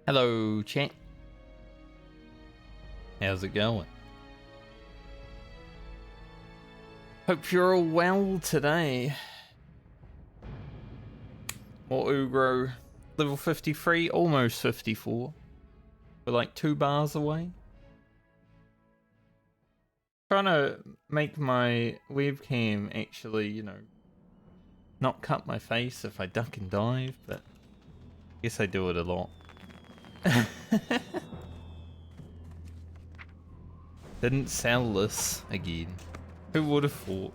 Hello, chat. How's it going? Hope you're all well today. More Ugro, level 53, almost 54. We're like 2 bars away. Trying to make my webcam actually, you know, not cut my face if I duck and dive, but I guess I do it a lot. Didn't sell this again. Who would have thought?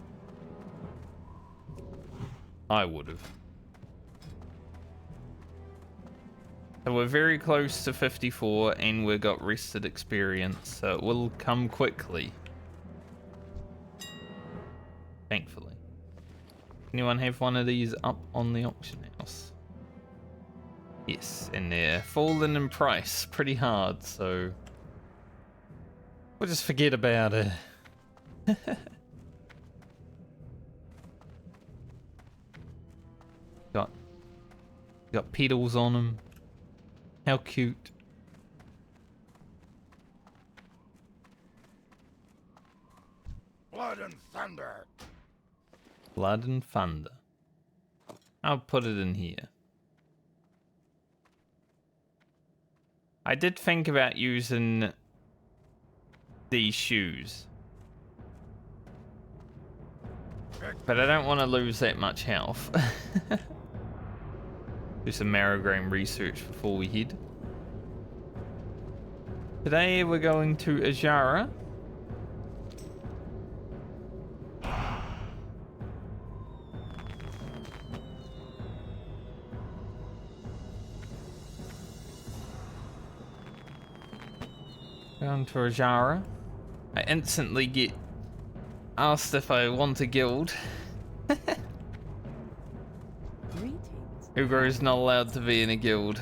I would have. So we're very close to 54 and we've got rested experience, so it will come quickly. Thankfully. Anyone have one of these up on the auction house? Yes, and they're falling in price pretty hard, so we'll just forget about it. Got pedals on them. How cute. Blood and thunder. Blood and thunder. I'll put it in here. I did think about using these shoes, but I don't want to lose that much health. Do some marrow-grain research before we head. Today we're going to Azshara. Going to Azshara. I instantly get asked if I want a guild. Ugro is not allowed to be in a guild.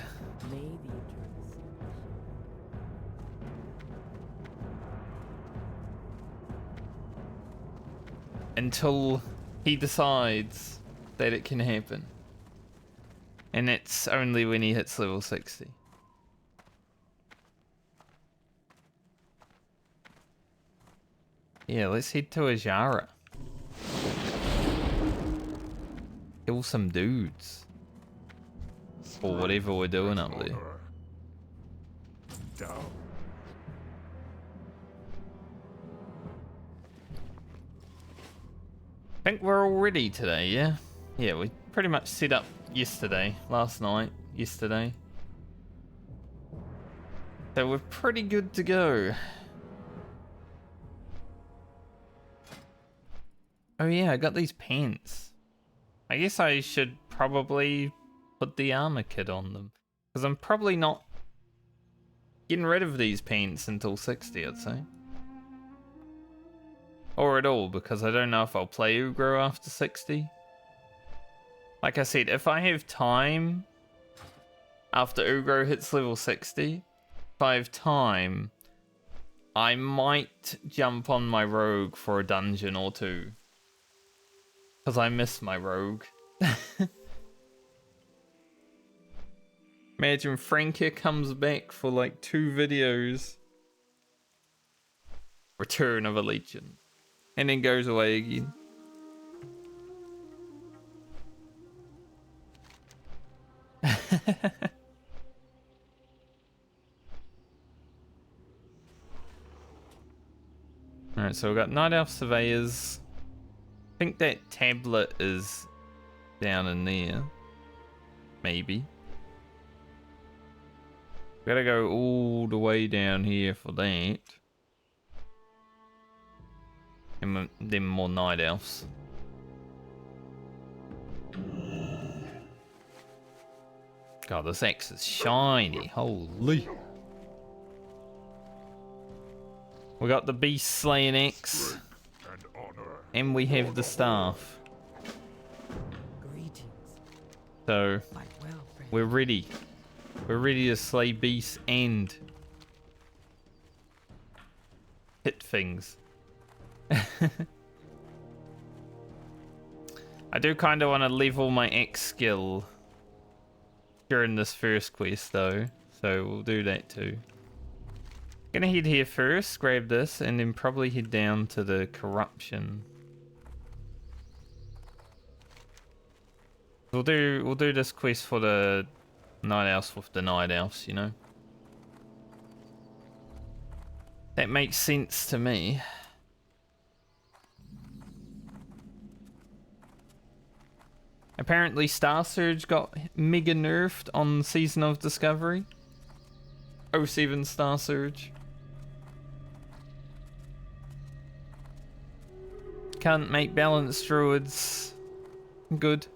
Until he decides that it can happen. And it's only when he hits level 60. Yeah, let's head to Azshara. Kill some dudes. Or whatever we're doing up there. Down. I think we're all ready today, yeah? Yeah, we pretty much set up yesterday, yesterday. So we're pretty good to go. Oh yeah, I got these pants. I guess I should probably put the armor kit on them. Because I'm probably not getting rid of these pants until 60, I'd say. Or at all, because I don't know if I'll play Ugro after 60. Like I said, if I have time after Ugro hits level 60, if I have time, I might jump on my rogue for a dungeon or two. Because I miss my rogue. Imagine Frankia comes back for like 2 videos. Return of a Legion. And then goes away again. Alright, so we've got Night Elf Surveyors. I think that tablet is down in there. Maybe. Gotta go all the way down here for that. And then more Night Elves. God, this axe is shiny. Holy. We got the beast slaying axe. And we have the staff. So, we're ready. We're ready to slay beasts and hit things. I do kind of want to level my axe skill during this first quest though, so we'll do that too. Gonna head here first, grab this, and then probably head down to the corruption. We'll do this quest for the night elves with the night elves, you know. That makes sense to me. Apparently Star Surge got mega nerfed on Season of Discovery. 07 Star Surge. Can't make balanced druids good.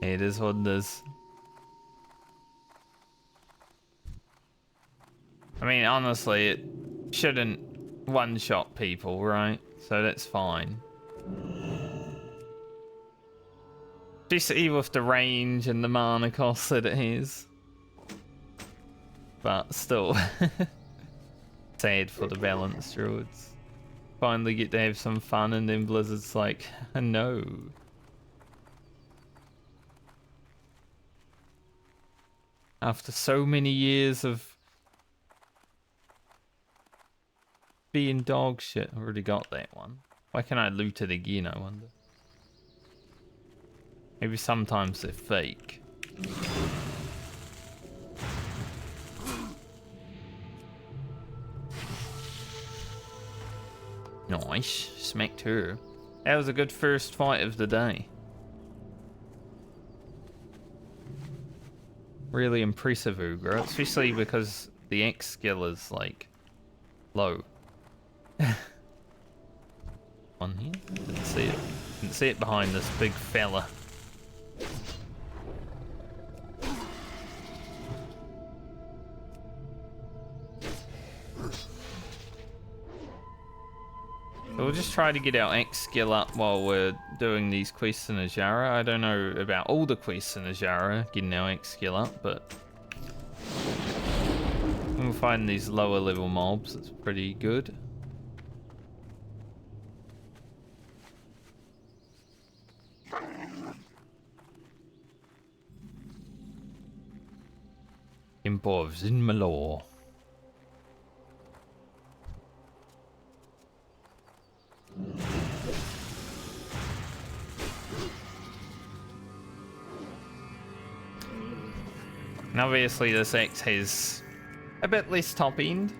It is what it is. I mean, honestly, it shouldn't one-shot people, right? So that's fine. Especially with the range and the mana cost that it has. But still. Sad for the balanced druids. Finally get to have some fun and then Blizzard's like, no. After so many years of being dog shit. I already got that one. Why can't I loot it again, I wonder? Maybe sometimes they're fake. Nice. Smacked her. That was a good first fight of the day. Really impressive, Ugra. Especially because the X skill is, like, low. On here? Didn't see it. Didn't see it behind this big fella. So we'll just try to get our X skill up while we're doing these quests in Azshara. I don't know about all the quests in Azshara, getting our X skill up, but when we find these lower level mobs, it's pretty good. Impovs in Malor. And obviously this X has a bit less top end.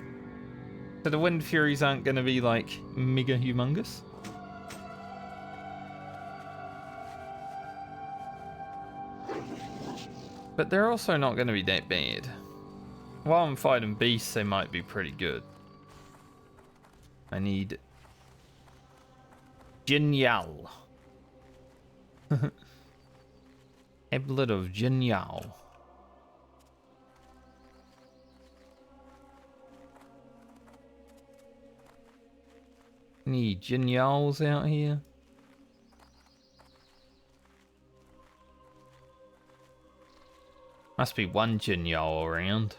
So the Wind Furies aren't going to be like mega humongous. But they're also not going to be that bad. While I'm fighting beasts, they might be pretty good. I need Genial. Tablet of Genial. Any Genials out here? Must be one Genial around.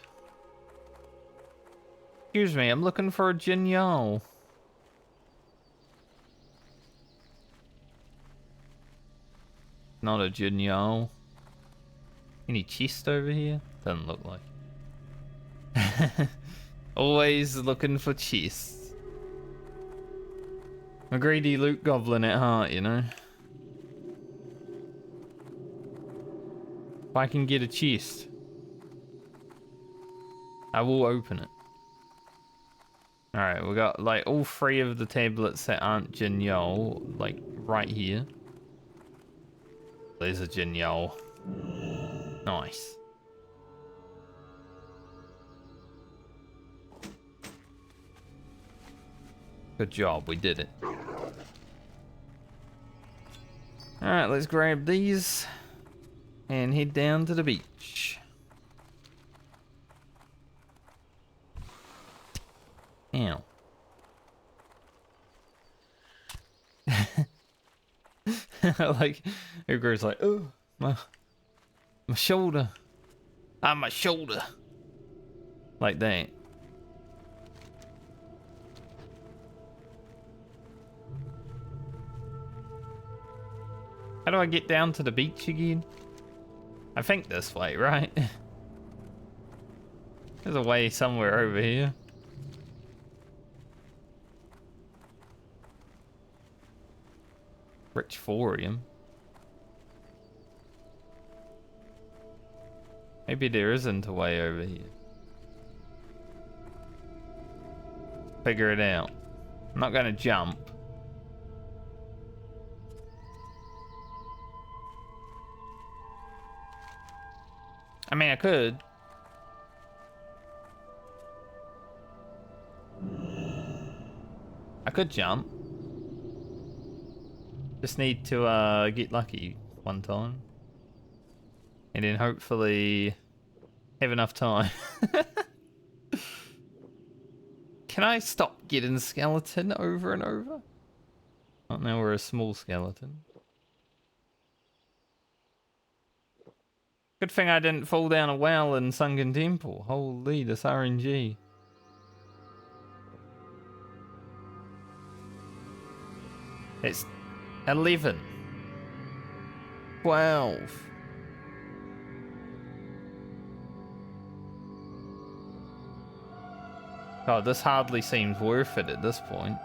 Excuse me, I'm looking for a Genial. Not a Genial. Any chest over here? Doesn't look like. Always looking for chests. A greedy loot goblin at heart, you know. If I can get a chest, I will open it. Alright, we got like all three of the tablets that aren't Genial, like right here. There's a Genial. Nice. Good job, we did it. Alright, let's grab these and head down to the beach. Ow. Like, Ugra's like, oh, my shoulder. Ah, my shoulder. Like that. How do I get down to the beach again? I think this way, right? There's a way somewhere over here. Rich thorium. Maybe there isn't a way over here. Figure it out. I'm not gonna jump. I mean, I could. I could jump. Just need to get lucky one time. And then hopefully have enough time. Can I stop getting skeleton over and over? Oh, now we're a small skeleton. Good thing I didn't fall down a well in Sunken Temple. Holy, this RNG. It's 11. 12. God, this hardly seems worth it at this point.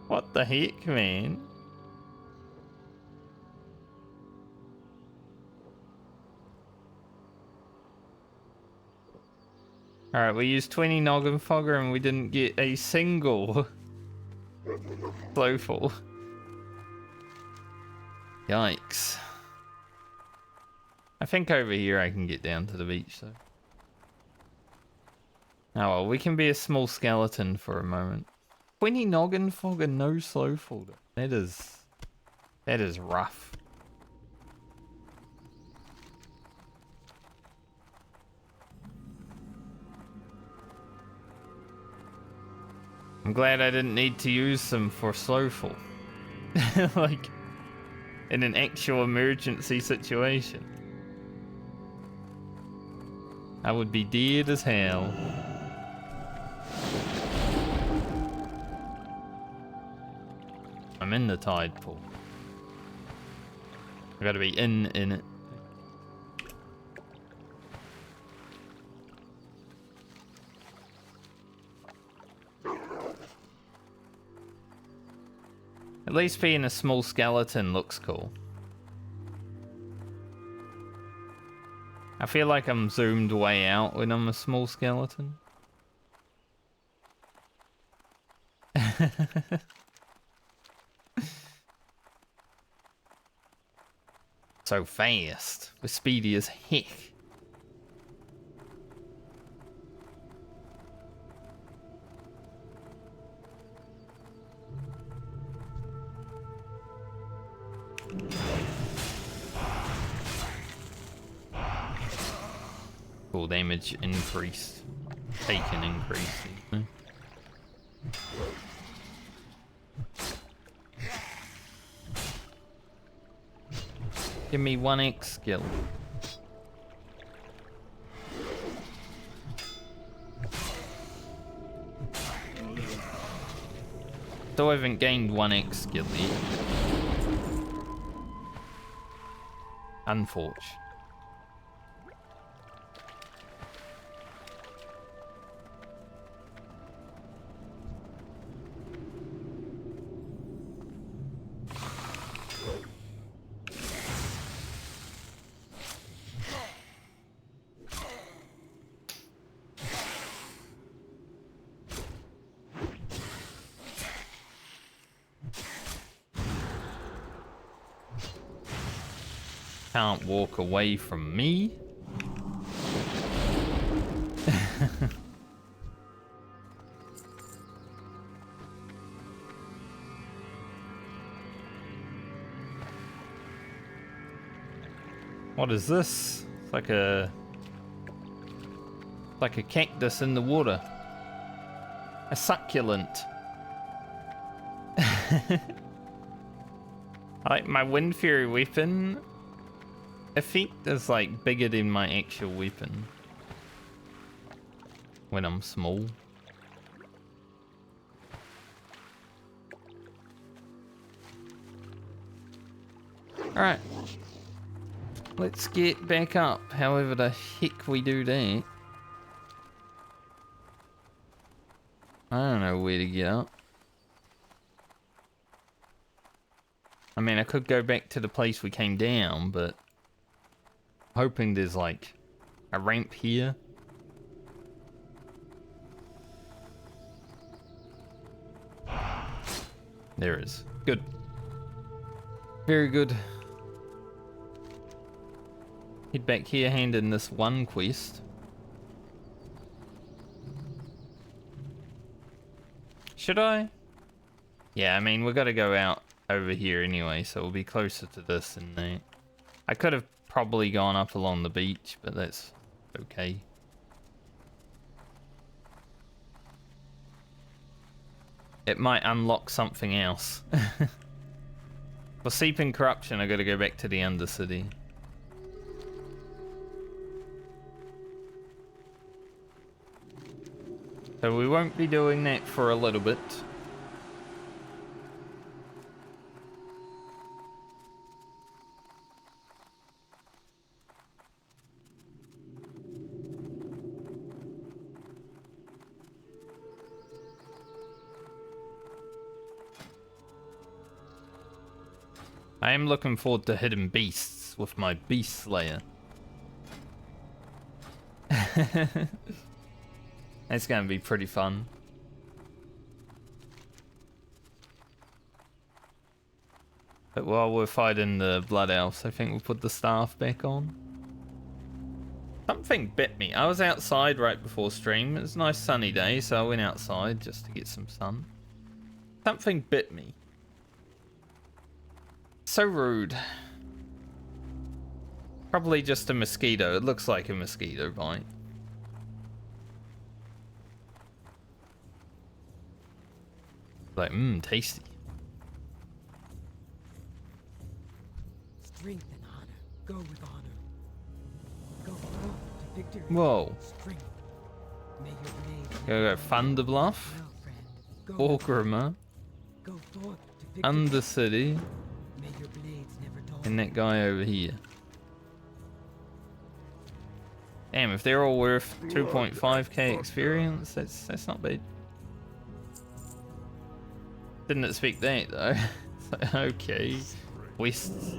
What the heck, man? Alright, we used 20 noggin fogger and we didn't get a single flowful. Yikes. I think over here I can get down to the beach though. Oh well, we can be a small skeleton for a moment. 20 noggin fogger, no slowful. That is rough. I'm glad I didn't need to use them for slowful. Like, in an actual emergency situation. I would be dead as hell. I'm in the tide pool. I gotta be in it. At least being a small skeleton looks cool. I feel like I'm zoomed way out when I'm a small skeleton. So fast. We're speedy as heck. Full damage increased. Taken increased. Give me 1x skill. Still haven't gained 1x skill yet. Unfortunate. Can't walk away from me. What is this? It's like a cactus in the water. A succulent. I like my Wind Fury weapon. Effect is like bigger than my actual weapon when I'm small. Alright. Let's get back up, however the heck we do that. I don't know where to get up. I mean, I could go back to the place we came down, but... hoping there's, like, a ramp here. There is. Good. Very good. Head back here, hand in this one quest. Should I? Yeah, I mean, we've got to go out over here anyway, so we'll be closer to this than that. I could have probably gone up along the beach, but that's okay. It might unlock something else. For Seeping Corruption, I got to go back to the Undercity. So we won't be doing that for a little bit. I am looking forward to hidden beasts with my Beast Slayer. It's going to be pretty fun. But while we're fighting the Blood Elves, I think we'll put the staff back on. Something bit me. I was outside right before stream. It was a nice sunny day, so I went outside just to get some sun. Something bit me. So rude. Probably just a mosquito. It looks like a mosquito bite. Like, tasty. Strength and honor go with honor. Go forth to victory. Whoa. Strength. May your blade Go Thunder Bluff. well, friend. Go Orgrimmar. Go forth to victory. Undercity. May your blades never dull. And that guy over here. Damn, if they're all worth 2.5k experience, that's not bad. Didn't expect that though. It's like, okay. Quests.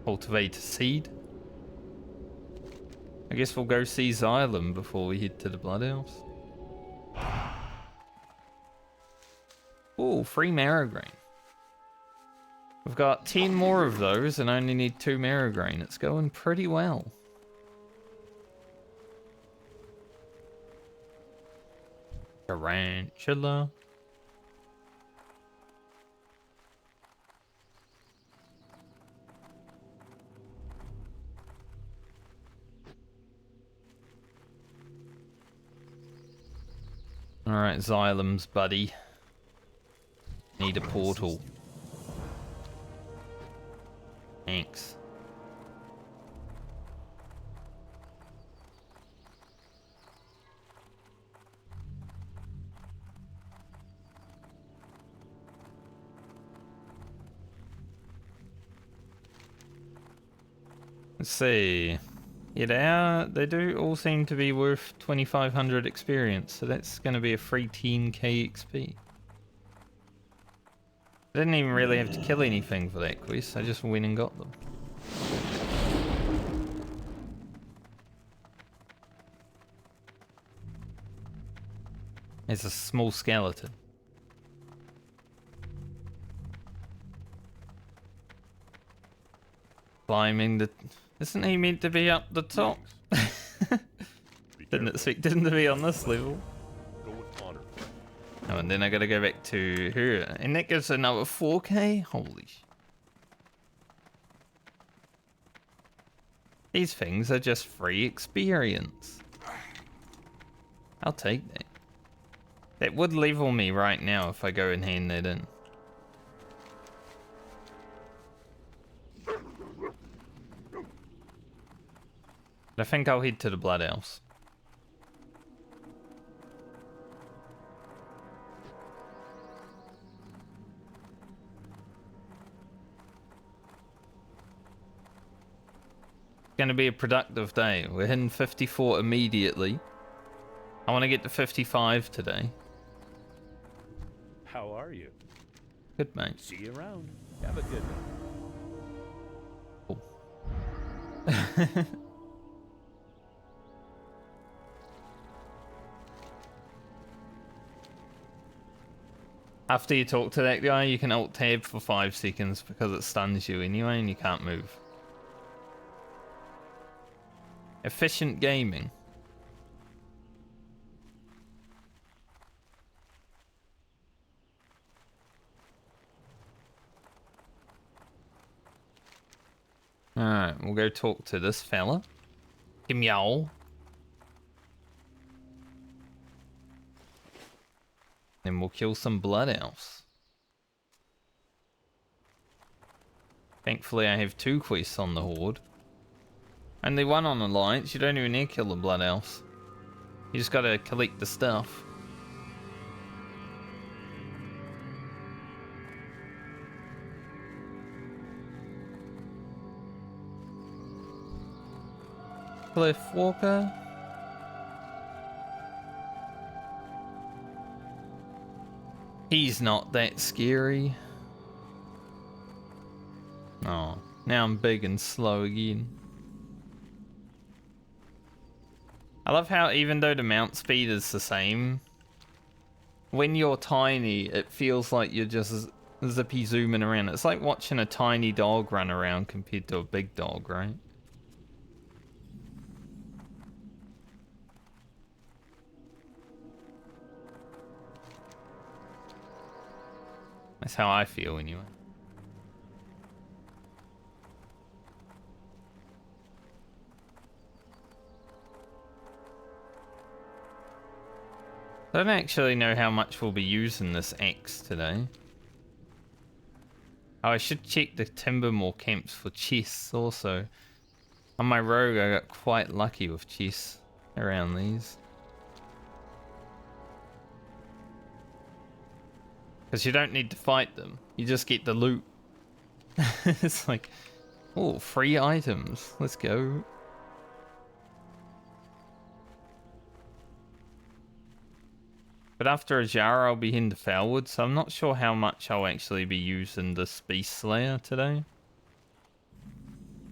Cultivate a seed. I guess we'll go see Xylem before we head to the Blood Elves. Ooh, free Marrow-Grain. We've got 10 more of those and only need 2 Marrow-Grain. It's going pretty well. Tarantula. Alright, Xylem's buddy. Need a portal. Thanks. Let's see. Yeah, they do all seem to be worth 2,500 experience, so that's going to be a free 10k XP. I didn't even really have to kill anything for that quest, I just went and got them. It's a small skeleton. Climbing the... Isn't he meant to be up the top? Didn't expect him to be on this level. Oh, and then I gotta go back to her. And that gives another 4k? Holy sh... These things are just free experience. I'll take that. That would level me right now if I go and hand that in. But I think I'll head to the Blood Elves. Going to be a productive day. We're hitting 54 immediately. I want to get to 55 today. How are you? Good, mate. See you around. Have a good one. Cool. After you talk to that guy, you can alt-tab for 5 seconds because it stuns you anyway and you can't move. Efficient gaming. Alright, we'll go talk to this fella. Kim Yao. Then we'll kill some blood elves. Thankfully I have 2 quests on the Horde. Only 1 on Alliance, you don't even need to kill the blood elves. You just gotta collect the stuff. Cliff Walker. He's not that scary. Oh, now I'm big and slow again. I love how even though the mount speed is the same, when you're tiny, it feels like you're just zippy zooming around. It's like watching a tiny dog run around compared to a big dog, right? That's how I feel anyway. I don't actually know how much we'll be using this axe today. Oh, I should check the Timbermore camps for chests also. On my rogue, I got quite lucky with chests around these. Because you don't need to fight them. You just get the loot. It's like, oh, free items. Let's go. But after Azshara, I'll be heading to Felwood, so I'm not sure how much I'll actually be using this Beast Slayer today.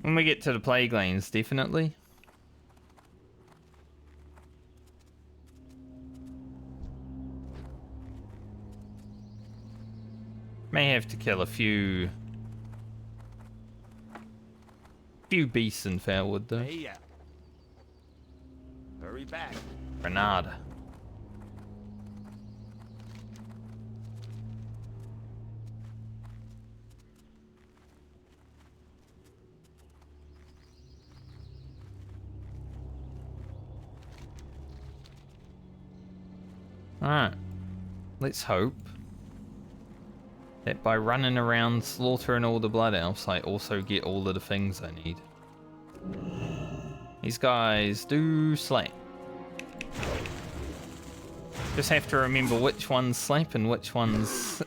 When we get to the Plague Lanes, definitely. May have to kill a few beasts in Felwood though. Hey, yeah. Hurry back. Granada. Alright. Let's hope that by running around slaughtering all the blood elves, I also get all of the things I need. These guys do slap. Just have to remember which ones slap and which ones...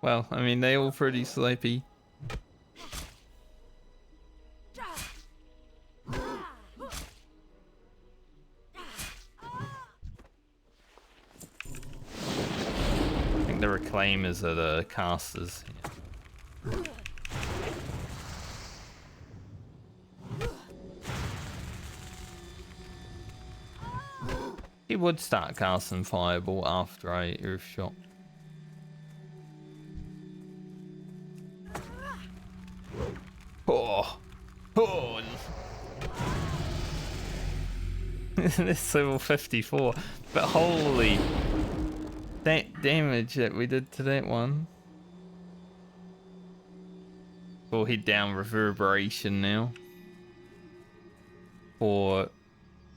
well, I mean, they're all pretty slappy. I think the reclaimers are the casters. Yeah. He would start casting Fireball after I Earthshot. Oh! Oh! This level 54. But holy... that damage that we did to that one. We'll head down Reverberation now. For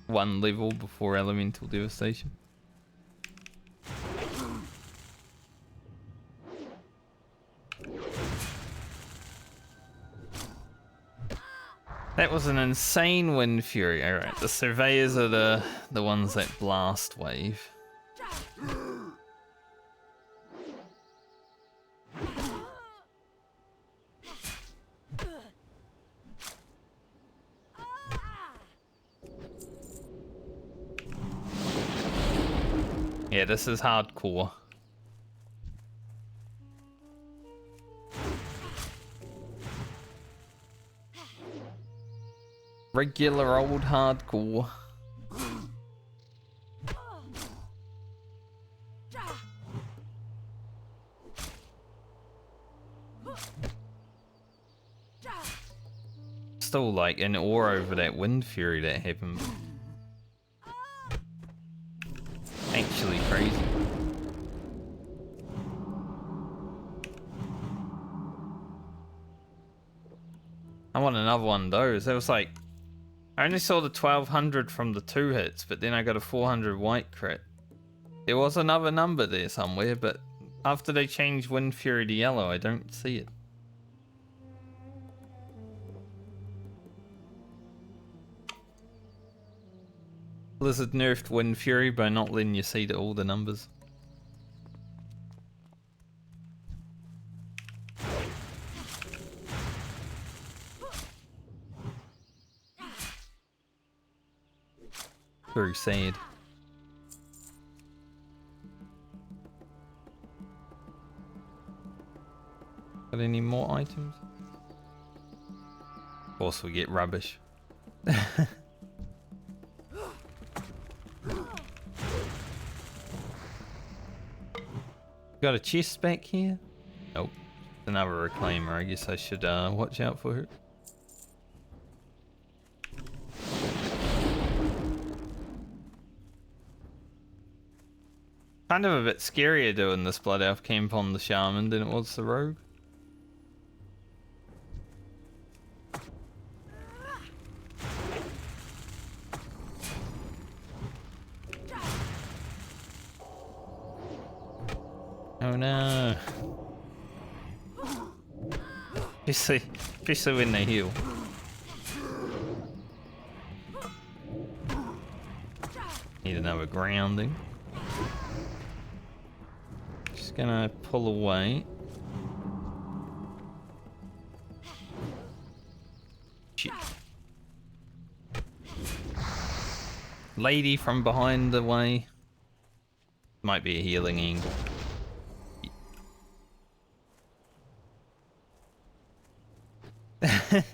1 level before Elemental Devastation. That was an insane Wind Fury. Alright, the Surveyors are the ones that blast wave. Yeah, this is hardcore. Regular old hardcore. Still like in awe over that wind fury that happened. Actually crazy. I want another one of those. That was like, I only saw the 1200 from the 2 hits, but then I got a 400 white crit. There was another number there somewhere, but after they changed Wind Fury to yellow, I don't see it. Blizzard nerfed Wind Fury by not letting you see all the numbers. Very sad. Got any more items? Of course we get rubbish. Got a chest back here? Nope. Another reclaimer. I guess I should watch out for her. Kind of a bit scarier doing this Blood Elf camp on the Shaman than it was the Rogue. Oh no. Especially when they heal. Need another grounding. Just gonna pull away. Shit. Lady from behind the way. Might be a healing angle.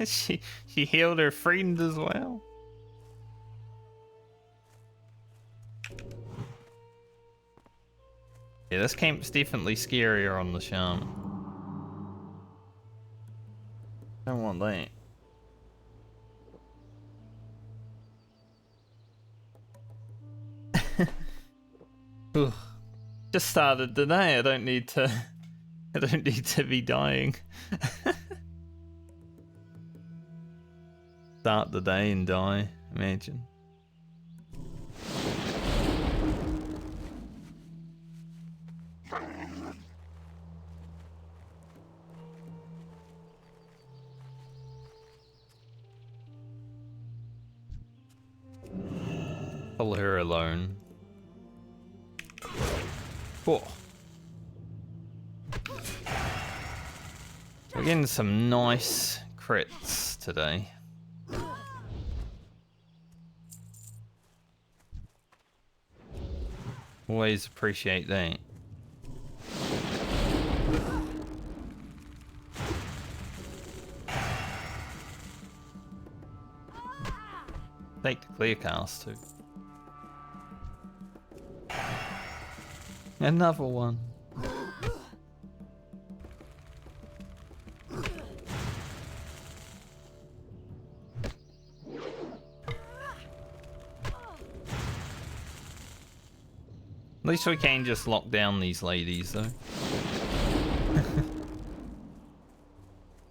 she healed her friend as well. Yeah, this camp's definitely scarier on the Shaman. Don't want that. Ugh. Just started today. I don't need to be dying. Start the day and die, imagine. Pull her alone. Oh. We're getting some nice crits today. Always appreciate that. Take the clear cast too. Another one. At least we can just lock down these ladies though.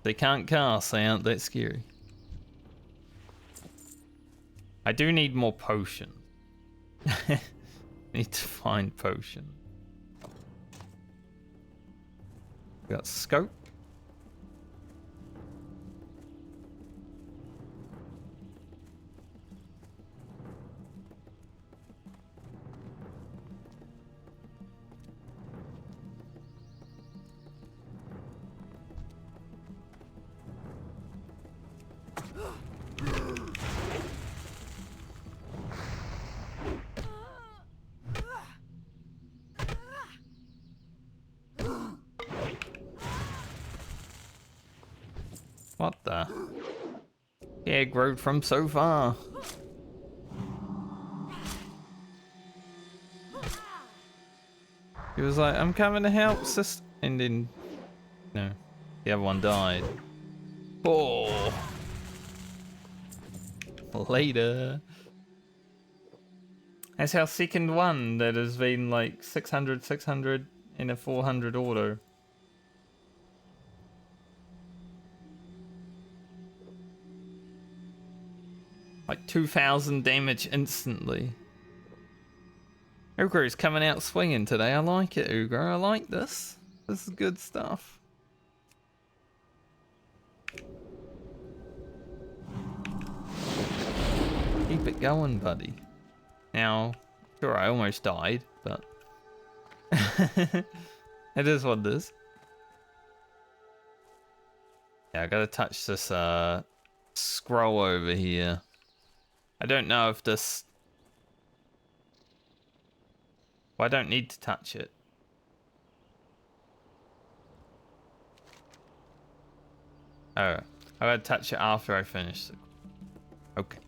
They can't cast, they aren't that scary. I do need more potion. Need to find potion. Got scope. What the? The egg rode from so far. He was like, I'm coming to help, sis. And then, no, the other one died. Oh. Later. That's our second one that has been like 600, 600 in a 400 auto. Like 2000 damage instantly. Ugro's coming out swinging today. I like it, Ugro. I like this. This is good stuff. Keep it going, buddy. Now, sure, I almost died, but it is what it is. Yeah, I gotta touch this scroll over here. I don't know if this... Well, I don't need to touch it. Oh, I gotta touch it after I finish it. Okay.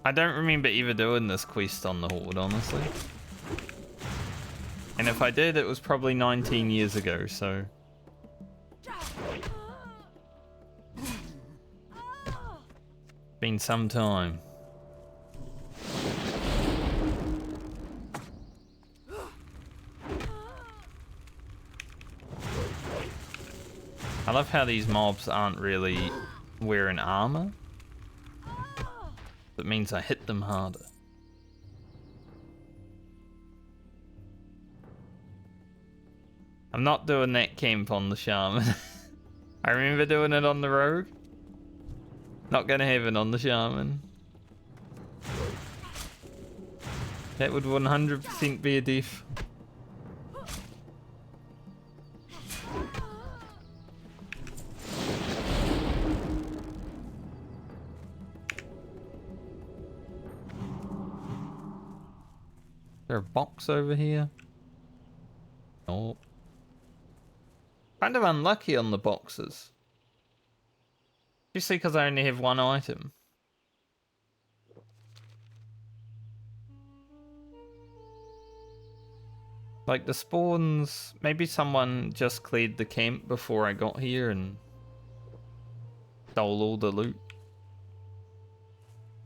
I don't remember ever doing this quest on the Horde, honestly. And if I did, it was probably 19 years ago, so... Been some time. I love how these mobs aren't really wearing armor. That means I hit them harder. I'm not doing that camp on the shaman. I remember doing it on the rogue. Not gonna have it on the shaman. That would 100% be a death. Is there a box over here? Nope. Kind of unlucky on the boxes. Especially because I only have one item. Like the spawns, maybe someone just cleared the camp before I got here and stole all the loot.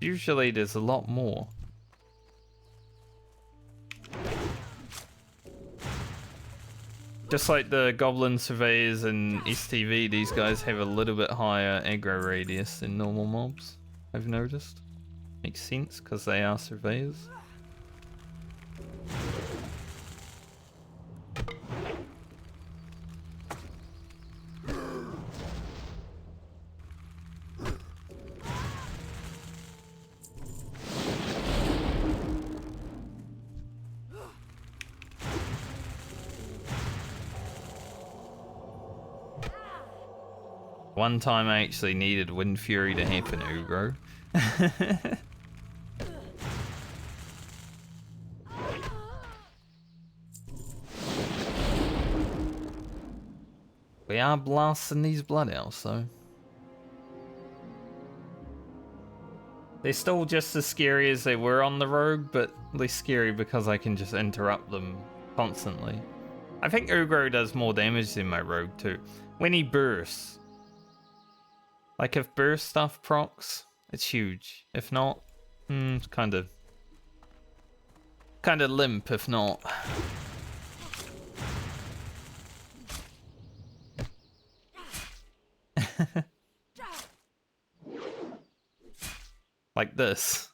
Usually there's a lot more. Just like the Goblin Surveyors and STV, these guys have a little bit higher aggro radius than normal mobs, I've noticed. Makes sense, because they are surveyors. One time I actually needed Wind Fury to happen, Ugro. We are blasting these blood elves, though. They're still just as scary as they were on the rogue, but less scary because I can just interrupt them constantly. I think Ugro does more damage than my rogue too. When he bursts. Like if burst stuff procs, it's huge. If not, it's kind of limp if not. Like this.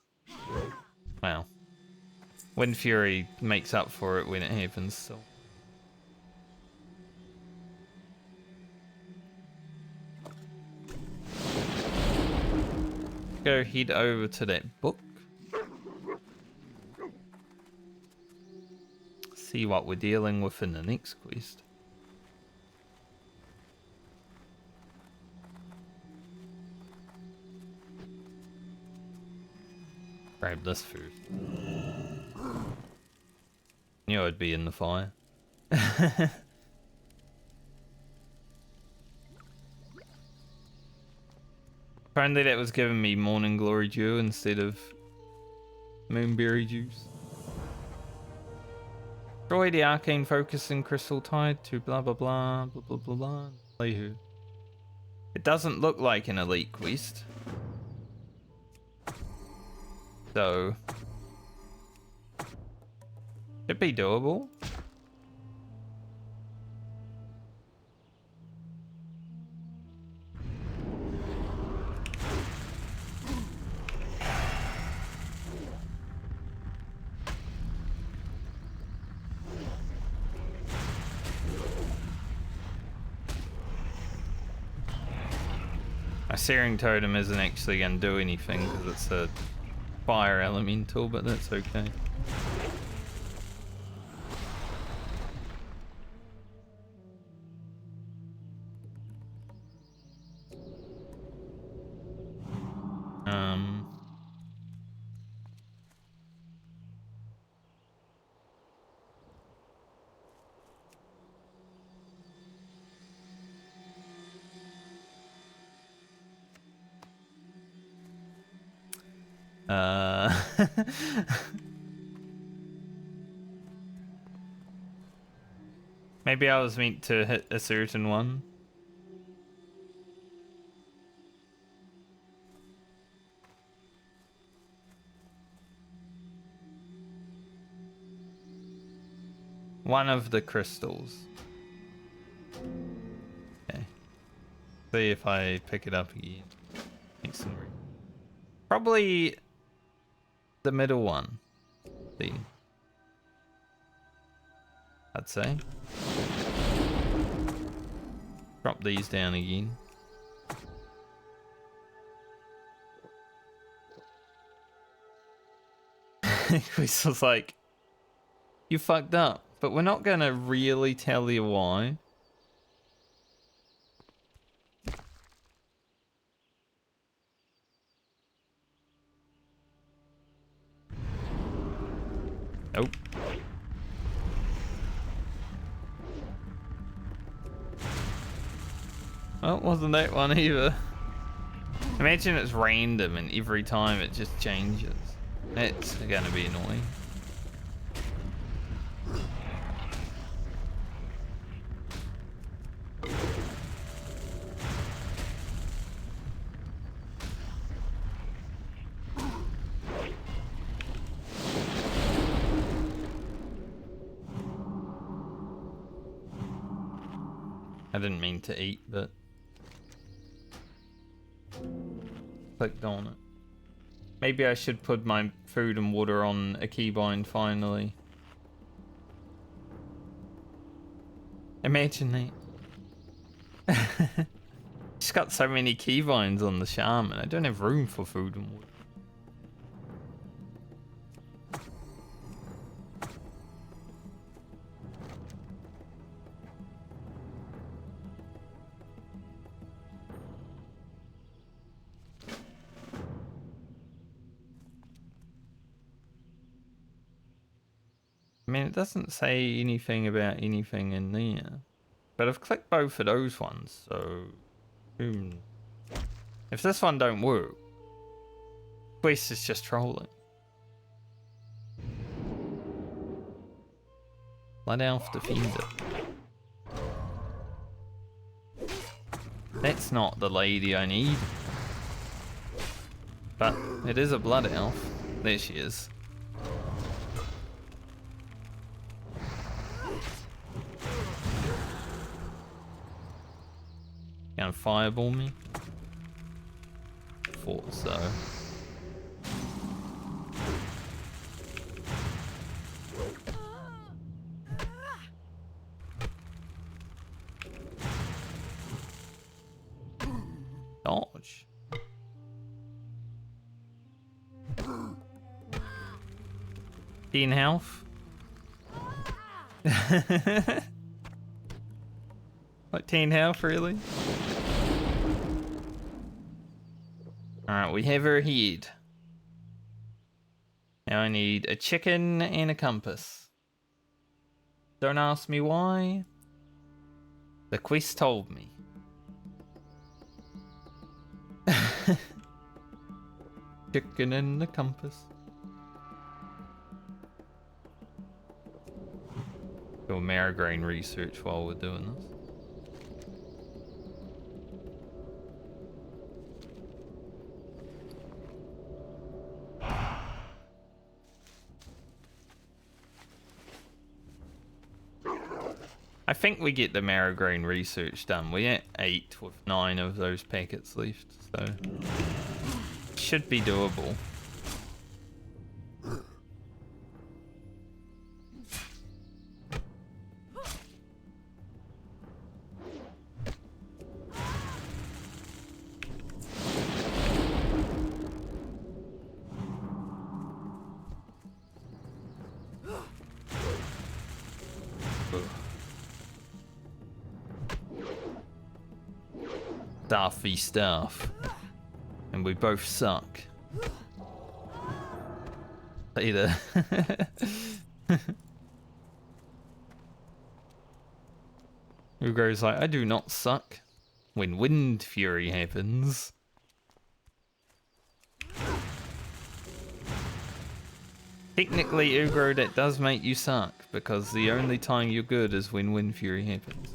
Wow. Wind Fury makes up for it when it happens, so. Go head over to that book. See what we're dealing with in the next quest. Grab this food. Knew I'd be in the fire. Apparently that was giving me Morning Glory Dew instead of Moonberry Juice. Destroy the arcane focus in Crystal Tide to blah blah blah blah blah blah blah. Play who? It doesn't look like an elite quest. So should be doable. My Searing Totem isn't actually going to do anything because it's a fire elemental, but that's okay. Maybe I was meant to hit a certain one. One of the crystals. Okay. See if I pick it up again. Probably the middle one. Then I'd say. Drop these down again. Chris was like, you fucked up, but we're not gonna really tell you why. Nope. Well, wasn't that one either. Imagine it's random and every time it just changes. That's gonna be annoying. I didn't mean to eat, but clicked on it. Maybe I should put my food and water on a keybind finally. Imagine that. Just got so many keybinds on the shaman. I don't have room for food and water. I mean, it doesn't say anything about anything in there. But I've clicked both of those ones, so... If this one don't work, Quest is just trolling. Blood Elf defend it. That's not the lady I need. But it is a Blood Elf. There she is. Gonna fireball me? Thought so. Dodge. In health. Like 10 health, really? Alright, we have her head. Now I need a chicken and a compass. Don't ask me why. The quest told me. Chicken in the compass. Do a Marigrain research while we're doing this. I think we get the Marigrain research done. We're at 8 with 9 of those packets left, so should be doable. Staffy staff. And we both suck. Later. Ugro's like, I do not suck. When wind fury happens. Technically, Ugro, that does make you suck, because the only time you're good is when wind fury happens.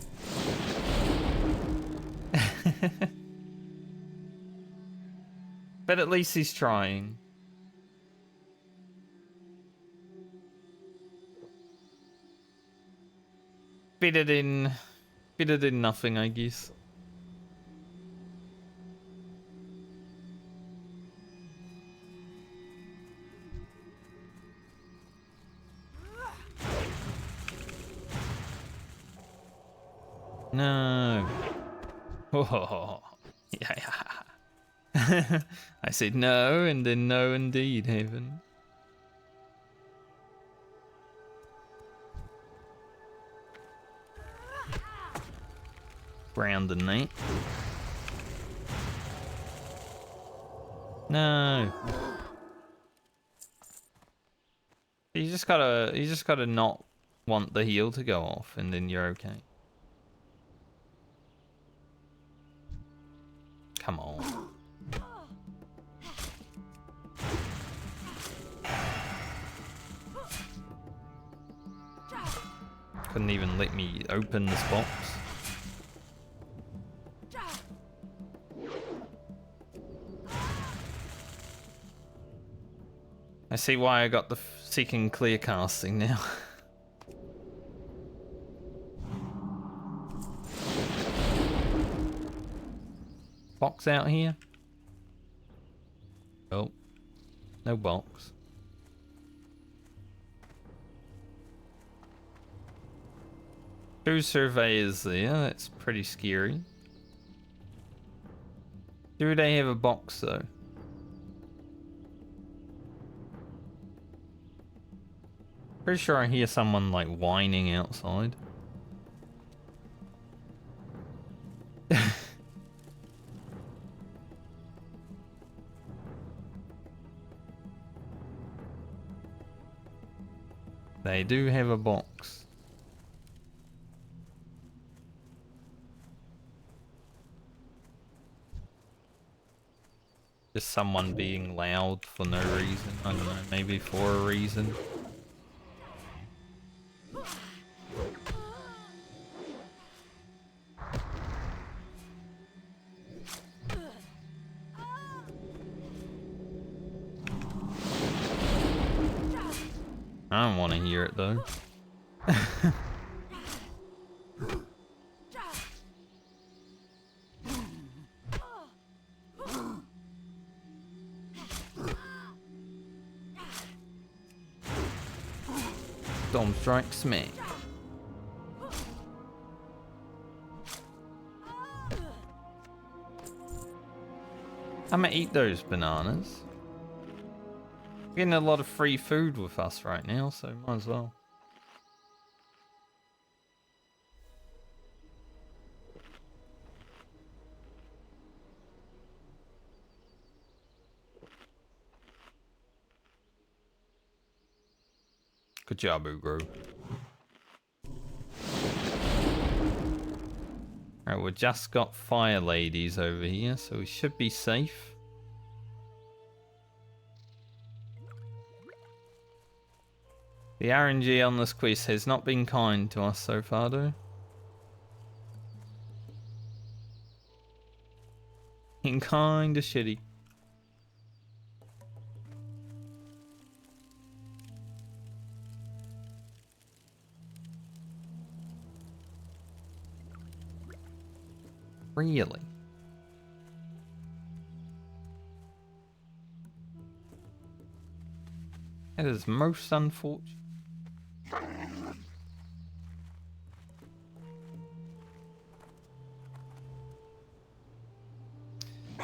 But at least he's trying. Better than nothing, I guess. No. Oh, yeah. I said no, and then no indeed, Haven. Ground and night. No. You just gotta not want the heal to go off, and then you're okay. Come on. Couldn't even let me open this box. I see why I got the second clear casting now. Box out here? Oh, no box. Two surveyors there, that's pretty scary. Do they have a box though? Pretty sure I hear someone like whining outside. They do have a box. Just someone being loud for no reason. I don't know, maybe for a reason. I don't want to hear it though. Storm strike smack. I'm gonna eat those bananas. Getting a lot of free food with us right now, so might as well. Good job, Ugro. Alright, we've just got fire ladies over here, so we should be safe. The RNG on this quest has not been kind to us so far, though. Been kinda shitty. Really? That is most unfortunate.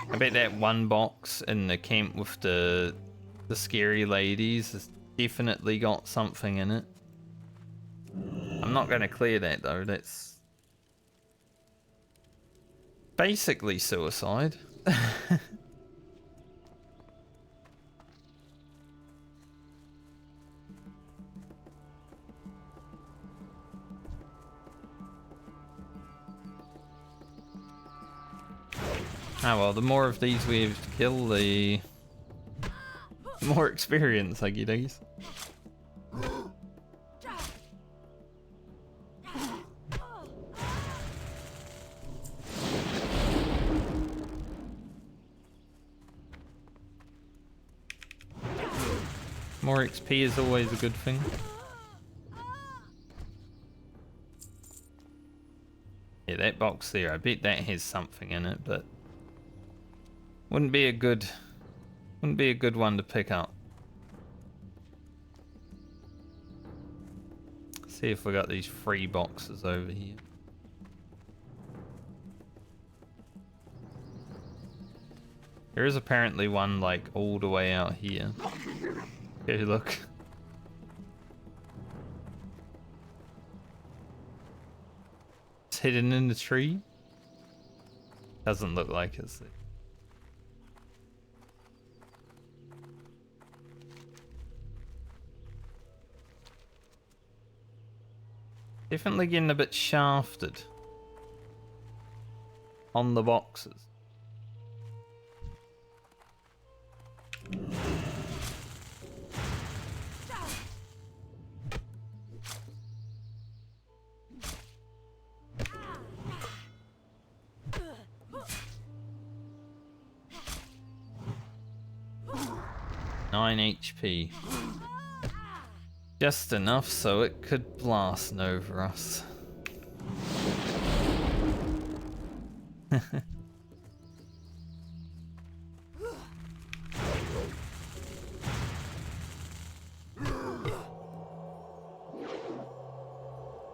I bet that one box in the camp with the scary ladies has definitely got something in it. I'm not going to clear that though. That's basically suicide. Ah well, the more of these we have to kill, the more experience I get these. More XP is always a good thing. Yeah, that box there, I bet that has something in it, but wouldn't be a good one to pick up. See if we got these free boxes over here. There is apparently one like all the way out here. Okay, look. It's hidden in the tree. Doesn't look like it's there. Definitely getting a bit shafted on the boxes. Nine HP. Just enough so it could blast over us.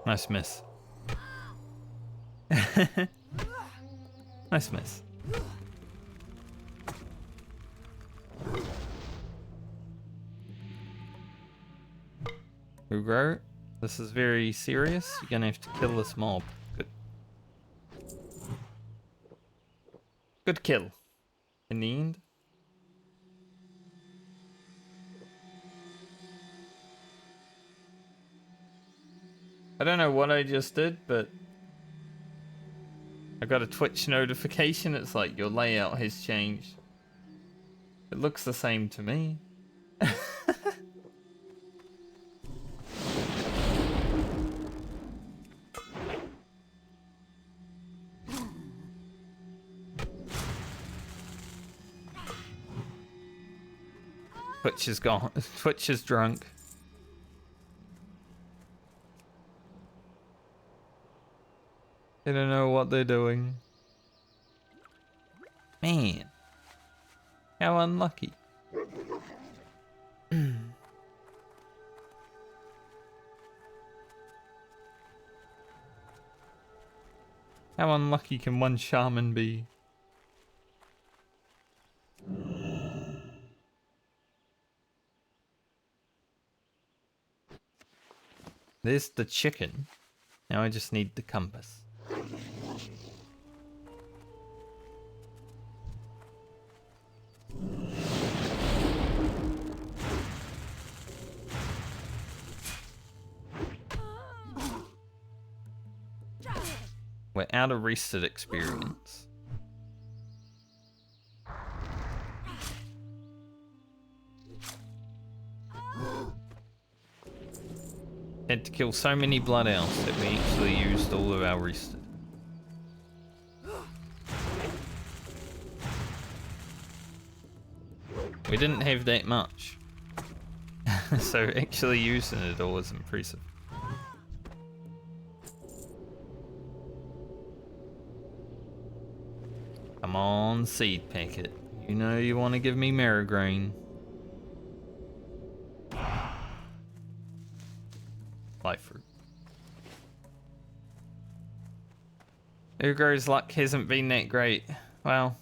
Nice miss. Nice miss. Ugro, this is very serious. You're gonna have to kill this mob. Good. Good kill. In the end. I don't know what I just did, but I got a Twitch notification. It's like your layout has changed. It looks the same to me. Twitch is gone. Twitch is drunk. They don't know what they're doing. Man. How unlucky. How unlucky can one shaman be? There's the chicken. Now I just need the compass. We're out of rested experience. Had to kill so many blood elves that we actually used all of our rested. We didn't have that much. So actually using it all was impressive. Come on, seed packet. You know you want to give me Marigrain. Life fruit. Ugro's luck hasn't been that great. Well,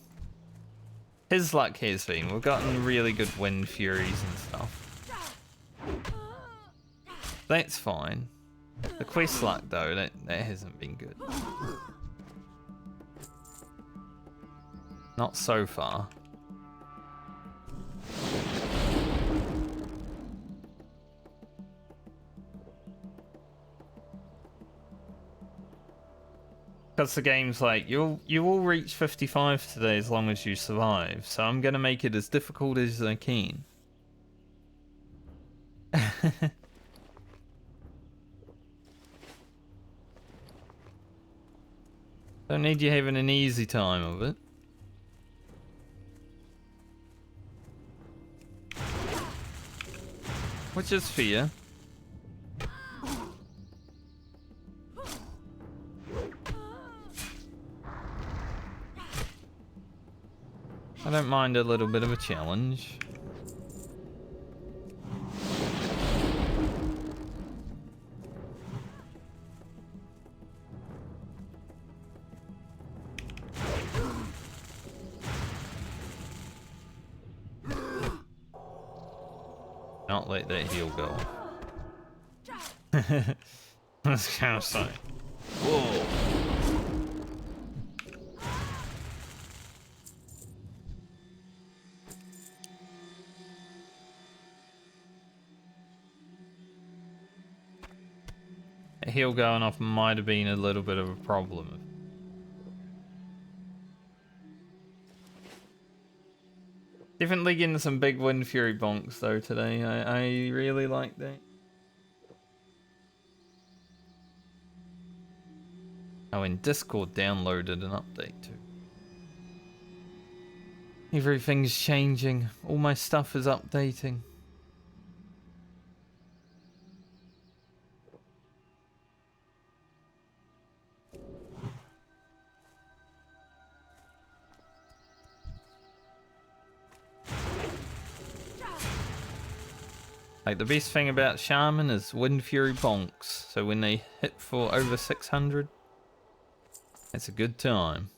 his luck has been. We've gotten really good wind furies and stuff. That's fine. The quest luck though, that hasn't been good. Not so far. Because the game's like, you will reach 55 today as long as you survive, so I'm gonna make it as difficult as I can. Don't need you having an easy time of it. Which is fair. I don't mind a little bit of a challenge. Not let that heal go. That's kind of funny. Whoa. A heal going off might have been a little bit of a problem. Definitely getting some big Wind Fury bonks though today. I really like that. Oh, and Discord downloaded an update too. Everything's changing. All my stuff is updating. Like, the best thing about Shaman is Wind Fury bonks. So when they hit for over 600, it's a good time.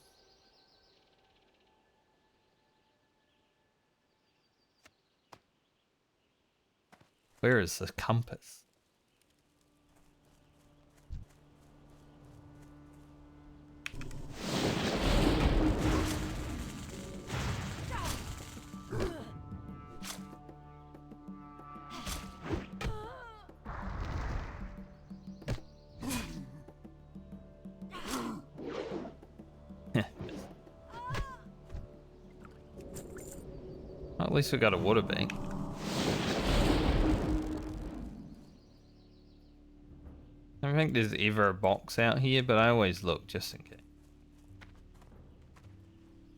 Where is the compass? Well, at least we got a water bank. I don't think there's ever a box out here, but I always look just in case.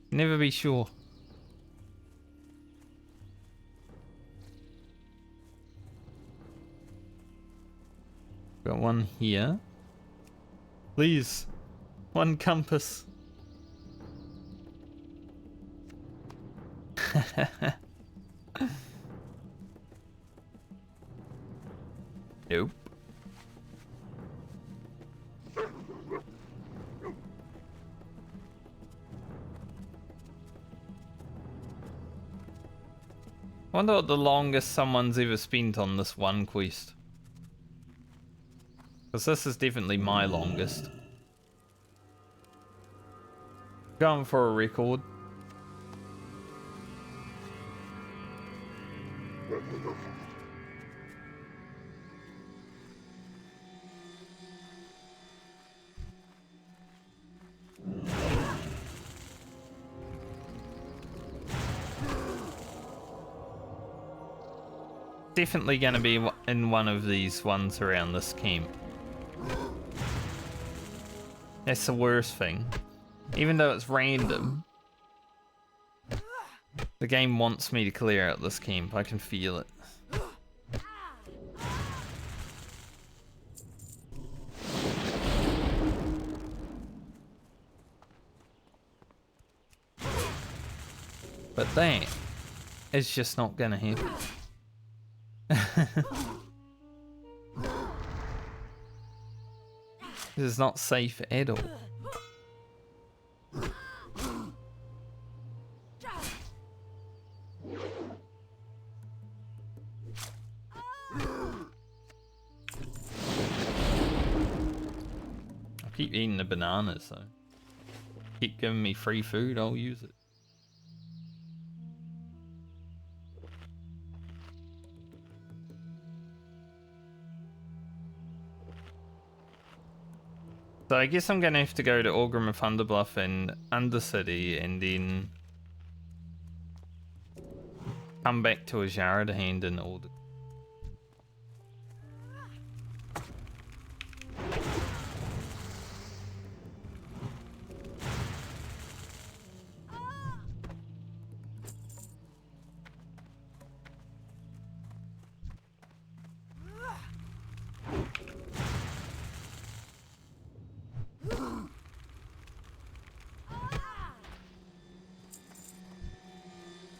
Never be sure. Got one here. Please, one compass. Nope. Wonder what the longest someone's ever spent on this one quest. Because this is definitely my longest. Going for a record. Definitely gonna be in one of these ones around this camp. That's the worst thing. Even though it's random, the game wants me to clear out this camp. I can feel it. But that is just not gonna happen. This is not safe at all. I keep eating the bananas though. Keep giving me free food, I'll use it. So I guess I'm gonna have to go to Orgrim of Thunderbluff and Undercity and then come back to Azshara to hand in order.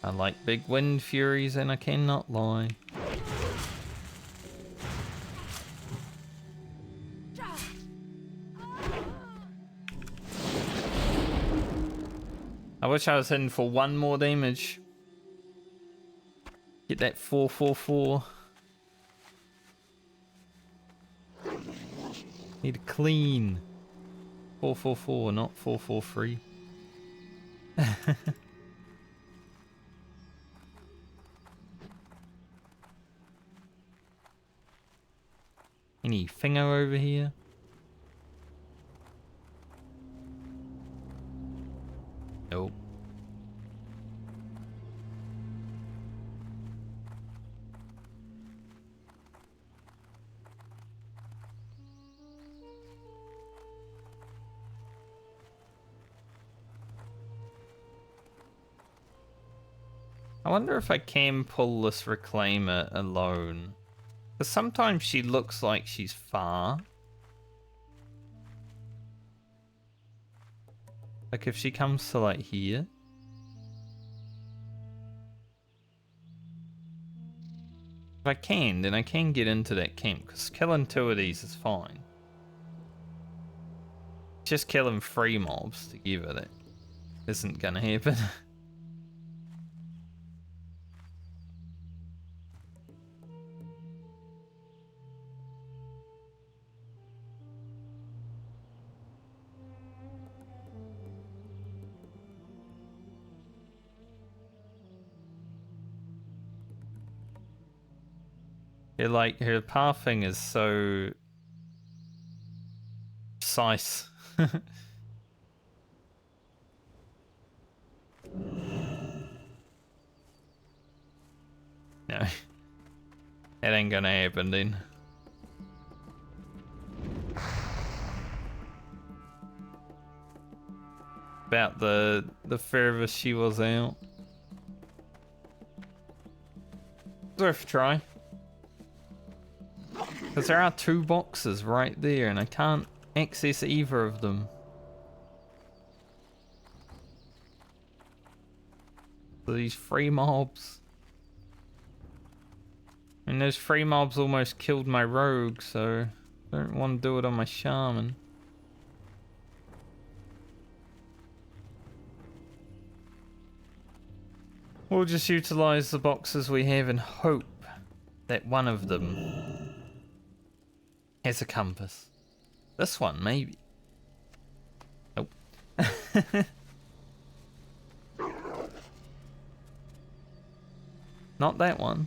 I like big wind furies and I cannot lie. I wish I was hitting for one more damage. Get that 444. Need a clean 444, not 443. Any thingo over here? Nope. I wonder if I can pull this reclaimer alone. Because sometimes she looks like she's far. Like if she comes to like here. If I can, then I can get into that camp. Because killing 2 of these is fine. Just killing 3 mobs together, that isn't gonna happen. Like her pathing is so precise. No, that ain't gonna happen then. About the furthest she was out. It's worth a try. Because there are 2 boxes right there and I can't access either of them. So these 3 mobs. And those 3 mobs almost killed my rogue, so I don't want to do it on my shaman. We'll just utilize the boxes we have and hope that one of them has a compass. This one, maybe. Nope. Not that one.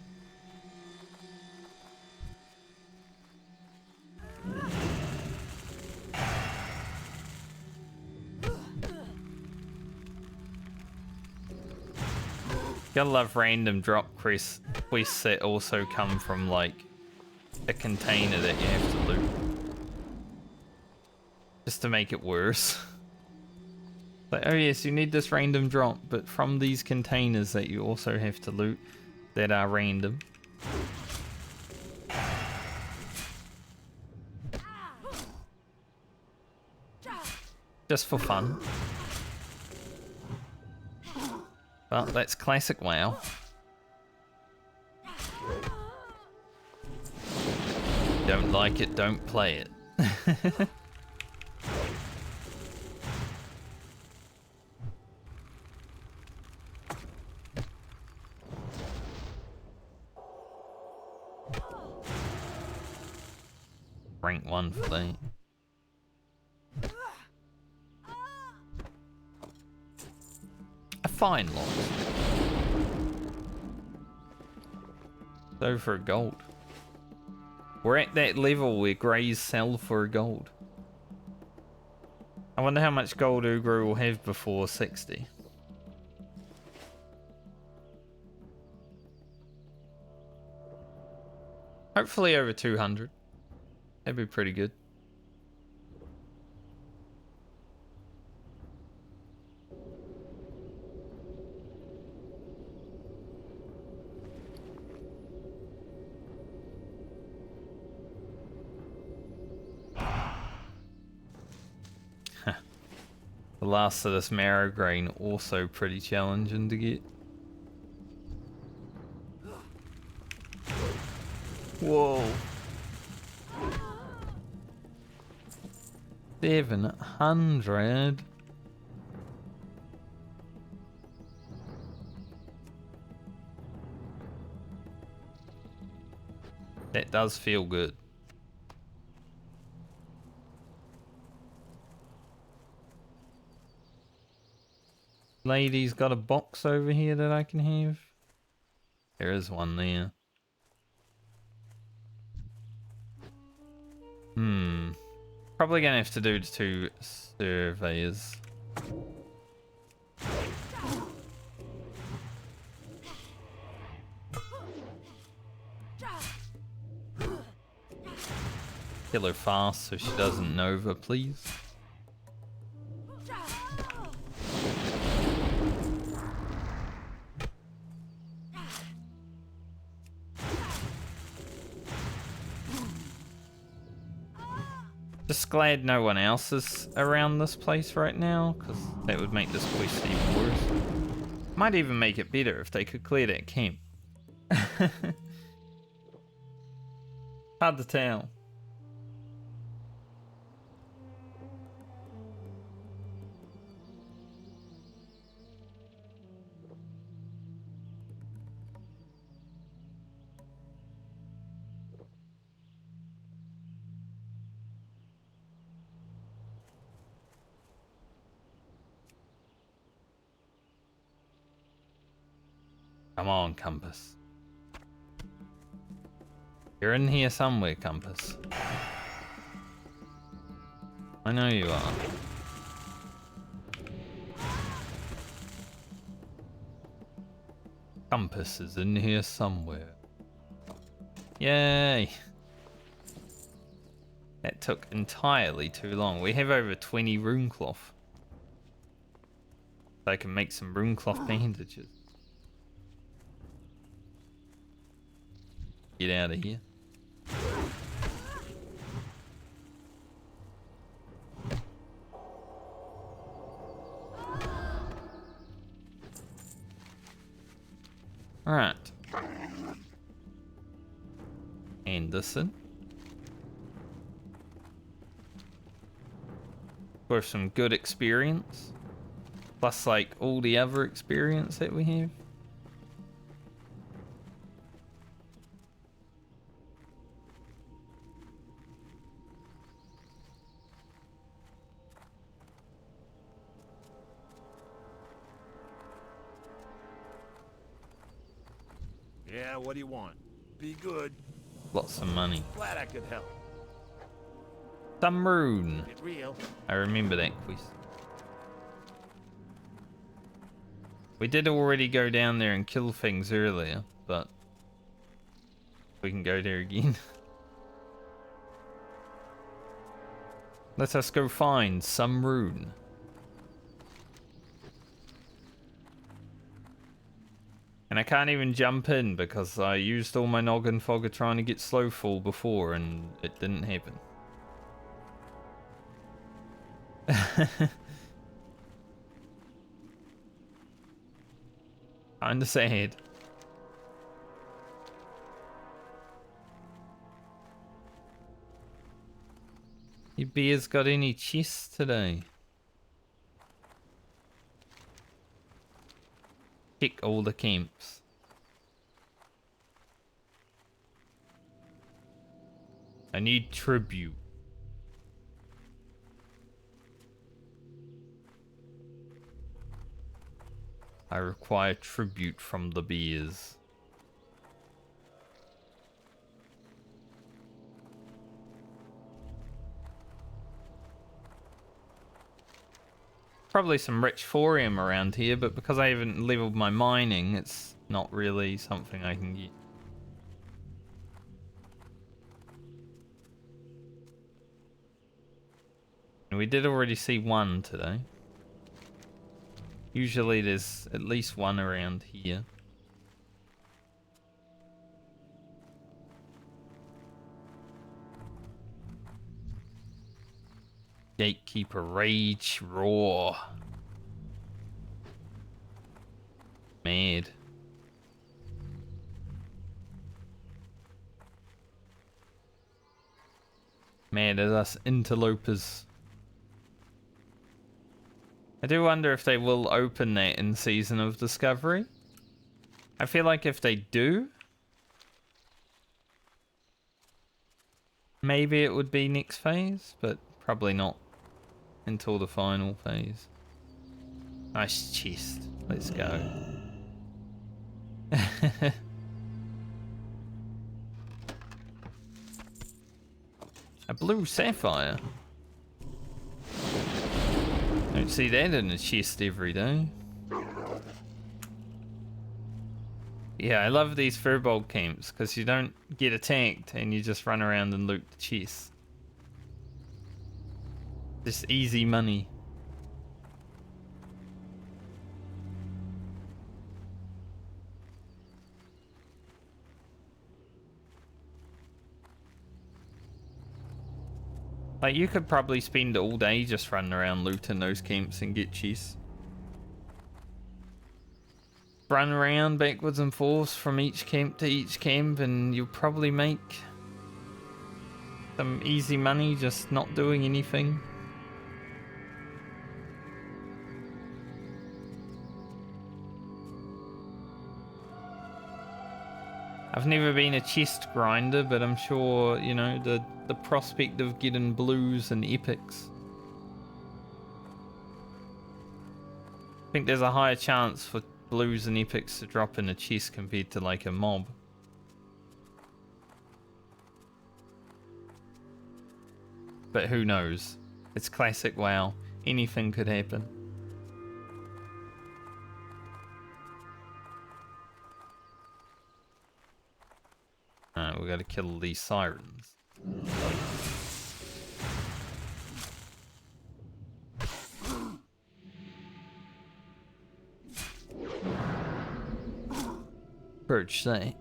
Gotta love random drop quests that also come from like a container that you have to loot. Just to make it worse. Like, oh yes, you need this random drop, but from these containers that you also have to loot that are random. Just for fun. Well, that's classic WoW. Don't like it, don't play it. Rank 1 for that. A fine lot. So for gold. We're at that level where greys sell for gold. I wonder how much gold Ugro will have before 60. Hopefully over 200. That'd be pretty good. The last of this marrow grain also pretty challenging to get. Whoa. 700. That does feel good. Lady's got a box over here that I can have. There is one there. Probably gonna have to do the 2 surveyors. Kill her fast so she doesn't nova, please. Just glad no one else is around this place right now, because that would make this quest even worse. Might even make it better if they could clear that camp. Hard to tell. Come on, Compass. You're in here somewhere, Compass. I know you are. Compass is in here somewhere. Yay! That took entirely too long. We have over 20 rune cloth. So I can make some rune cloth bandages. Get out of here. Alright. Anderson. For some good experience. Plus like all the other experience that we have. Yeah, what do you want? Be good. Lots of money. Glad I could help. Some rune. Get real. I remember that quest. We did already go down there and kill things earlier, but we can go there again. Let us go find some rune. And I can't even jump in because I used all my noggin fogger trying to get Slowfall before and it didn't happen. Kinda sad. You bears got any chests today? Check all the camps. I need tribute. I require tribute from the bears. Probably some rich thorium around here, but because I haven't leveled my mining, it's not really something I can get. And we did already see one today. Usually there's at least one around here. Gatekeeper Rage Roar. Mad. Mad at us interlopers. I do wonder if they will open that in Season of Discovery. I feel like if they do, maybe it would be next phase, but probably not until the final phase. Nice chest. Let's go. A blue sapphire. Don't see that in a chest every day. Yeah, I love these Firbolg camps because you don't get attacked and you just run around and loot the chests. Just easy money. Like, you could probably spend all day just running around looting those camps and get chests. Run around backwards and forwards from each camp to each camp and you'll probably make some easy money just not doing anything. I've never been a chest grinder, but I'm sure, you know, the prospect of getting blues and epics. I think there's a higher chance for blues and epics to drop in a chest compared to like a mob. But who knows? It's classic WoW. Anything could happen. Alright, we gotta kill these sirens. Birch say.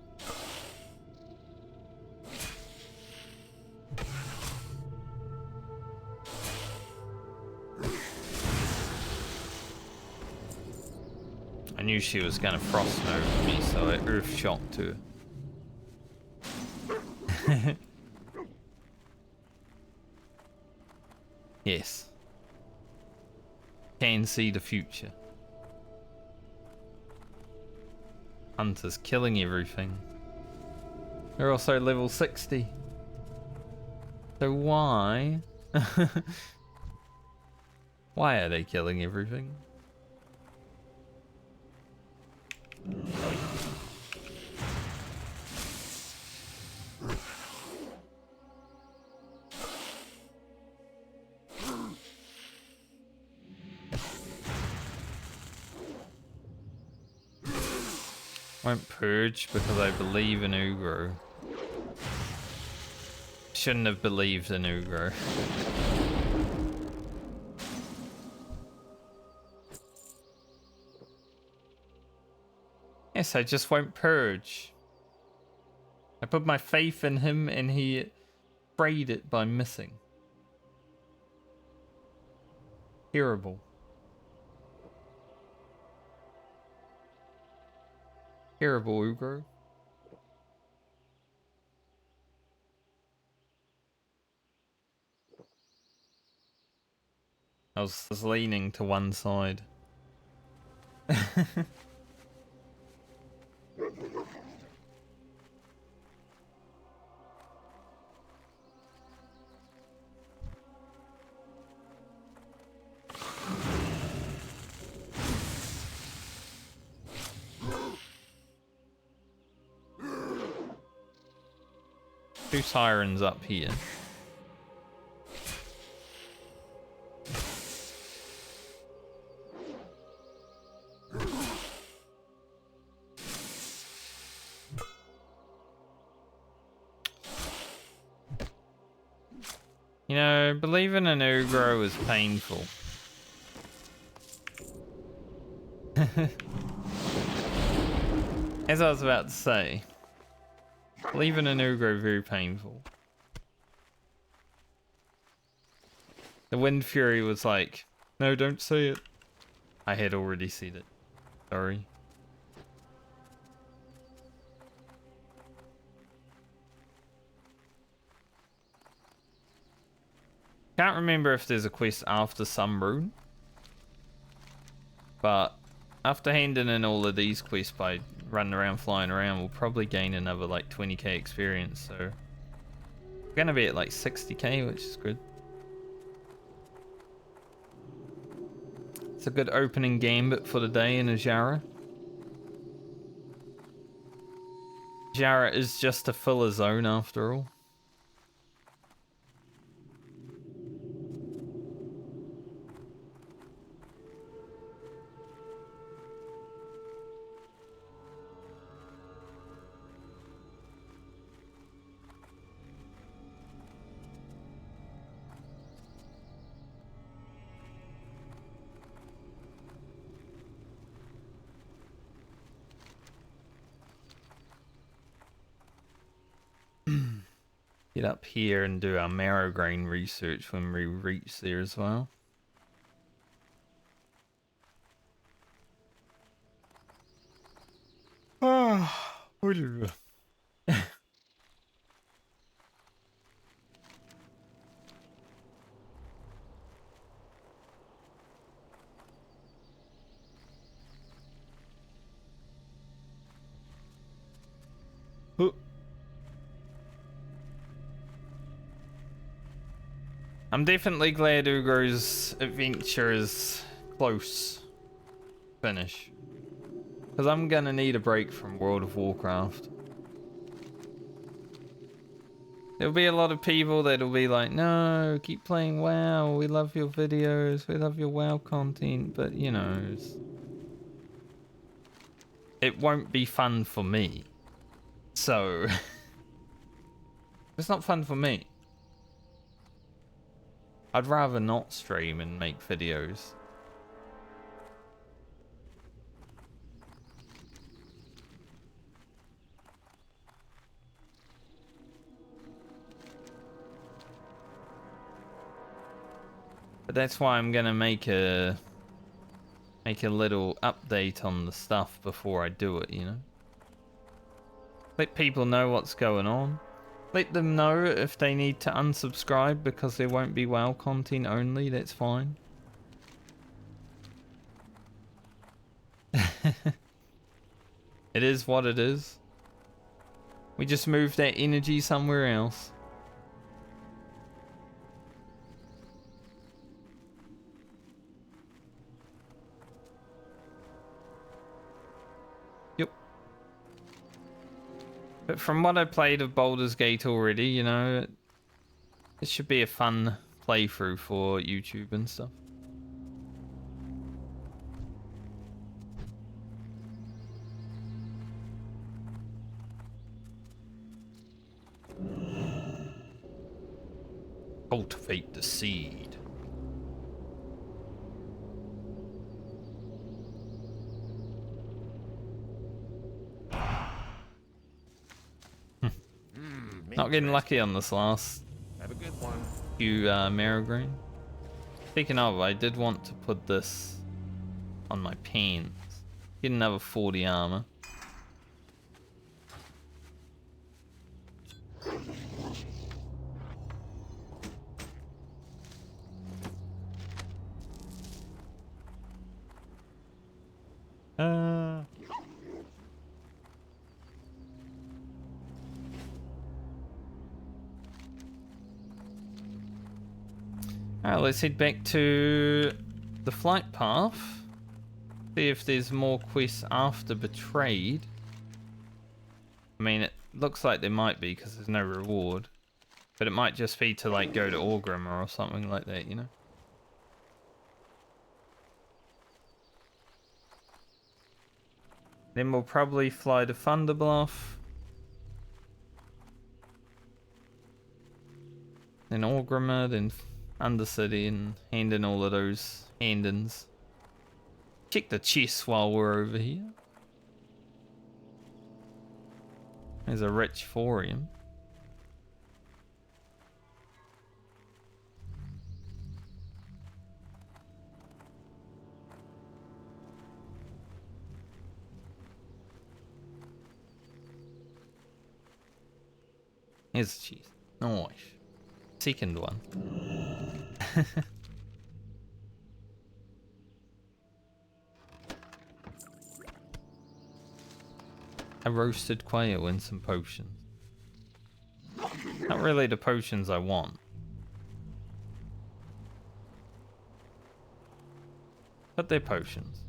I knew she was gonna frost node me, so I earth shot to her. Yes. Can see the future. Hunters killing everything. They're also level 60. So why? Why are they killing everything? Won't purge because I believe in Ugro. Shouldn't have believed in Ugro. Yes, I just won't purge. I put my faith in him and he frayed it by missing. Terrible. Terrible, Ugro. I was leaning to one side. Two sirens up here. You know, believing in Ugro is painful. As I was about to say, believing in Ugro very painful. The Wind Fury was like, no, don't say it. I had already said it. Sorry. Can't remember if there's a quest after Sunbrew. But after handing in all of these quests by running around, flying around, we'll probably gain another like 20k experience. So we're gonna be at like 60k, which is good. It's a good opening gambit for the day in Azshara. Azshara is just a filler zone after all. Get up here and do our marrow grain research when we reach there as well. Ah, whatever. I'm definitely glad Ugro's adventure is close finish. Because I'm gonna need a break from World of Warcraft. There'll be a lot of people that'll be like, no, keep playing WoW, we love your videos, we love your WoW content, but you know, it won't be fun for me. So, it's not fun for me. I'd rather not stream and make videos. But that's why I'm gonna make a little update on the stuff before I do it, you know? Let people know what's going on. Let them know if they need to unsubscribe because there won't be WoW content only, that's fine. It is what it is. We just moved that energy somewhere else. Yep. But from what I played of Baldur's Gate already, you know, it should be a fun playthrough for YouTube and stuff. Cultivate the seed. Not getting lucky on this last Have a good one. few marrow green. Speaking of, I did want to put this on my pants. Get another 40 armor. Alright, let's head back to the flight path. See if there's more quests after Betrayed. I mean, it looks like there might be because there's no reward. But it might just be to like go to Orgrimmar or something like that, you know? Then we'll probably fly to Thunderbluff. Then Orgrimmar, then Undercity, and hand in all of those hand-ins. Check the chests while we're over here. There's a rich thorium. Here's the chest. Nice. Second one. A roasted quail and some potions. Not really the potions I want. But they're potions.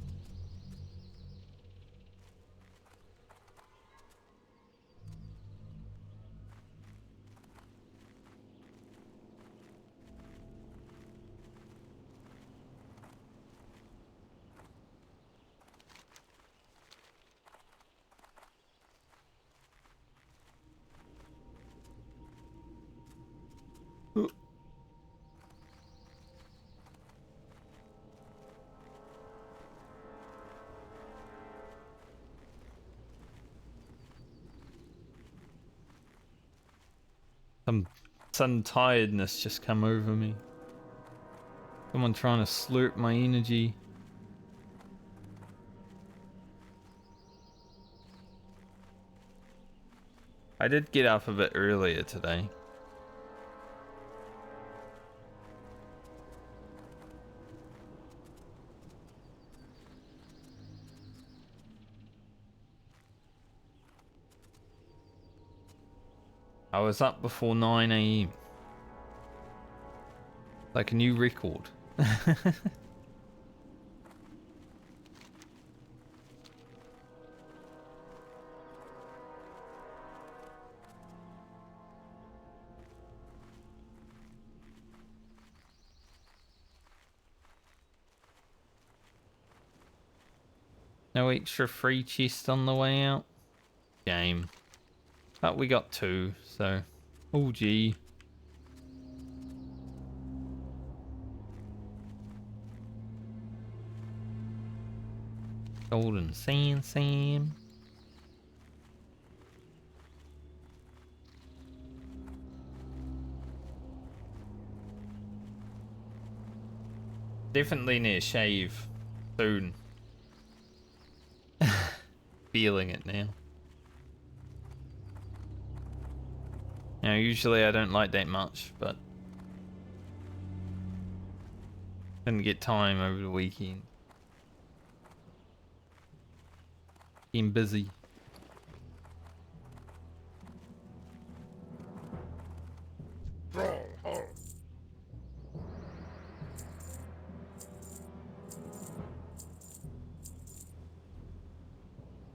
Some sudden tiredness just come over me. Someone trying to slurp my energy. I did get up a bit earlier today. I was up before 9 AM. Like a new record. No extra free chest on the way out. Game. But we got 2, so... Oh gee. Golden Sand Sam. Definitely need a shave soon. Feeling it now. You know, usually I don't like that much, but didn't get time over the weekend. Being busy.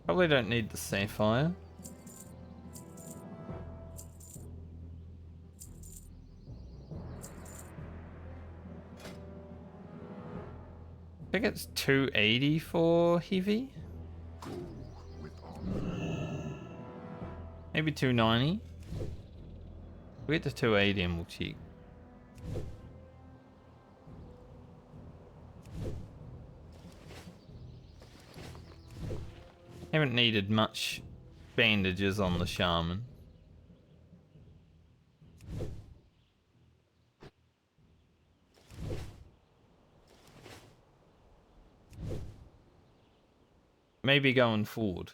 Probably don't need the sapphire. I think it's 280 for heavy. Maybe 290. We get to 280 and we'll check. Haven't needed much bandages on the shaman. Maybe going forward.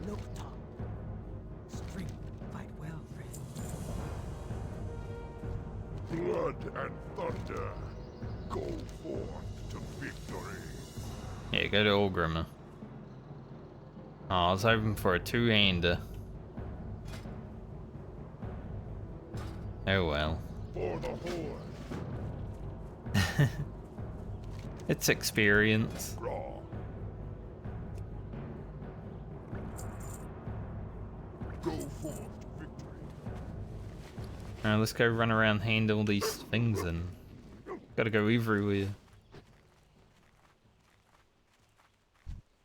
Look, Tom. Strength, fight well, friend. Blood and thunder. Go forth to victory. Yeah, go to Orgrimmar. Oh, I was hoping for a two-hander. Oh well. For the Horde. It's experience. Raw. Go forth to victory. Now let's go run around, handle these things, and gotta go everywhere.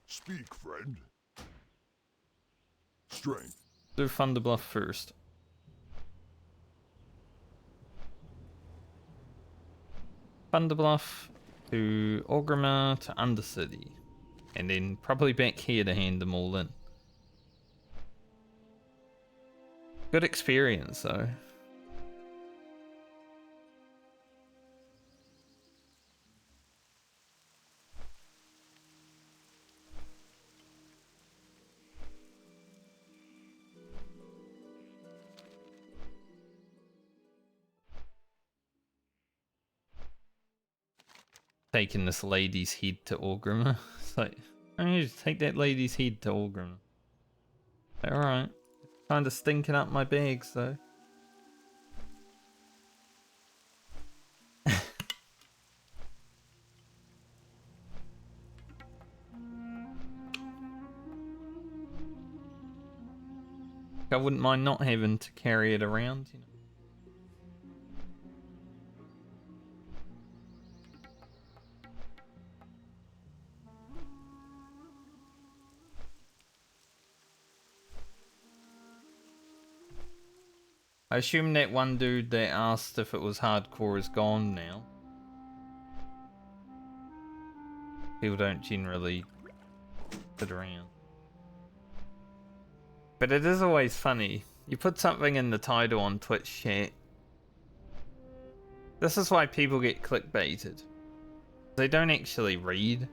Speak, friend. Strength. Do Thunderbluff first. Thunderbluff to Orgrimmar to Undercity, and then probably back here to hand them all in. Good experience though. Taking this lady's head to Orgrimmar. It's like, I need to take that lady's head to Orgrimmar. Alright. Kinda stinking up my bags though. I wouldn't mind not having to carry it around, you know. I assume that one dude that asked if it was hardcore is gone now. People don't generally sit around. But it is always funny. You put something in the title on Twitch chat. This is why people get clickbaited. They don't actually read.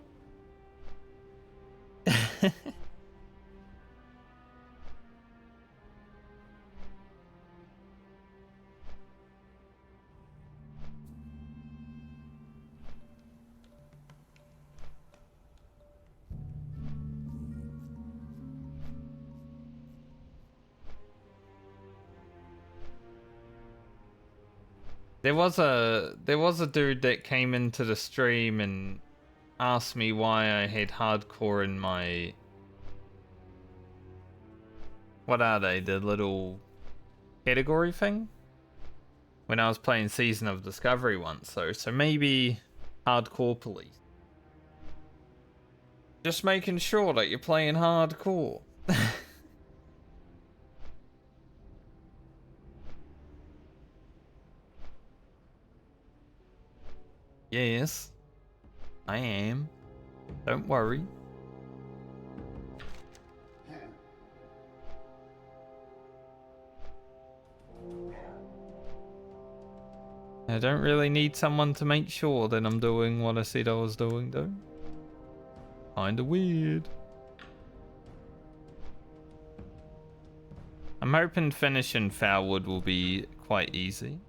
There was a dude that came into the stream and asked me why I had hardcore in my, what are they, the little category thing? When I was playing Season of Discovery once, so maybe hardcore police. Just making sure that you're playing hardcore. Yes, I am. Don't worry. I don't really need someone to make sure that I'm doing what I said I was doing, though. Kinda weird. I'm hoping finishing Felwood will be quite easy.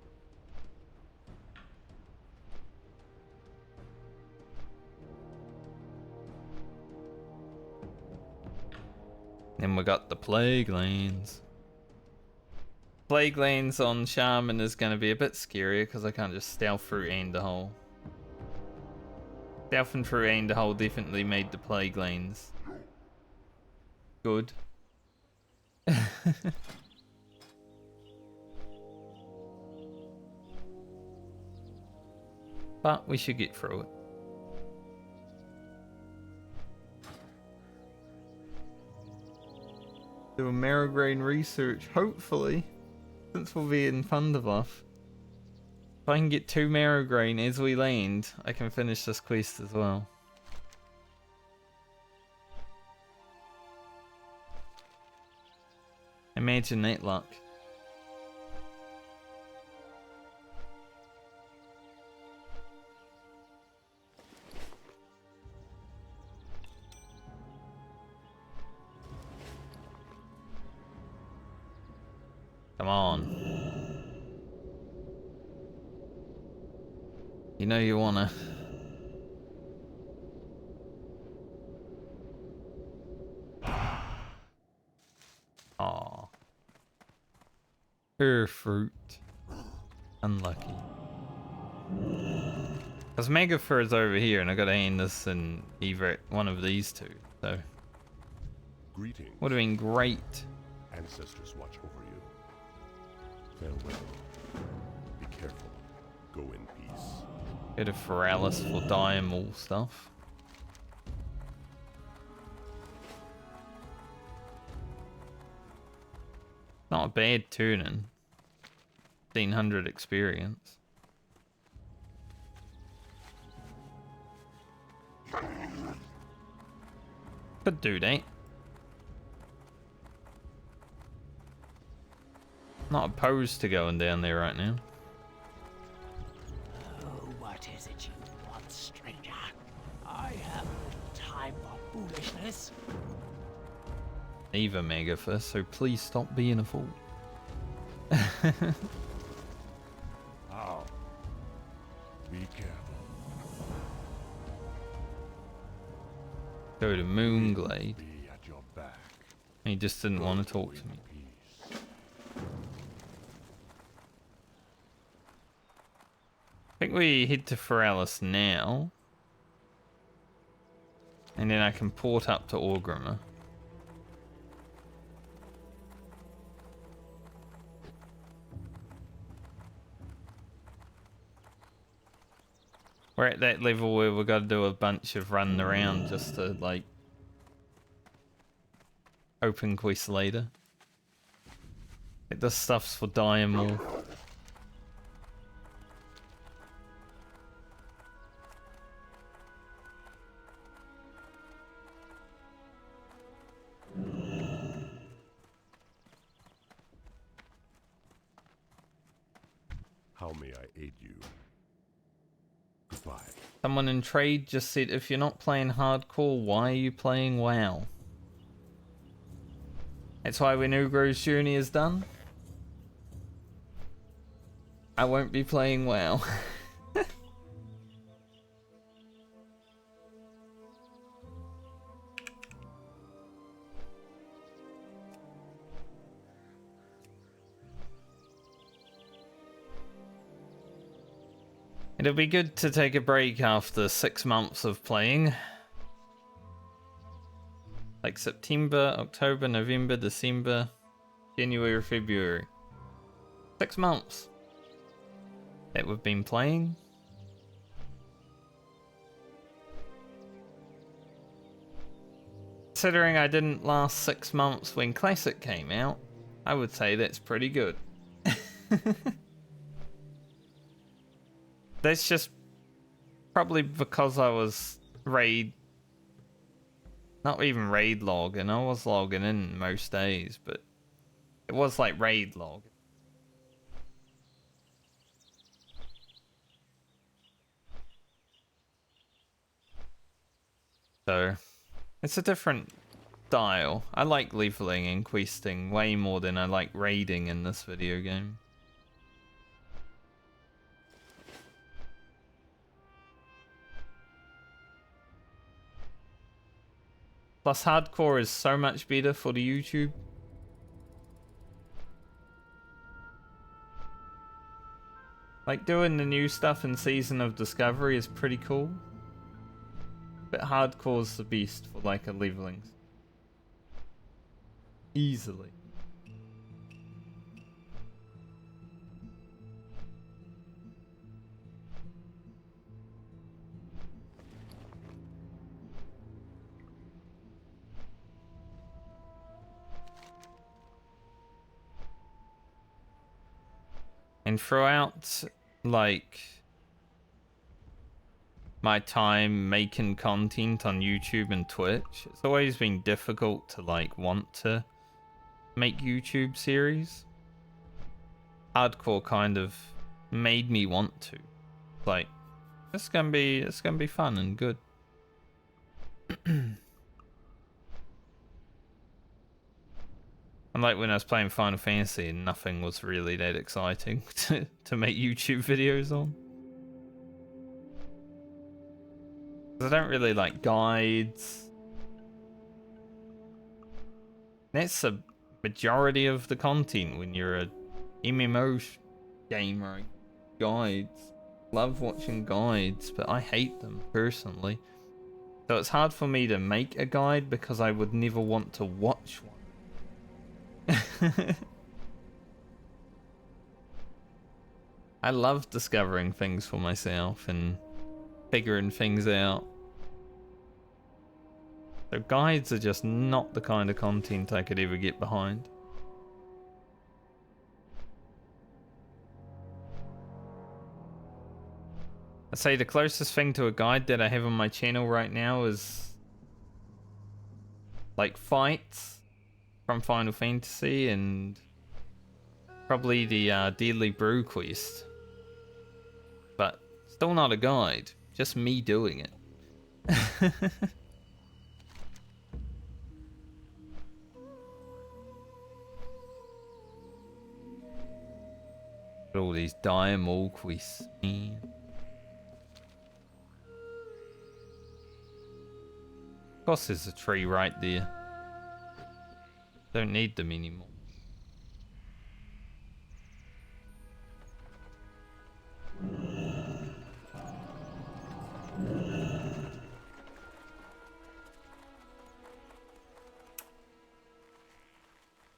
Then we got the Plague Lands. Plague Lands on Shaman is going to be a bit scarier because I can't just stealth through Anderhole. Stealthing through Anderhole definitely made the Plague Lands good. But we should get through it. Do a Marigrain research, hopefully, since we'll be in Thunderbuff. If I can get 2 Marigrain as we land, I can finish this quest as well. Imagine that luck. Come on. You know you wanna. Aw. Her fruit. Unlucky. Because Mega Fur's over here and I gotta aim this in either one of these two, so. Greetings. Would have been great. Ancestors watch over you. Farewell. Be careful. Go in peace. Bit of Feralis for Diamol stuff. Not a bad tuning. 1500 experience. Could do that. Not opposed to going down there right now. Oh, what is it you want, stranger? I have no time for foolishness. Neither Megaphus, so please stop being a fool. How? Be careful. Go to Moonglade. Be at your back. He just didn't want to talk to me. Peace. I think we head to Feralis now. And then I can port up to Orgrimmar. We're at that level where we've got to do a bunch of running around just to, like, open quests later. Like, this stuff's for Diamol. How may I aid you? Goodbye. Someone in trade just said, if you're not playing hardcore, why are you playing WoW? That's why when Ugro's journey is done, I won't be playing WoW. It'll be good to take a break after 6 months of playing. Like September, October, November, December, January, February. 6 months that we've been playing. Considering I didn't last 6 months when Classic came out, I would say that's pretty good. That's just probably because I was not even raid logging. I was logging in most days, but it was like raid log. So it's a different style. I like leveling and questing way more than I like raiding in this video game. Plus, hardcore is so much better for the YouTube. Like, doing the new stuff in Season of Discovery is pretty cool. But hardcore's the best for, like, a leveling. Easily. And throughout, like, my time making content on YouTube and Twitch, it's always been difficult to, like, want to make YouTube series. Hardcore kind of made me want to. Like, it's gonna be fun and good. Unlike when I was playing Final Fantasy and nothing was really that exciting to make YouTube videos on. I don't really like guides. That's a majority of the content when you're a MMO gamer. Guides. Love watching guides, but I hate them personally. So it's hard for me to make a guide because I would never want to watch one. I love discovering things for myself and figuring things out. So guides are just not the kind of content I could ever get behind. I'd say the closest thing to a guide that I have on my channel right now is like fights from Final Fantasy and probably the Deadly Brew quest. But still not a guide, just me doing it. All these Diamol quests, man. Of course there's a tree right there. Don't need them anymore.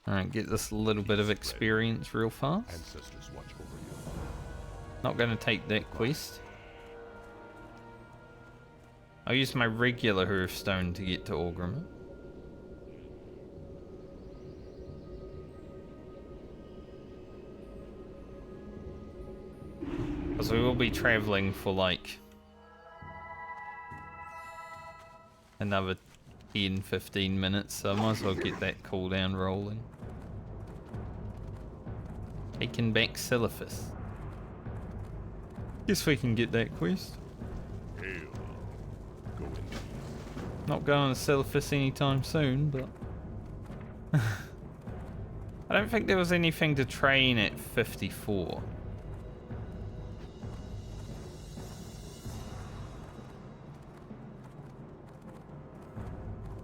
Alright, get this little bit of experience real fast. Ancestors watch over you. Not gonna take that quest. I'll use my regular Hearthstone to get to Orgrimmar. Because we will be traveling for like another 10-15 minutes, so I might as well get that cooldown rolling. Taking back Silithus. Guess we can get that quest. Hail. Go in peace. Not going to Silithus anytime soon, but I don't think there was anything to train at 54.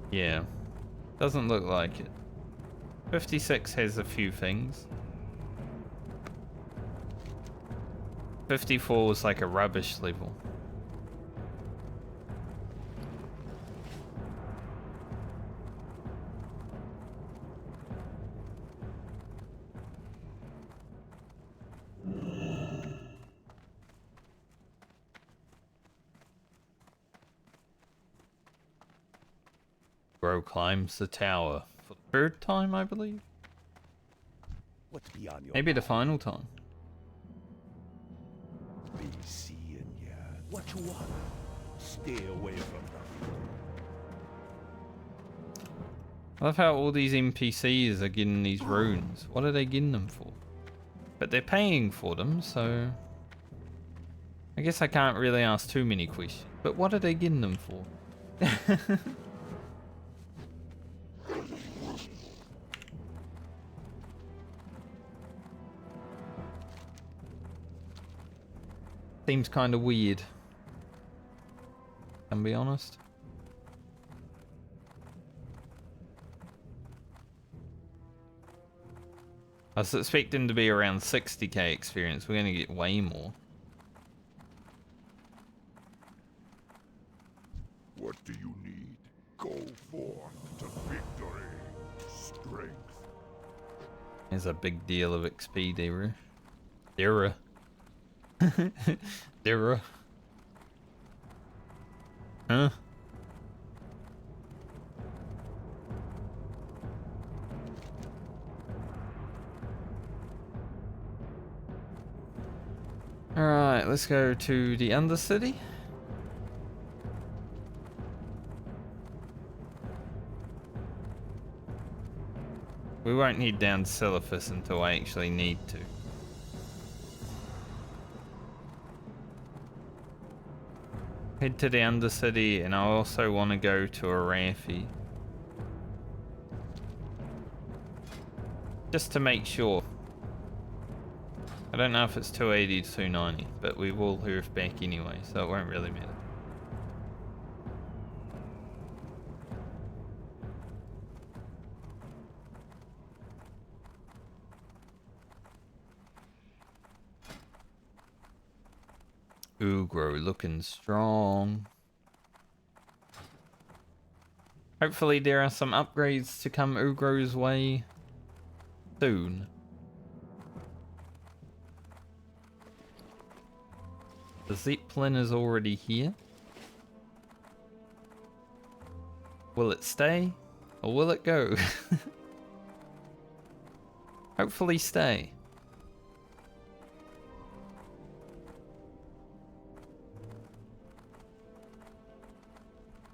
Yeah, doesn't look like it. 56 has a few things. 54 was like a rubbish level. Bro climbs the tower for the third time, I believe. What's beyond your Maybe the final time. be seeing ya? What you want? Stay away from them. I love how all these NPCs are getting these runes. What are they getting them for? But they're paying for them, so I guess I can't really ask too many questions. But what are they getting them for? Seems kind of weird. Can be honest. I was expecting to be around 60k experience. We're going to get way more. What do you need? Go forth to victory. Strength. There's a big deal of XP there. There. There. Huh? Alright, let's go to the Undercity. We won't need down Silithus until I actually need to. Head to the Undercity, and I also want to go to Arathi. Just to make sure. I don't know if it's 280 to 290, but we will hoof back anyway, so it won't really matter. Ugro looking strong. Hopefully there are some upgrades to come Ugro's way soon. The Zeppelin is already here. Will it stay or will it go? Hopefully stay.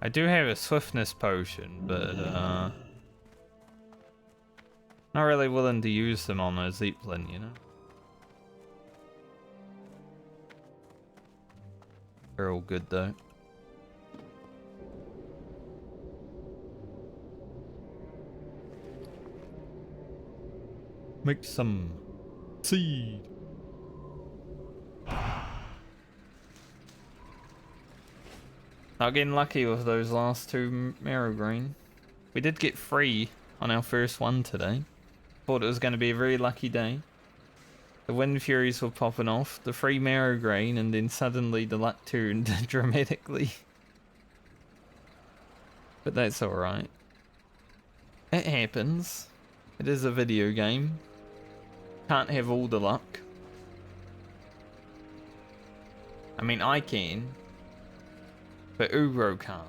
I do have a swiftness potion, but not really willing to use them on a Zeppelin, you know? They're all good though. Make some seed. Not getting lucky with those last two marrow green. We did get 3 on our first one today. Thought it was going to be a very lucky day. The Wind Furies were popping off, the 3 marrow green, and then suddenly the luck turned dramatically. But that's alright. It happens. It is a video game. Can't have all the luck. I mean, I can. But Ugro can't.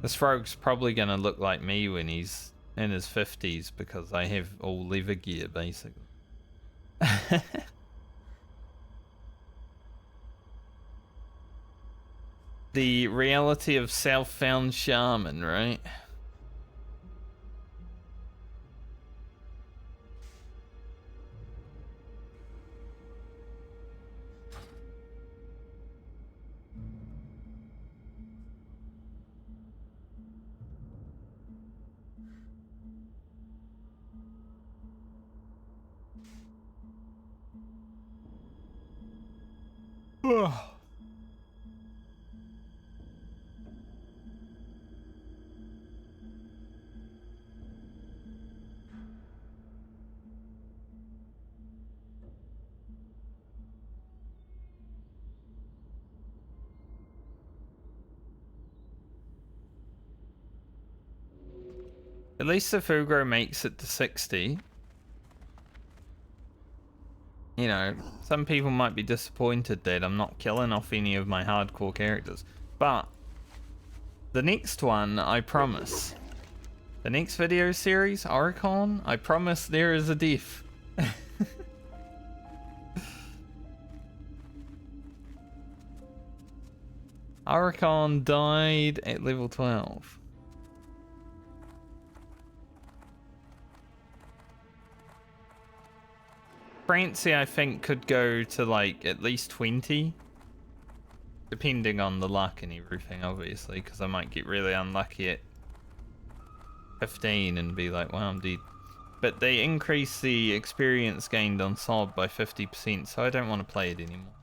This rogue's probably gonna look like me when he's in his 50s because I have all leather gear basically. The reality of self-found shaman, right? At least if Ugro makes it to 60, you know, some people might be disappointed that I'm not killing off any of my hardcore characters. But the next one, I promise. The next video series, Oricon, I promise there is a death. Oricon died at level 12. Francie, I think, could go to like at least 20. Depending on the luck and everything, obviously, because I might get really unlucky at 15 and be like, wow, I'm dead. But they increase the experience gained on Sob by 50%, so I don't want to play it anymore.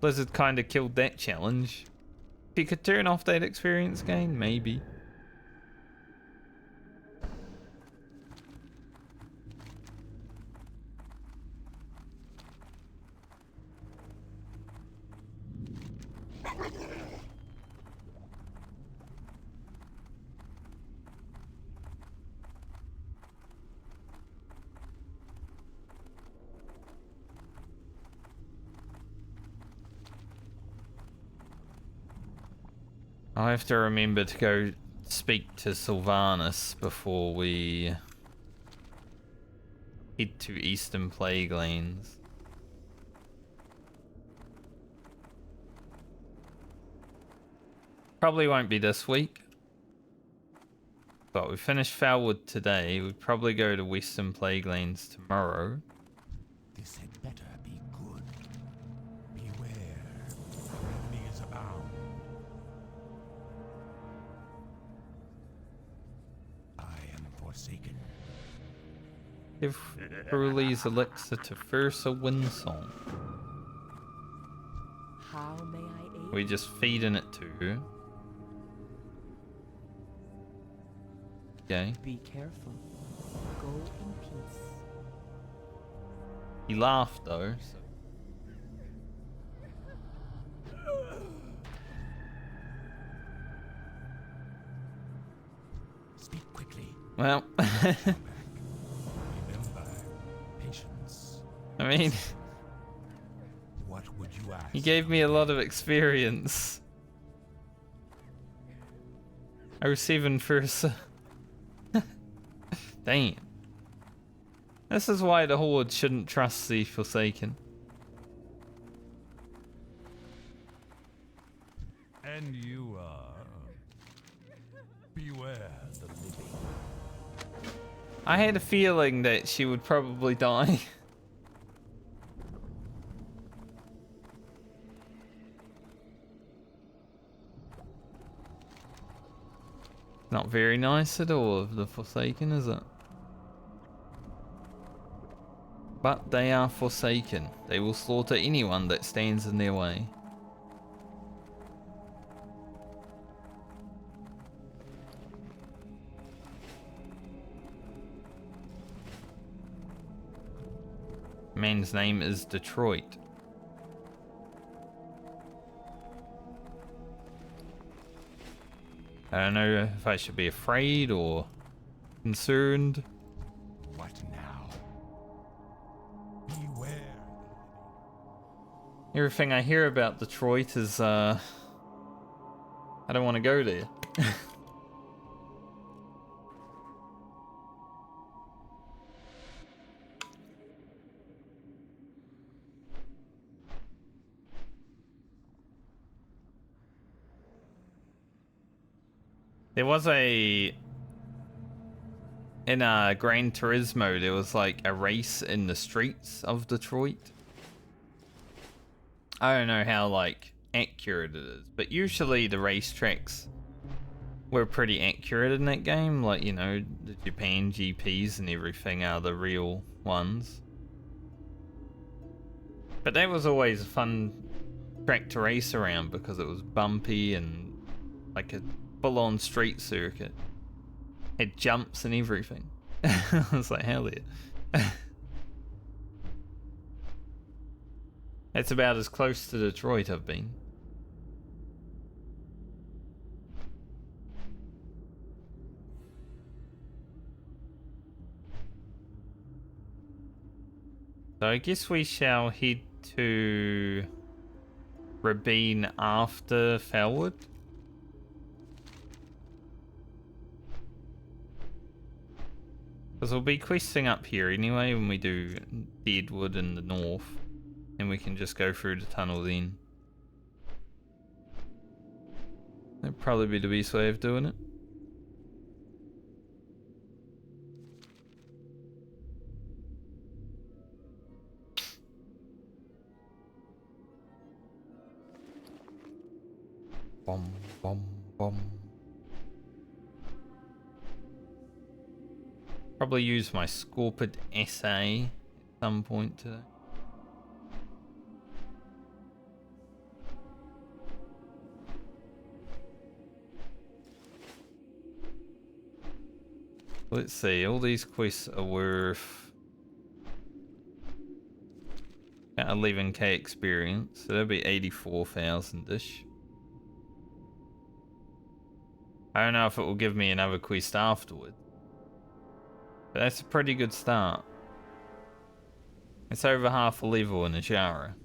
Blizzard kind of killed that challenge. If you could turn off that experience gain, maybe. I'll have to remember to go speak to Sylvanus before we head to Eastern Plague Lanes. Probably won't be this week. But we finished Felwood today. We'd probably go to Western Plague Lanes tomorrow. This had better be good. Beware, enemies abound. I am forsaken. Give Crowley's elixir to Fursa Windsong. How may I aid? We just feeding it to her. Okay. Be careful. Go in peace. He laughed though. So. Speak quickly. Well, Remember, patience. I mean, What would you ask? he gave me a lot of experience. 07 Fursa. Damn. This is why the Horde shouldn't trust the Forsaken. And you beware the living. I had a feeling that she would probably die. Not very nice at all of the Forsaken, is it? But they are Forsaken. They will slaughter anyone that stands in their way. Man's name is Detroit. I don't know if I should be afraid or concerned. What now? Beware. Everything I hear about Detroit is, I don't want to go there. There was in Gran Turismo, there was like a race in the streets of Detroit. I don't know how like accurate it is, but usually the racetracks were pretty accurate in that game. Like, you know, the Japan GPs and everything are the real ones. But that was always a fun track to race around because it was bumpy and like a full-on street circuit. Had jumps and everything. I was like, hell yeah. That's about as close to Detroit I've been. So I guess we shall head to Rabine after Felwood. Because we'll be questing up here anyway when we do Deadwood in the north. And we can just go through the tunnel then. That'd probably be the best way of doing it. Bom, bom, bom. Probably use my Scorpid SA at some point today. Let's see, all these quests are worth 11k experience, so that'll be 84,000-ish. I don't know if it will give me another quest afterward. But that's a pretty good start. It's over half a level in Azshara.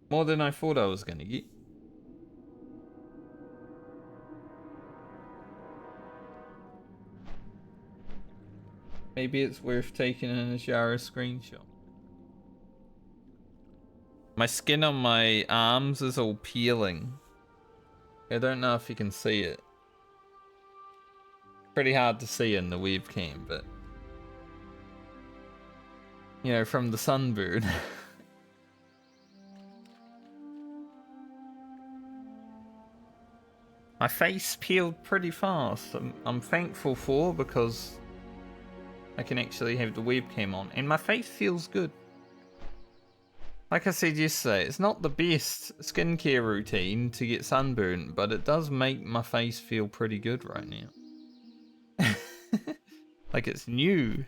More than I thought I was going to get. Maybe it's worth taking an Azshara screenshot. My skin on my arms is all peeling. I don't know if you can see it. Pretty hard to see in the webcam, but... You know, from the sunburn. My face peeled pretty fast. I'm thankful for, because I can actually have the webcam on. And my face feels good. Like I said yesterday, it's not the best skincare routine to get sunburn, but it does make my face feel pretty good right now. Like it's new.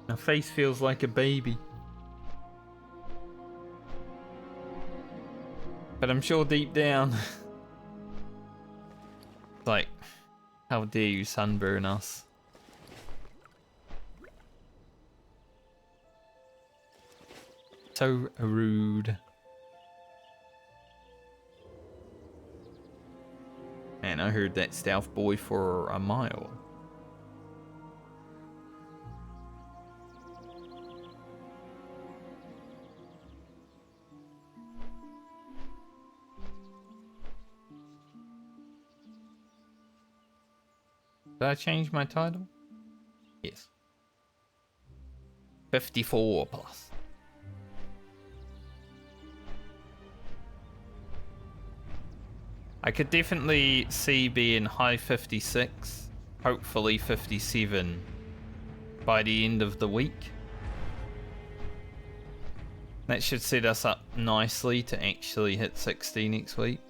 My face feels like a baby. But I'm sure deep down, like, how dare you sunburn us? So rude. Man, I heard that stealth boy for a mile. Did I change my title? Yes. 54 plus. I could definitely see being high 56, hopefully 57 by the end of the week. That should set us up nicely to actually hit 60 next week.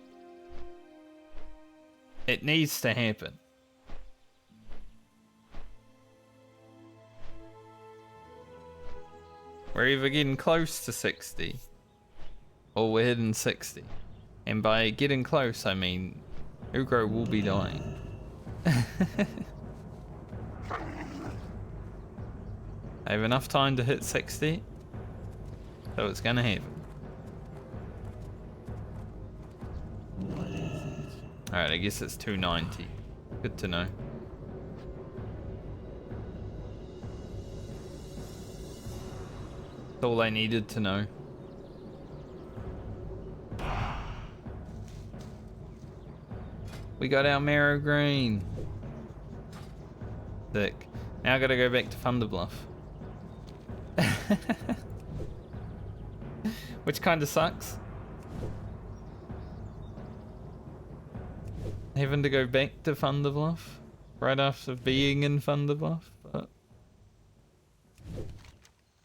It needs to happen. We're either getting close to 60 or we're hitting 60. And by getting close, I mean Ugro will be dying. I have enough time to hit 60, so it's gonna happen. Alright, I guess it's 290. Good to know. That's all I needed to know. We got our marrow green. Sick. Now I gotta go back to Thunderbluff. Which kinda sucks. Having to go back to Thunderbluff right after being in Thunderbluff, but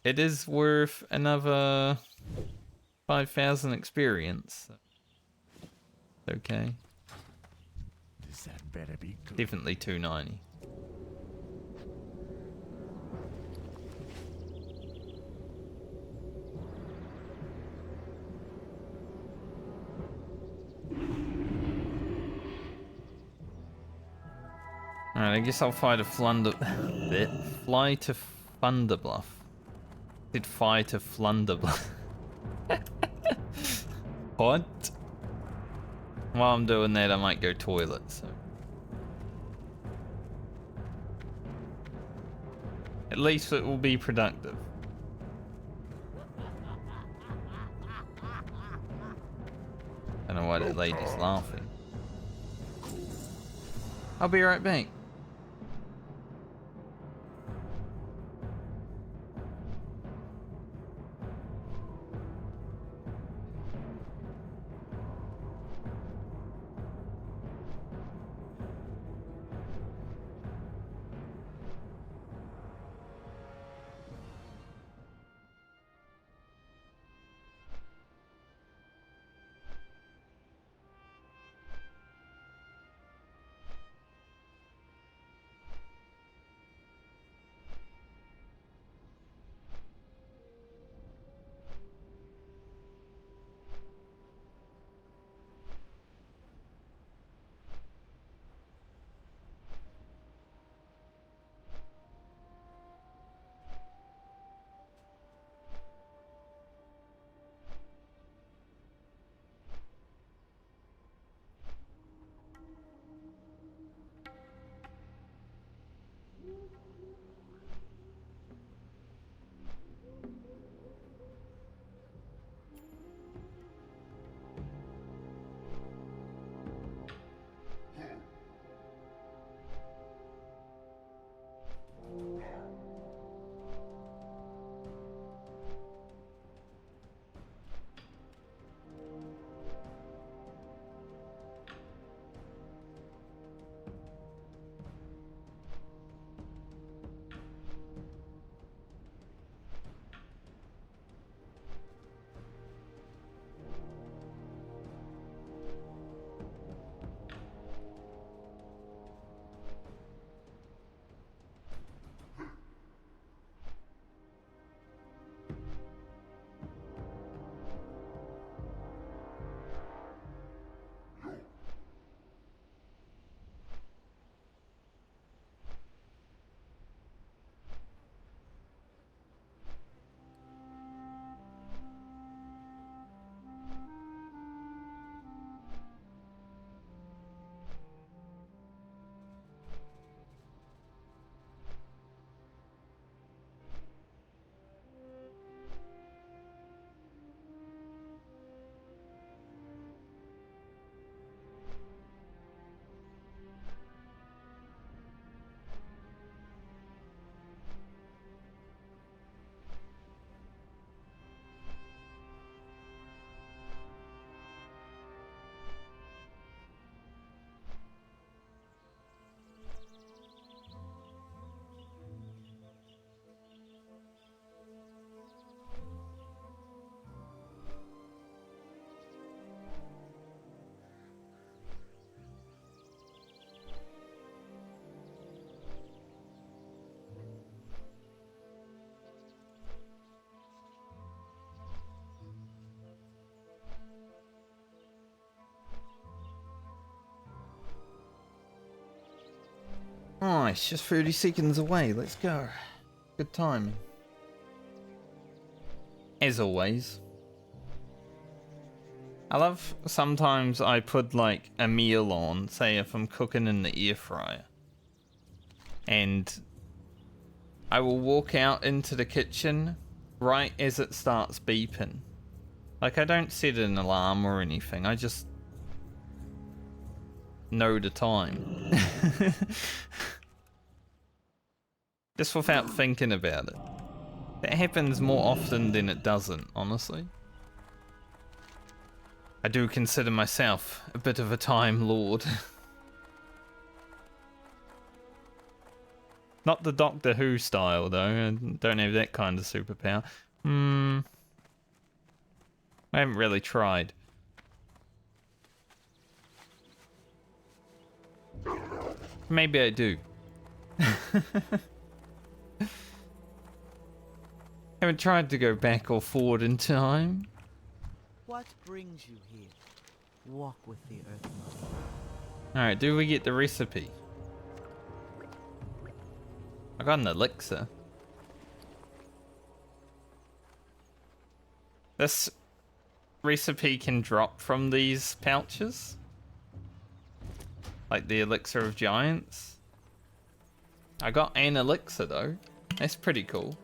it is worth another 5,000 experience. Okay. That better be good. Definitely 290. Alright, I guess I'll fly to fly to Thunderbluff. Did fly to Flunderbluff. What? While I'm doing that, I might go toilet, so. At least it will be productive. I don't know why that lady's laughing. I'll be right back. nice. Just 30 seconds away. Let's go. Good timing. As always. I love sometimes I put like a meal on, say if I'm cooking in the air fryer. And I will walk out into the kitchen right as it starts beeping. Like, I don't set an alarm or anything, I just know the time. Just without thinking about it. That happens more often than it doesn't, honestly. I do consider myself a bit of a time lord. Not the Doctor Who style, though. I don't have that kind of superpower. I haven't really tried. Maybe I do. Haven't tried to go back or forward in time. What brings you here? Walk with the Earth Mother. Alright, do we get the recipe? I got an elixir. This recipe can drop from these pouches. Like the elixir of giants. I got an elixir though. That's pretty cool.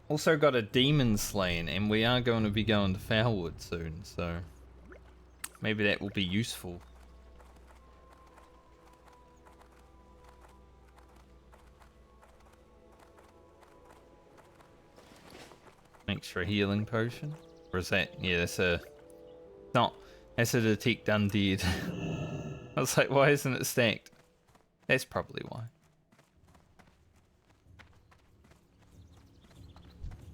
Also got a demon slaying, and we are going to be going to Felwood soon, so maybe that will be useful. Extra healing potion? Or is that, yeah, that's a, not, that's a detect undead. I was like, why isn't it stacked? That's probably why.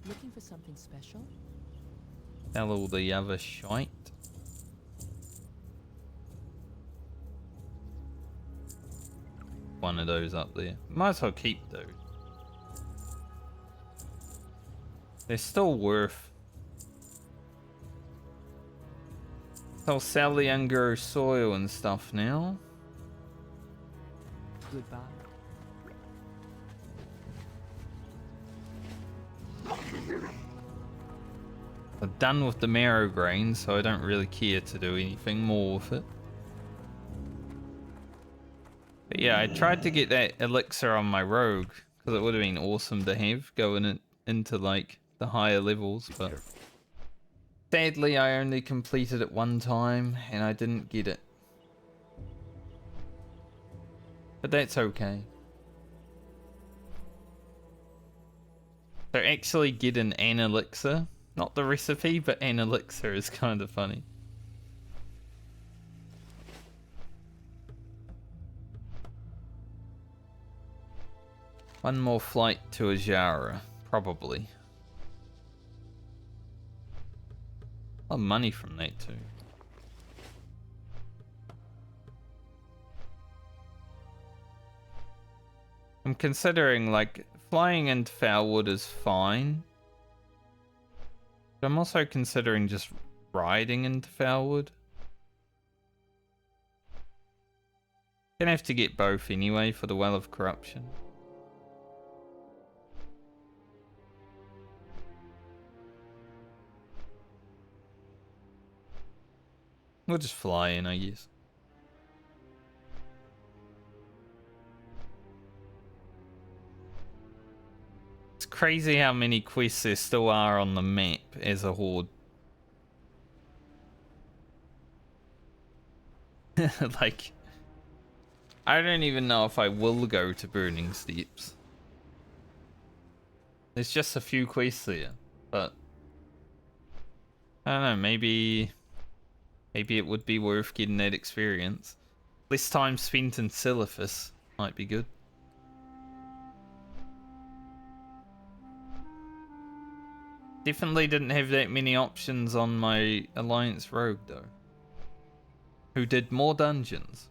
Looking for something special? Sell all the other shite. One of those up there. Might as well keep those. They're still worth. I'll sell the ungrow soil and stuff now. Goodbye. I'm done with the marrow grain, so I don't really care to do anything more with it. But yeah, I tried to get that elixir on my rogue, because it would have been awesome to have going into like the higher levels, but sadly I only completed it one time and I didn't get it. But that's okay. So actually getting an elixir, not the recipe, but an elixir is kind of funny. One more flight to Azshara, probably. A lot of money from that too. I'm considering, like, flying into Felwood is fine. But I'm also considering just riding into Felwood. Gonna have to get both anyway for the Well of Corruption. We'll just fly in, I guess. It's crazy how many quests there still are on the map as a horde. Like, I don't even know if I will go to Burning Steeps. There's just a few quests there, but I don't know, maybe it would be worth getting that experience. Less time spent in Silithus might be good. Definitely didn't have that many options on my Alliance Rogue though, who did more dungeons.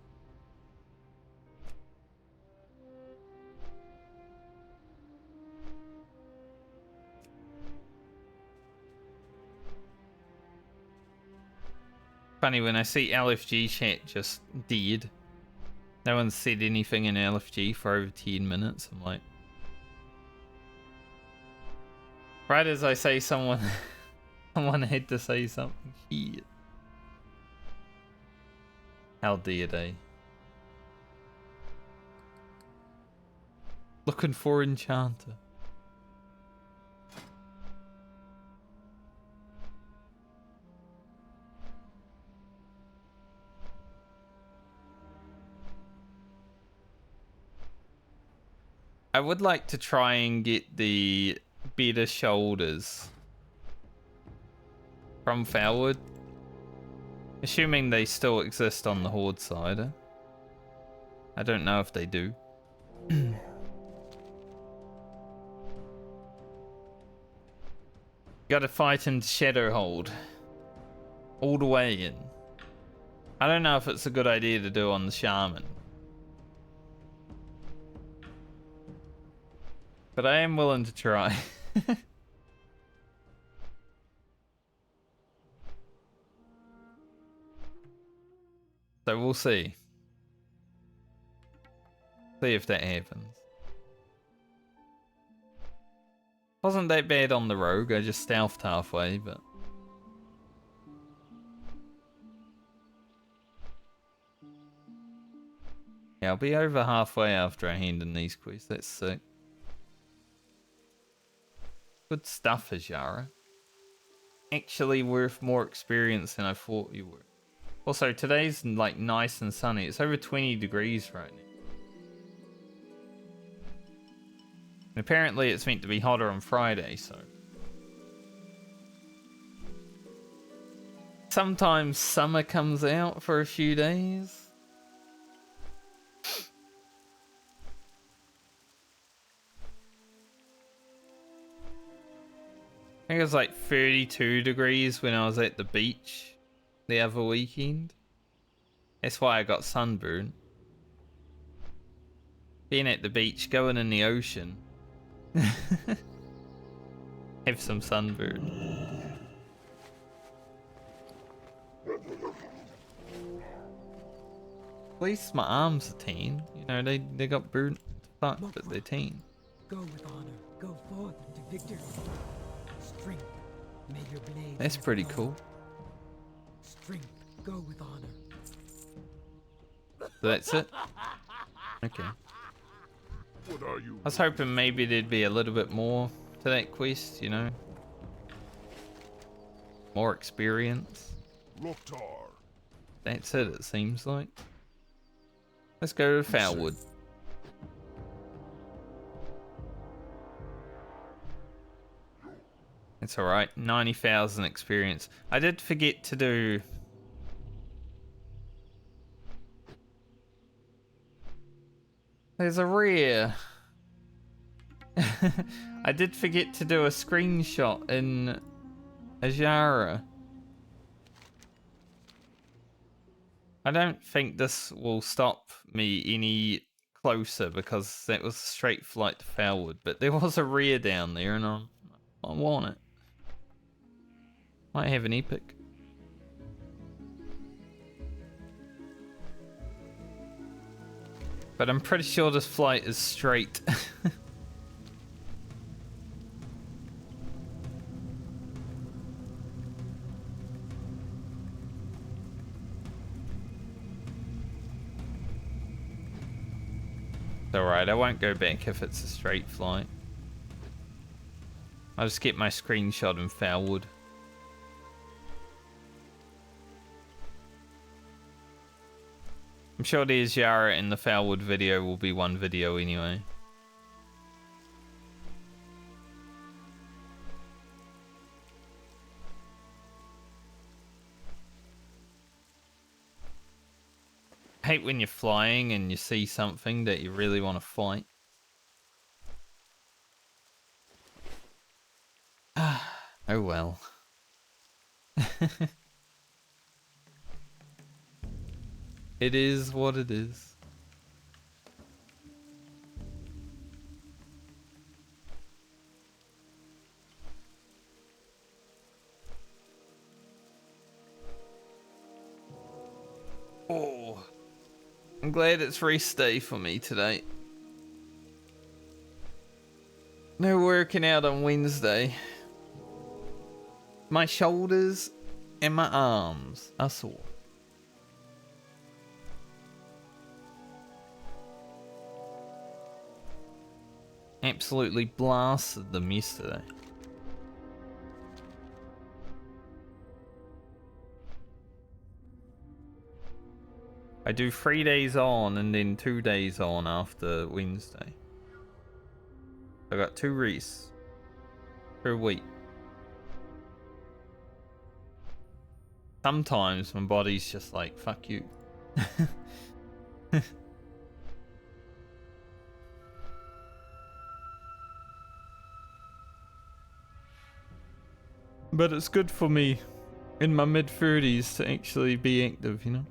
Funny when I see LFG chat just dead. No one said anything in LFG for over 10 minutes. I'm like, right as I say someone someone had to say something. Shit. How dare they? Looking for Enchanter. I would like to try and get the better shoulders from Felwood. Assuming they still exist on the Horde side. I don't know if they do. Gotta fight into Shadowhold. All the way in. I don't know if it's a good idea to do on the Shaman. But I am willing to try. So we'll see. See if that happens. Wasn't that bad on the rogue, I just stealthed halfway, but... Yeah, I'll be over halfway after I hand in these quests, that's sick. Good stuff, Azshara. Actually worth more experience than I thought you were. Also, today's like nice and sunny. It's over 20 degrees right now. And apparently it's meant to be hotter on Friday, so... Sometimes summer comes out for a few days. I think it was like 32 degrees when I was at the beach the other weekend. That's why I got sunburned. Being at the beach, going in the ocean. Have some sunburn. At least my arms are tan. You know, they got burnt to fuck, but they're tan. Go with honor. Go forth to victory. Strength. May your blade. That's pretty cool. Strength. Go with honor. So that's it? Okay. What are you? I was hoping maybe there'd be a little bit more to that quest, you know? More experience. Loktar. That's it seems like. Let's go to Felwood. It's alright, 90,000 experience. I did forget to do... There's a rare. I did forget to do a screenshot in Azshara. I don't think this will stop me any closer because that was a straight flight to Felwood, but there was a rare down there and I want it. Might have an epic. But I'm pretty sure this flight is straight. Alright, I won't go back if it's a straight flight. I'll just get my screenshot in Felwood. I'm sure the Azshara in the Felwood video will be one video anyway. I hate when you're flying and you see something that you really want to fight. Oh well. It is what it is. Oh, I'm glad it's rest day for me today. No working out on Wednesday. My shoulders and my arms are sore. Absolutely blasted them yesterday. I do 3 days on and then 2 days on after Wednesday. I got 2 rests per week. Sometimes my body's just like, fuck you. But it's good for me in my mid-30s to actually be active, you know?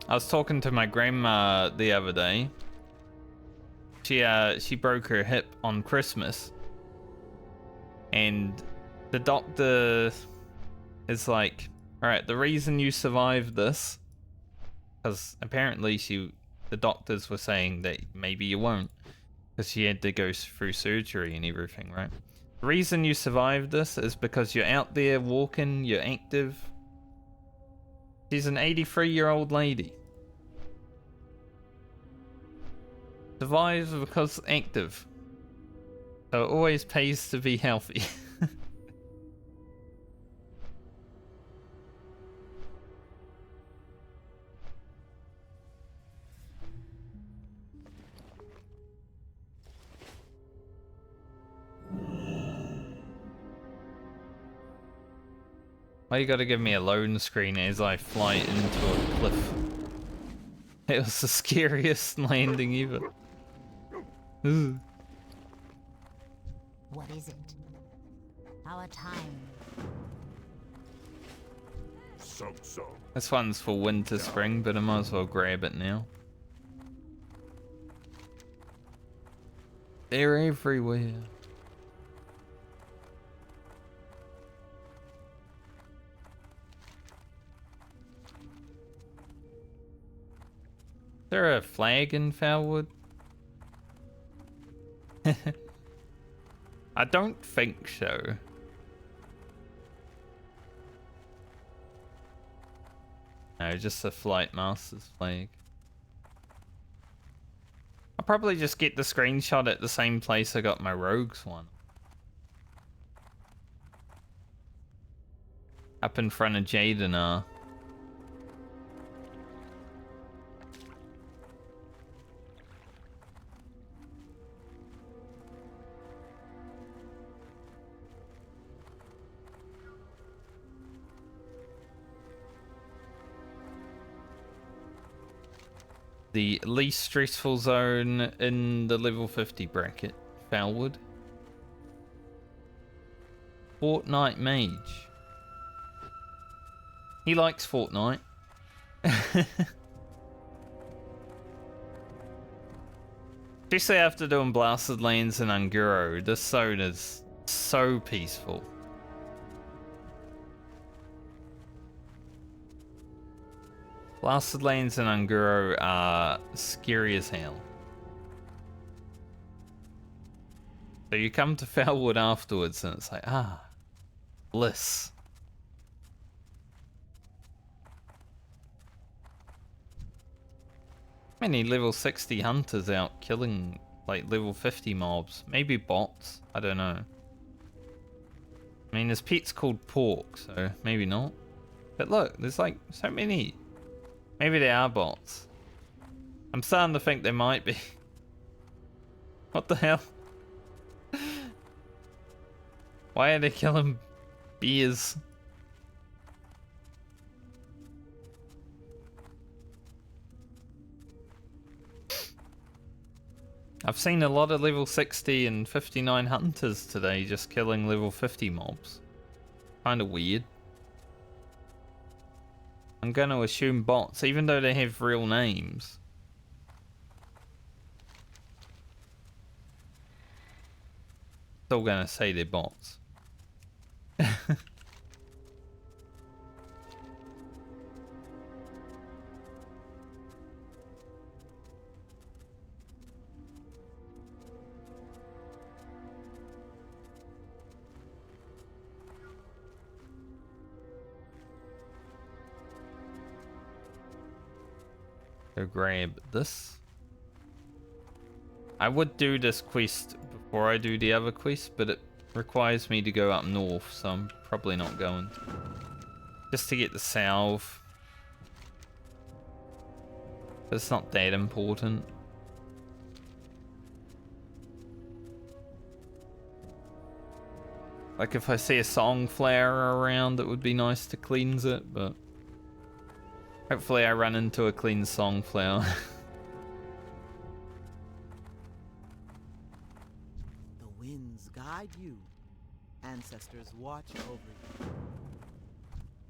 I was talking to my grandma the other day. She broke her hip on Christmas. And the doctor is like, alright, the reason you survived this, because apparently the doctors were saying that maybe you won't, because she had to go through surgery and everything, right? The reason you survived this is because you're out there walking, you're active. She's an 83-year-old lady. Survives because active. So it always pays to be healthy. Why you gotta give me a loading screen as I fly into a cliff? It was the scariest landing ever. Ooh. What is it? Our time. So. This one's for winter spring, but I might as well grab it now. They're everywhere. Is there a flag in Felwood? I don't think so. No, just a Flight Master's flag. I'll probably just get the screenshot at the same place I got my Rogues one. Up in front of Jadenar. The least stressful zone in the level 50 bracket, Felwood. Fortnite Mage. He likes Fortnite. Especially after doing Blasted Lands and Anguro, this zone is so peaceful. Blasted Lands and Anguro are scary as hell. So you come to Felwood afterwards and it's like, bliss. How many level 60 hunters out killing like level 50 mobs? Maybe bots? I don't know. I mean, his pet's called Pork, so maybe not. But look, there's like so many. Maybe they are bots. I'm starting to think they might be. What the hell? Why are they killing bears? I've seen a lot of level 60 and 59 hunters today just killing level 50 mobs. Kinda weird. I'm gonna assume bots, even though they have real names. Still gonna say they're bots. Go grab this. I would do this quest before I do the other quest, but it requires me to go up north, so I'm probably not going. Just to get the salve. But it's not that important. Like if I see a song flower around, it would be nice to cleanse it, but hopefully I run into a clean song flower. The winds guide you. Ancestors watch over you.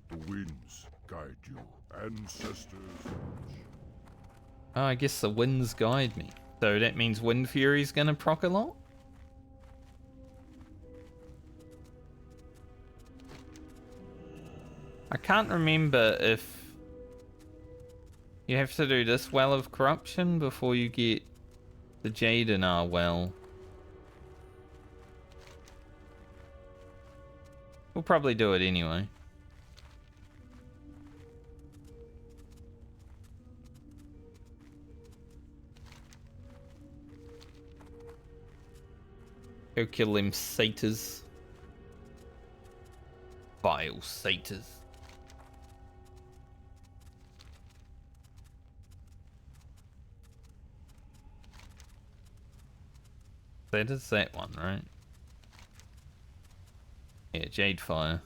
The winds guide you. Ancestors watch. Oh, I guess the winds guide me. So that means Wind Fury's gonna proc a lot? I can't remember if you have to do this Well of Corruption before you get the Jadenar Well. We'll probably do it anyway. Go kill them satyrs. Vile satyrs. That is that one, right? Yeah, Jade Fire.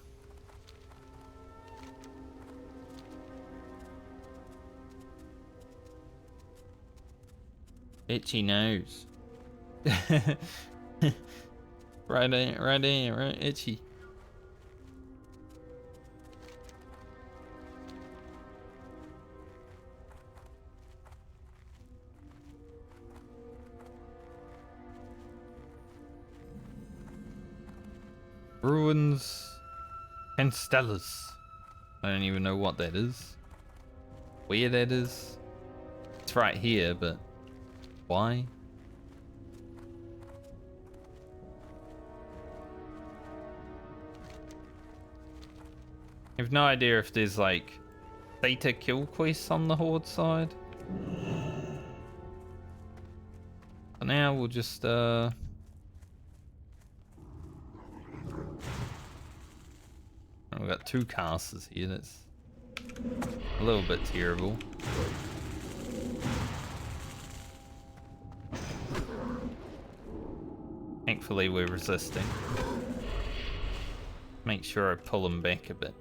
Itchy nose. Right there, right, itchy. Ruins and Stellas. I don't even know what that is. Where that is. It's right here, but why? I have no idea if there's like theta kill quests on the Horde side. For now we'll just we've got 2 casters here, that's a little bit terrible. Thankfully we're resisting. Make sure I pull them back a bit.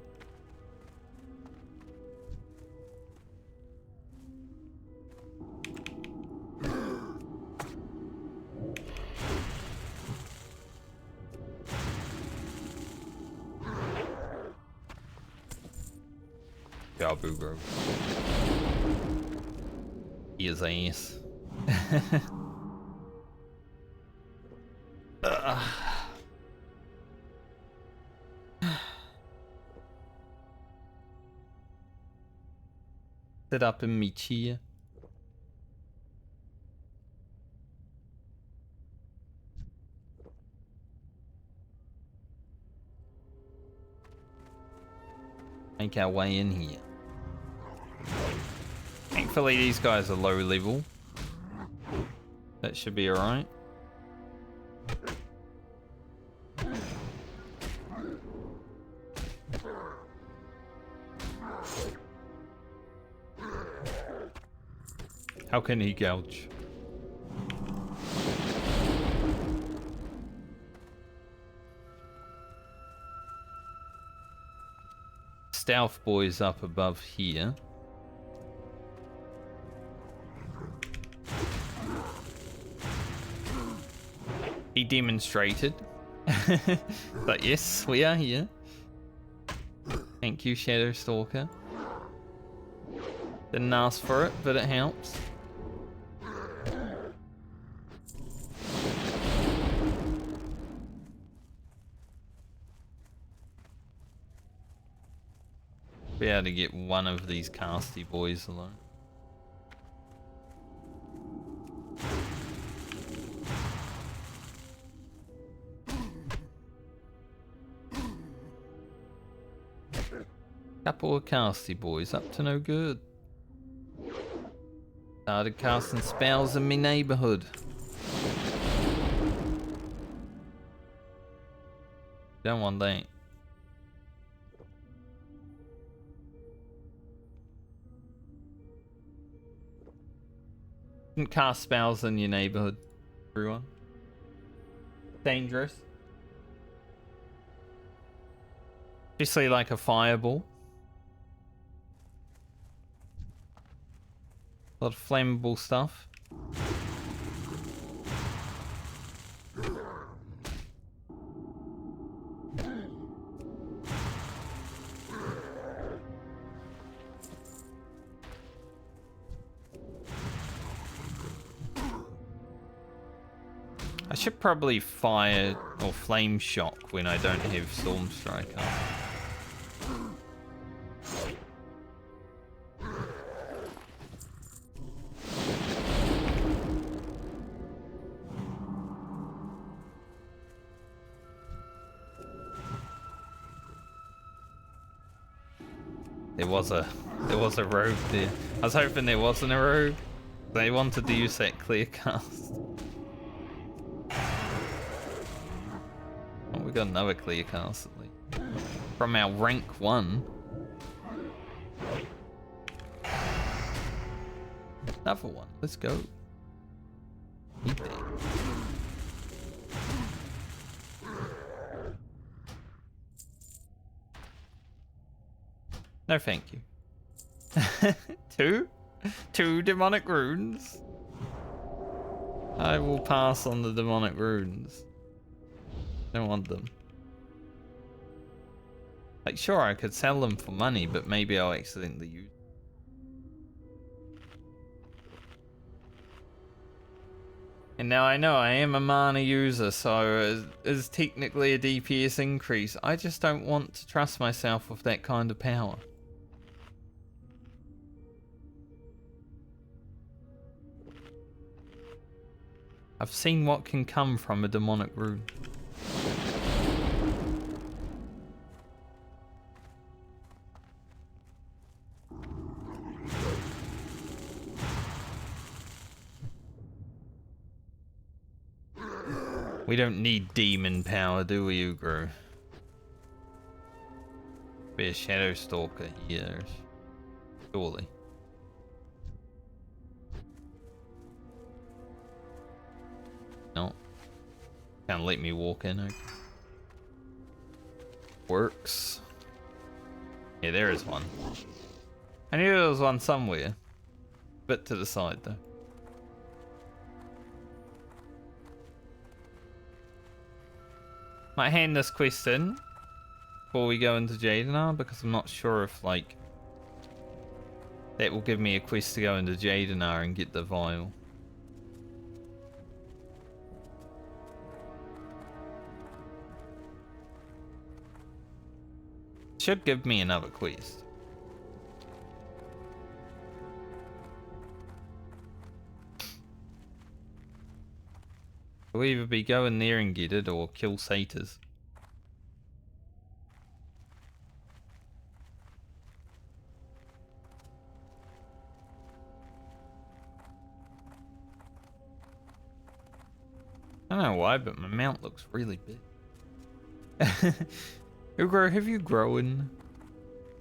Jabu, bro. He is ass. Sit up in me chair. Make our way in here. Thankfully these guys are low level. That should be alright. How can he gouge? Stealth boy's up above here. He demonstrated. But yes, we are here. Thank you, Shadow Stalker. Didn't ask for it, but it helps. Be able to get one of these casty boys alone. Couple of casty boys up to no good. Started casting spells in me neighborhood. Don't want that. Shouldn't cast spells in your neighborhood, everyone. Dangerous. Especially like a fireball. A lot of flammable stuff. I should probably fire or flame shock when I don't have Storm Strike up. There was a rogue there. I was hoping there wasn't a rogue. They wanted to use that clear cast. Oh, we got another clear cast at least. From our rank 1. Another one. Let's go. Eat that. No, thank you. Two demonic runes. I will pass on the demonic runes. Don't want them. Like, sure, I could sell them for money, but maybe I'll accidentally use them. And now I know I am a mana user, so it's technically a DPS increase. I just don't want to trust myself with that kind of power. I've seen what can come from a demonic rune. We don't need demon power, do we, Ugro? Be a shadow stalker here, surely. No. Can't let me walk in. Okay. Works. Yeah, there is one. I knew there was one somewhere. Bit to the side though. Might hand this quest in before we go into Jadenar, because I'm not sure if like that will give me a quest to go into Jadenar and get the vial. Should give me another quest. We'll either be going there and get it or kill satyrs. I don't know why, but my mount looks really big. Ugro, have you grown?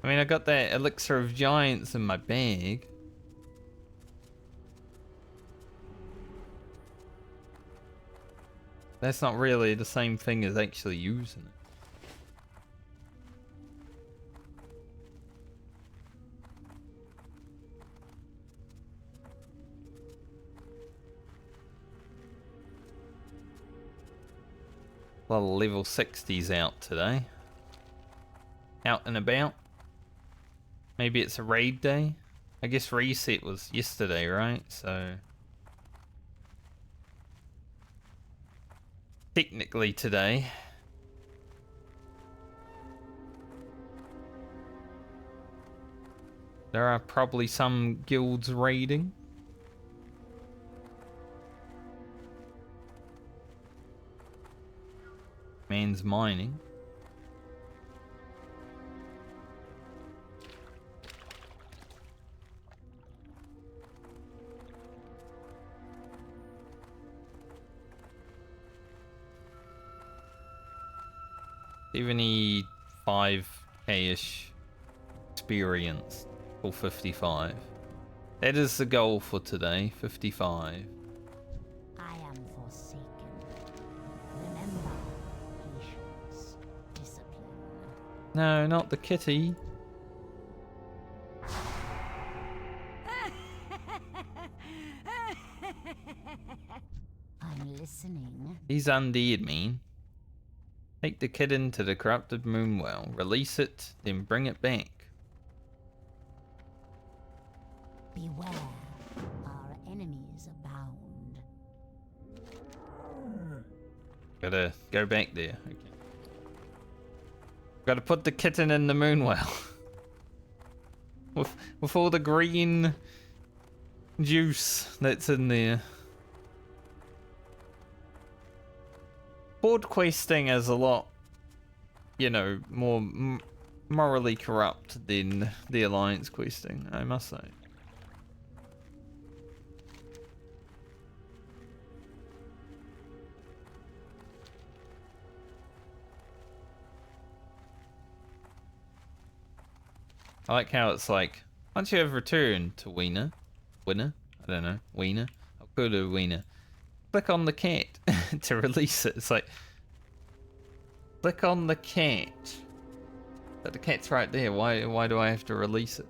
I mean, I got that elixir of giants in my bag. That's not really the same thing as actually using it. A lot of level 60s out today. Out and about. Maybe it's a raid day. I guess reset was yesterday, right? So technically today. There are probably some guilds raiding. Man's mining. Even need 5k-ish experience for 55. That is the goal for today, 55. I am forsaken. Remember, patience, discipline. No, not the kitty. I'm listening. He's undead, mean. Take the kitten to the corrupted moonwell, release it, then bring it back. Beware, our enemies abound. Gotta go back there. Okay. Gotta put the kitten in the moonwell. with all the green juice that's in there. Horde questing is a lot, you know, more morally corrupt than the Alliance questing, I must say. I like how it's like, once you have returned to winner, I don't know, Wiener, I'll go to Wiener. Click on the cat to release it. It's like, click on the cat. But the cat's right there. Why do I have to release it?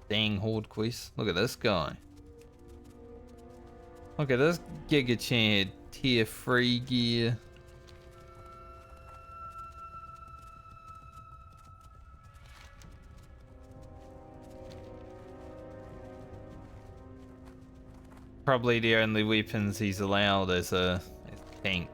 Dang Horde quest. Look at this guy. Look at this Giga Chad tier 3 gear. Probably the only weapons he's allowed is a tank.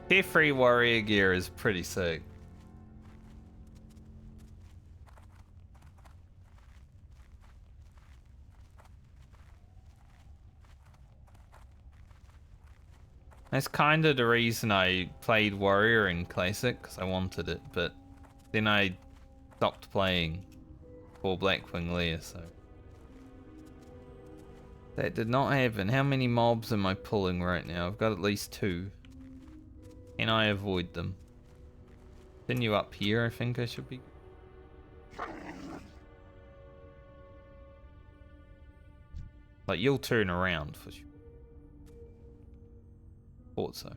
Tier 3 warrior gear is pretty sick. That's kind of the reason I played Warrior in Classic, because I wanted it, but then I stopped playing for Blackwing Lair, so... That did not happen. How many mobs am I pulling right now? I've got at least 2. Can I avoid them? Continue up here, I think I should be... Like, you'll turn around for sure. Thought so.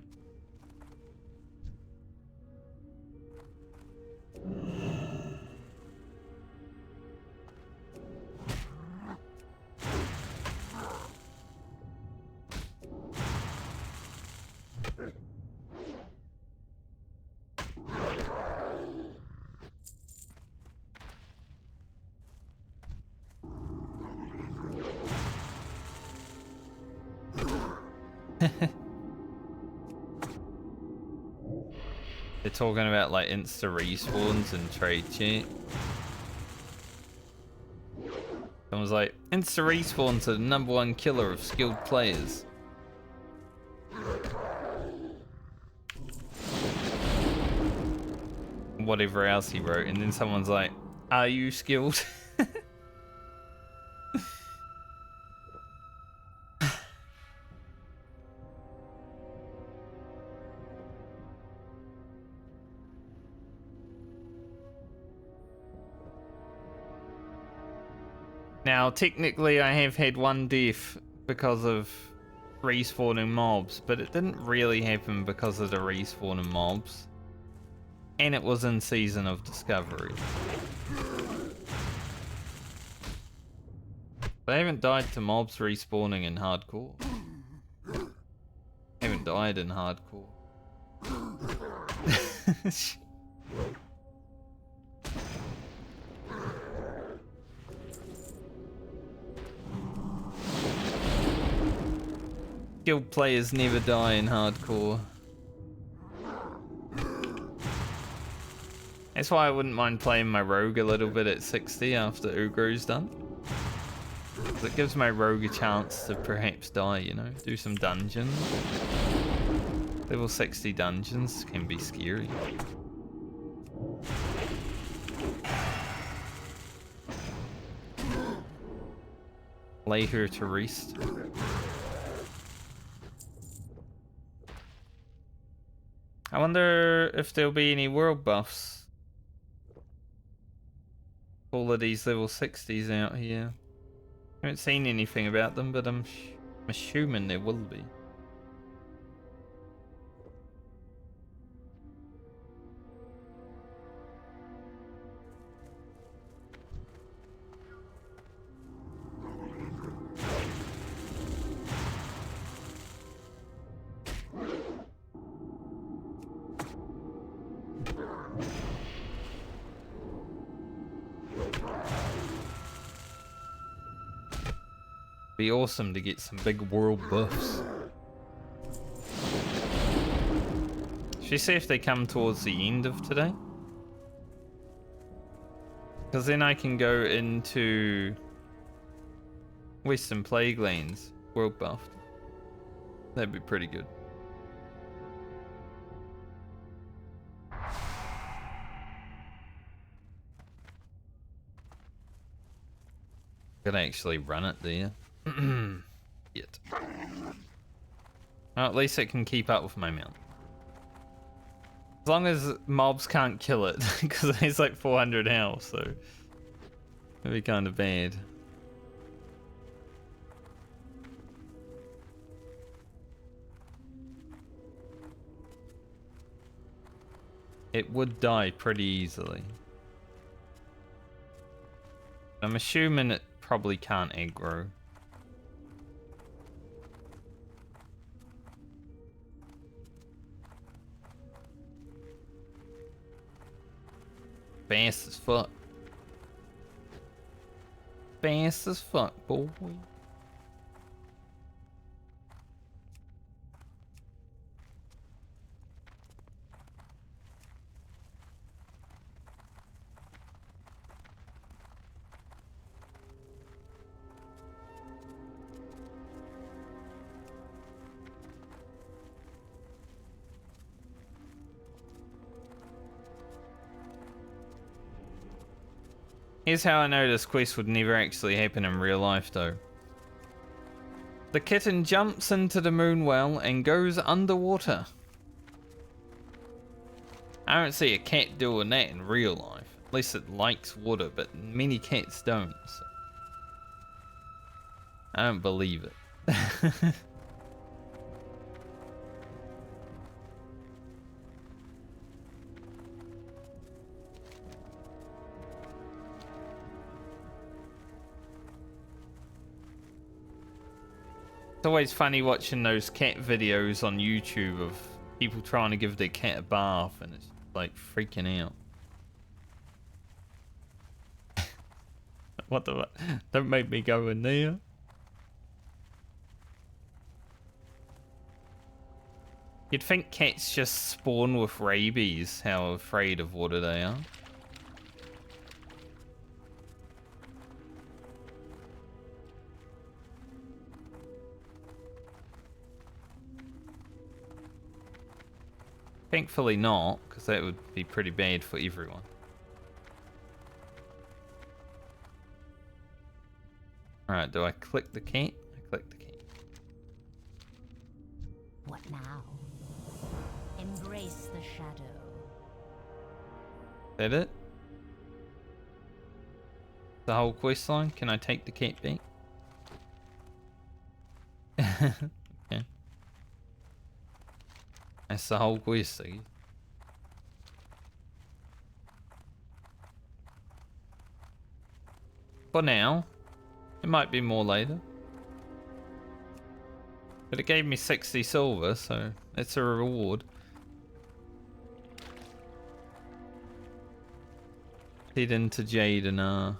They're talking about like insta respawns and trade chat. Someone's like, insta respawns are the #1 killer of skilled players. Whatever else he wrote, and then someone's like, are you skilled? Now, technically I have had 1 death because of respawning mobs, but it didn't really happen because of the respawning mobs. And it was in Season of Discovery. But I haven't died to mobs respawning in hardcore. I haven't died in hardcore. Guild players never die in hardcore. That's why I wouldn't mind playing my rogue a little bit at 60 after Ugro's done. It gives my rogue a chance to perhaps die, you know? Do some dungeons. Level 60 dungeons can be scary. Lay her to rest. I wonder if there'll be any world buffs. All of these level 60s out here. I haven't seen anything about them, but I'm assuming there will be. Be awesome to get some big world buffs. Should we see if they come towards the end of today? Because then I can go into Western Plague Lands world buffed. That'd be pretty good. Could actually run it there. Yet. Well, at least it can keep up with my mount. As long as mobs can't kill it, because it's like 400 health, so it'd be kind of bad. It would die pretty easily. I'm assuming it probably can't aggro. Fast as fuck. Fast as fuck, boy. Here's how I know this quest would never actually happen in real life though. The kitten jumps into the moon well and goes underwater. I don't see a cat doing that in real life. At least it likes water, but many cats don't. So I don't believe it. It's always funny watching those cat videos on YouTube of people trying to give their cat a bath and it's like freaking out. What the? Don't make me go in there. You'd think cats just spawn with rabies, how afraid of water they are. Thankfully not, because that would be pretty bad for everyone. Alright, do I click the cat? I click the cat. What now? Embrace the shadow. Is that it? The whole quest line? Can I take the cat back? Okay. That's the whole quest, I guess. For now. It might be more later. But it gave me 60 silver, so it's a reward. Head into Jade and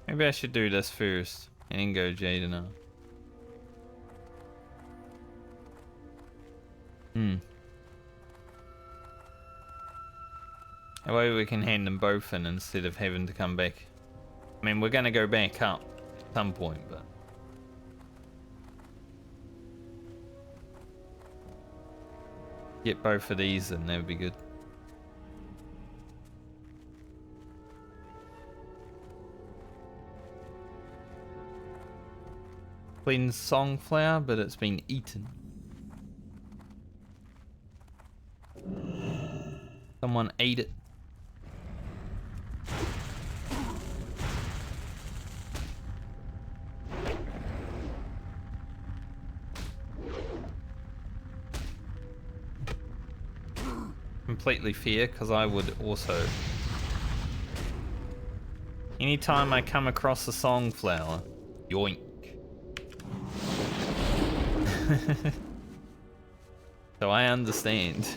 maybe I should do this first and then go Jade and That way we can hand them both in instead of having to come back. I mean, we're going to go back up at some point, but... Get both of these and that would be good. Clean songflower, but it's been eaten. Someone ate it. Completely fair, because I would also. Anytime I come across a songflower, yoink. So I understand.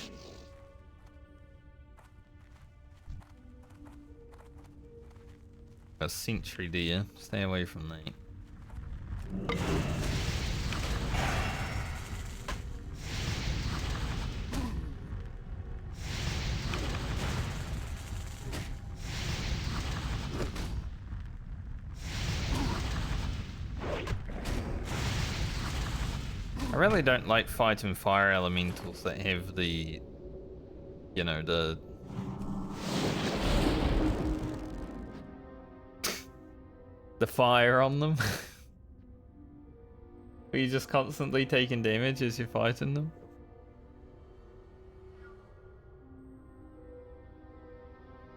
A sentry deer. Stay away from that. I really don't like fighting fire elementals that have the, you know, the fire on them. Are you just constantly taking damage as you're fighting them?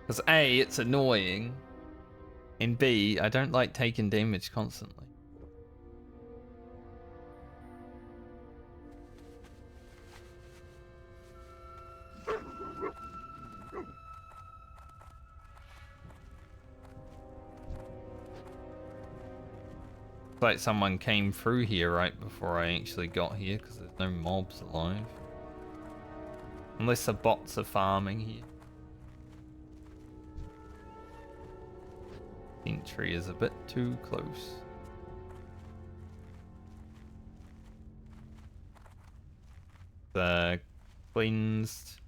Because A, it's annoying, and B, I don't like taking damage constantly. Like someone came through here right before I actually got here because there's no mobs alive. Unless the bots are farming here. Sentry is a bit too close. The cleansed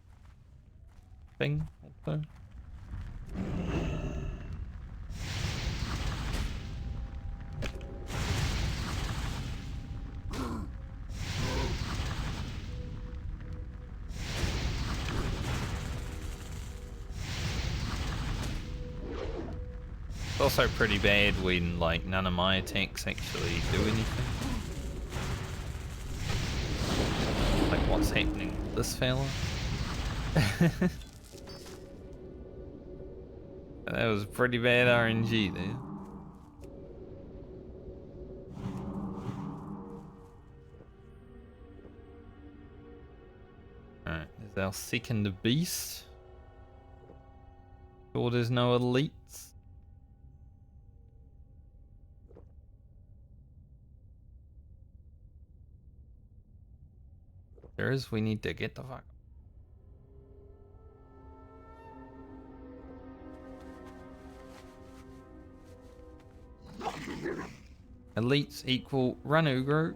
thing also. It's also pretty bad when like none of my attacks actually do anything. Like what's happening with this fella? That was pretty bad RNG there. Alright, there's our second beast. Sure there's no elites. There is, we need to get the fuck. Elites equal run Ugro.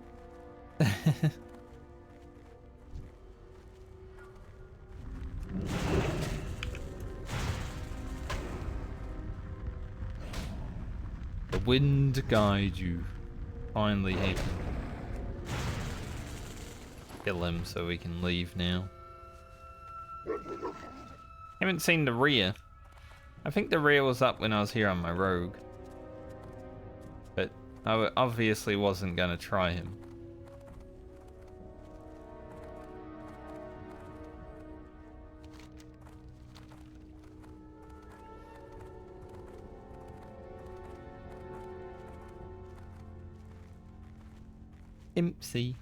The wind guide you. Finally happened. Kill him so we can leave now. Haven't seen the rear. I think the rear was up when I was here on my rogue. But I obviously wasn't gonna try him. Impsy.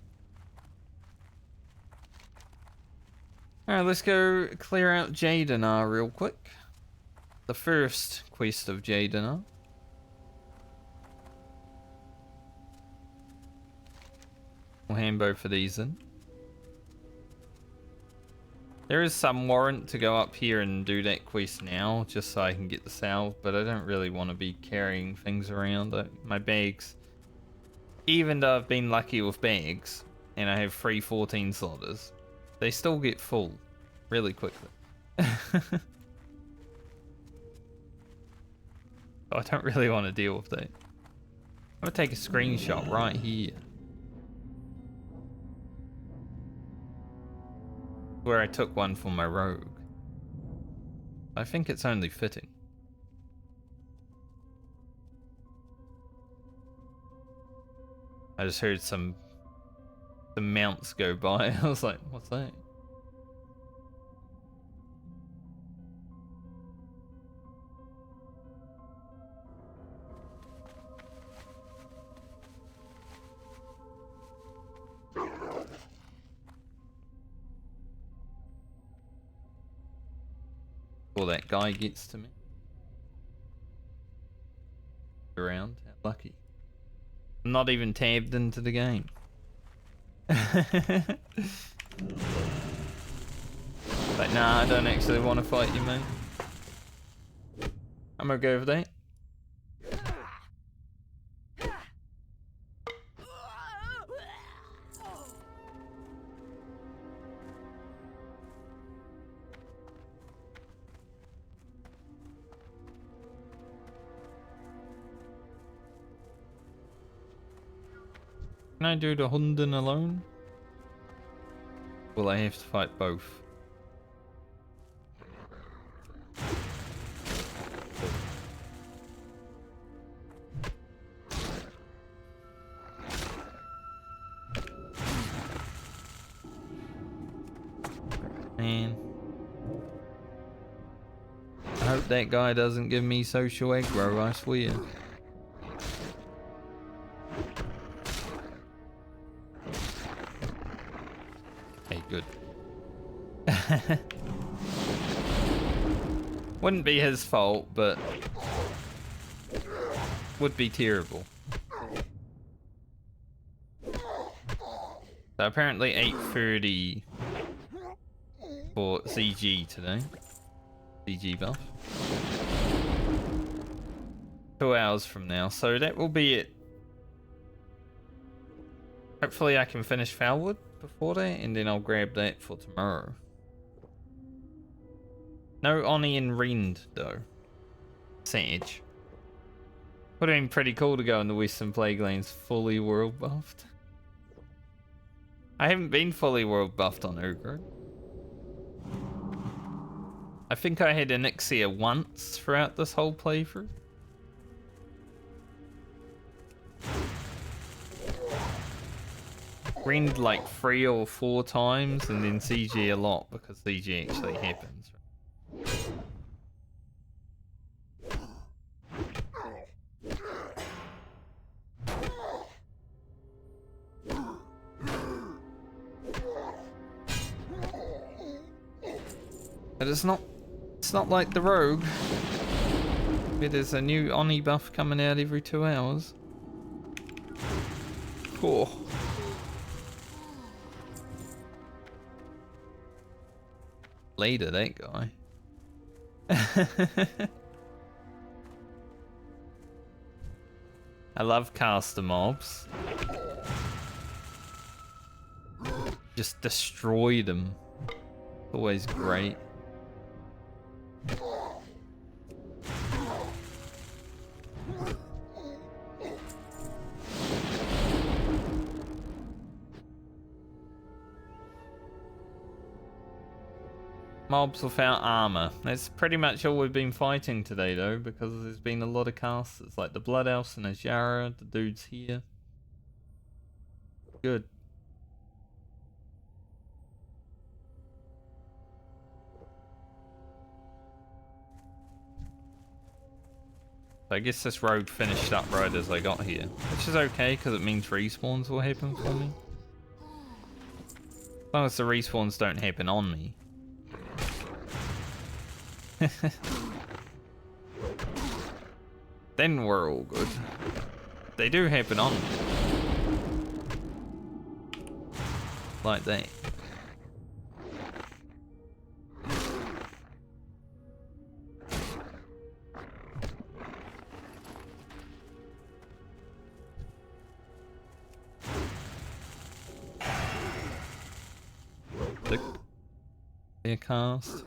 Alright, let's go clear out Jadenar real quick. The first quest of Jadenar. We'll hand both of these in. There is some warrant to go up here and do that quest now, just so I can get the salve, but I don't really want to be carrying things around. My bags, even though I've been lucky with bags, and I have 3 14 slotters, they still get full really quickly. I don't really want to deal with that. I'm gonna take a screenshot right here. Where I took one for my rogue. I think it's only fitting. I just heard some mounts go by. I was like, what's that? Before that guy gets to me. Around, how lucky. I'm not even tabbed into the game. Like, nah, I don't actually want to fight you, mate. I'm gonna go with that. Can I do the Hunden alone? Will I have to fight both? Man. I hope that guy doesn't give me social aggro, I swear. Hey, good. Wouldn't be his fault, but would be terrible. So apparently 8:30 for CG today. CG buff. 2 hours from now, so that will be it. Hopefully I can finish Felwood before that, and then I'll grab that for tomorrow. No Oni and Rend though. Sage. Would have been pretty cool to go in the Western Plaguelands fully world buffed. I haven't been fully world buffed on Ugro. I think I had Onyxia once throughout this whole playthrough. Rend like 3 or 4 times, and then CG a lot because CG actually happens. But it's not like the rogue. There's a new Oni buff coming out every 2 hours. Oh. Later, that guy. I love caster mobs. Just destroy them. Always great. Mobs without armor. That's pretty much all we've been fighting today though, because there's been a lot of casters, like the Blood Elves and Azshara, the dudes here. Good. So I guess this road finished up right as I got here, which is okay because it means respawns will happen for me. As long as the respawns don't happen on me. Then we're all good. They do happen on me. Like that. Their cast.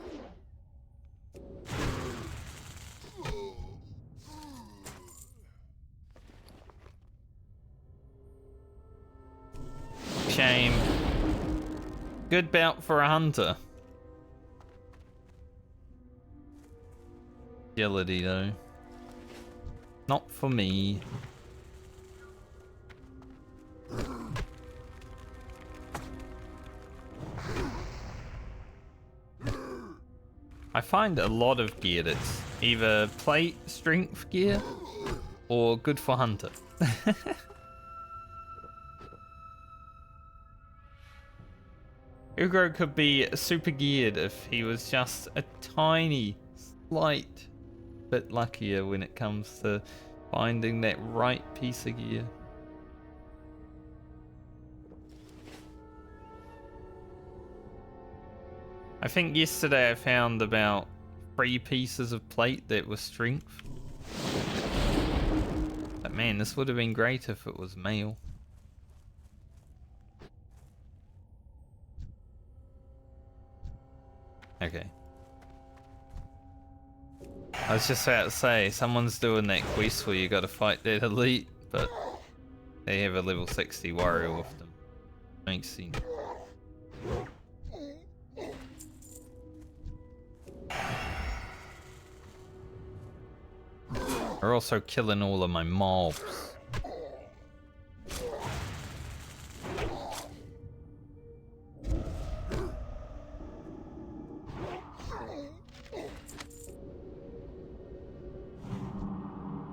good bout for a hunter. Agility though. Not for me. I find a lot of gear that's either plate strength gear or good for hunter. Ugro could be super geared if he was just a tiny, slight bit luckier when it comes to finding that right piece of gear. I think yesterday I found about 3 pieces of plate that were strength. But man, this would have been great if it was mail. Okay. I was just about to say, someone's doing that quest where you gotta fight that elite, but they have a level 60 warrior with them. Makes sense. They're also killing all of my mobs.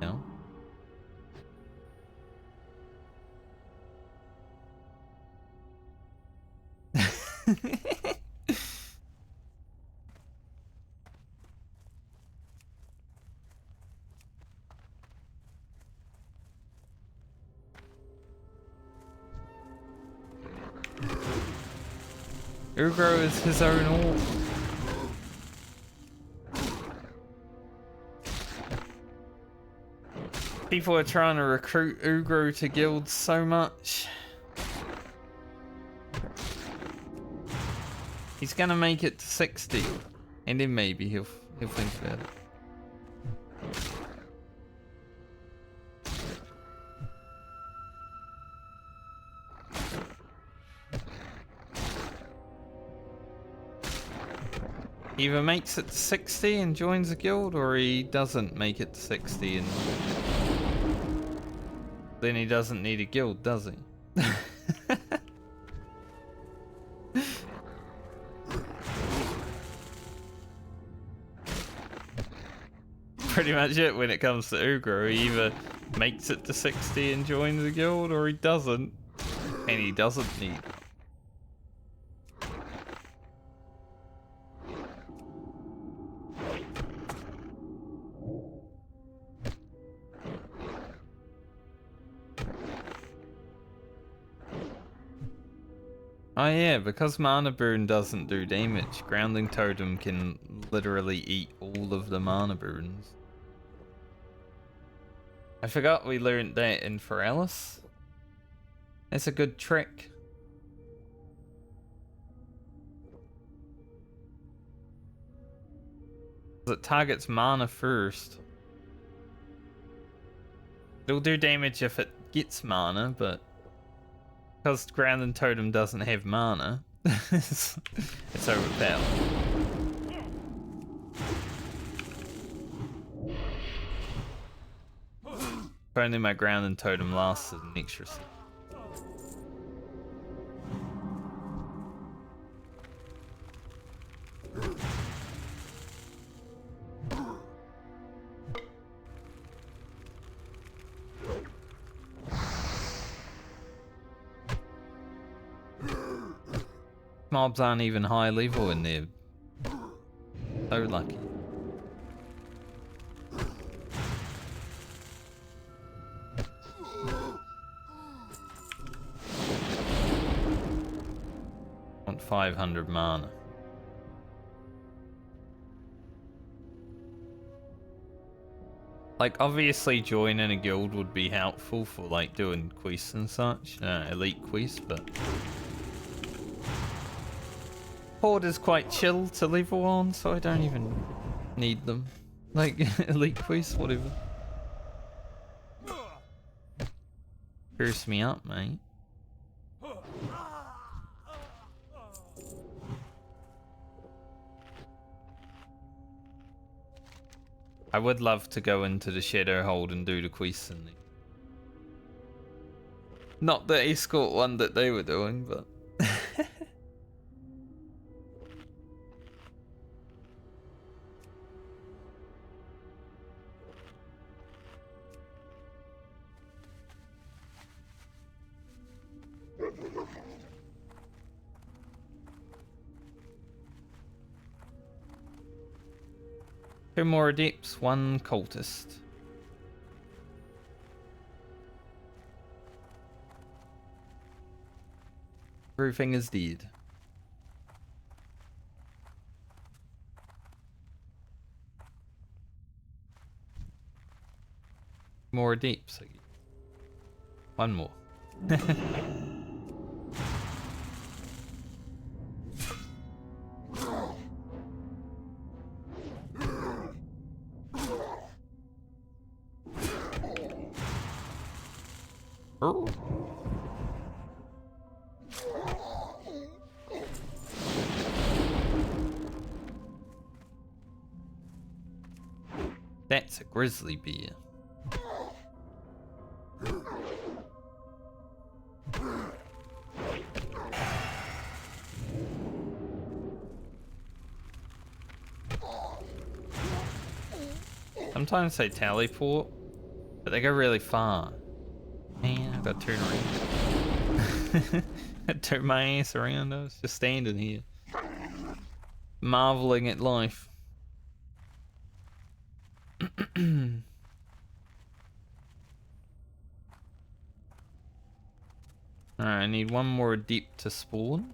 No? Ugro is his own orc. People are trying to recruit Ugro to guilds so much. He's gonna make it to 60, and then maybe he'll think about it. Either makes it to 60 and joins a guild, or he doesn't make it to 60 and then he doesn't need a guild, does he? Pretty much it when it comes to Ugro. He either makes it to 60 and joins a guild, or he doesn't, and he doesn't need. Oh yeah, because Mana Burn doesn't do damage, Grounding Totem can literally eat all of the Mana Burns. I forgot we learned that in Foralis. That's a good trick. It targets mana first. It'll do damage if it gets mana, but because Grounding Totem doesn't have mana, it's overpowered. If only my Grounding Totem lasted an extra second. Mobs aren't even high level and they're so lucky. Want 500 mana. Like, obviously joining a guild would be helpful for like doing quests and such, elite quests, but Horde is quite chill to level on, so I don't even need them. Like, elite quests, whatever. Pierce me up, mate. I would love to go into the Shadow Hold and do the quests in there. Not the escort one that they were doing, but... Two more adepts, one cultist. Everything is dead. More adepts. One more. Oh. That's a grizzly bear. Sometimes they teleport, but they go really far. Man, I got turned around. I turned my ass around. I was just standing here, marveling at life. Alright, I need one more adept to spawn.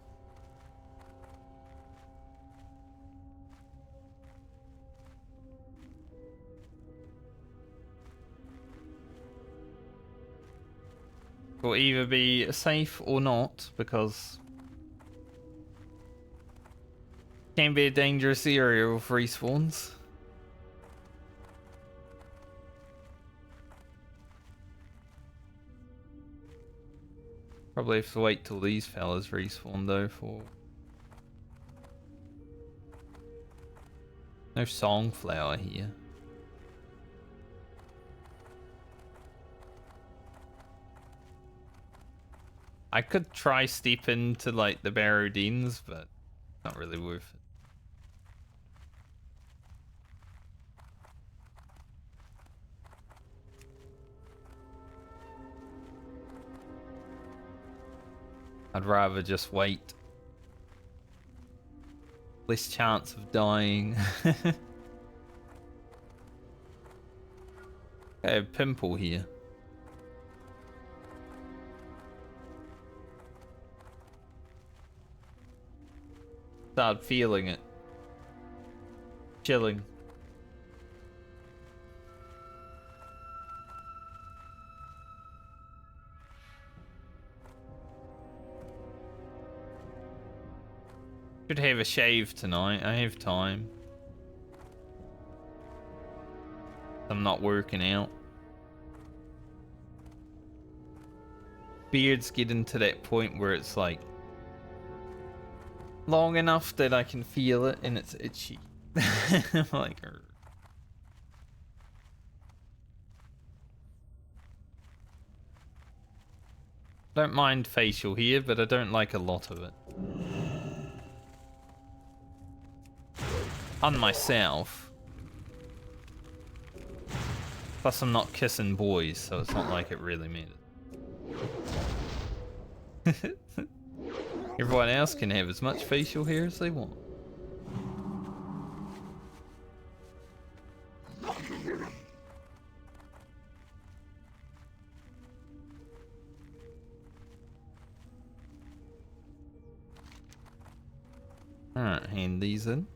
Will either be safe or not, because it can be a dangerous area with respawns. Probably have to wait till these fellas respawn though for... No songflower here. I could try step into like the Barrodines, but not really worth it. I'd rather just wait. Less chance of dying. Okay, a pimple here. Start feeling it. Chilling. Should have a shave tonight. I have time. I'm not working out. Beards getting to that point where it's like long enough that I can feel it and it's itchy. Like, don't mind facial here, but I don't like a lot of it. On myself. Plus I'm not kissing boys, so it's not like it really matters. Everyone else can have as much facial hair as they want. Alright, hand these in.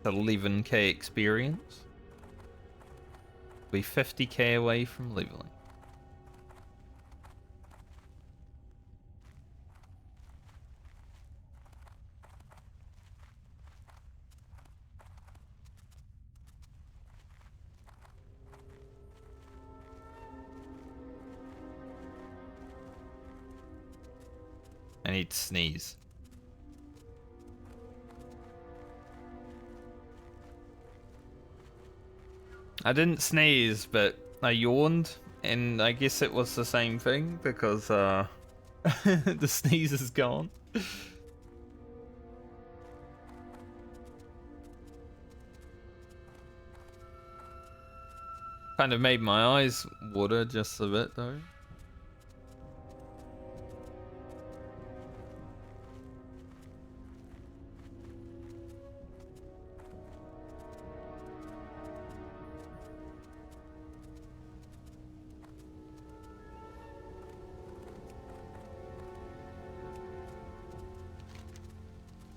11k experience. Be 50k away from leveling. I need to sneeze. I didn't sneeze, but I yawned, and I guess it was the same thing because the sneeze is gone. Kind of made my eyes water just a bit though.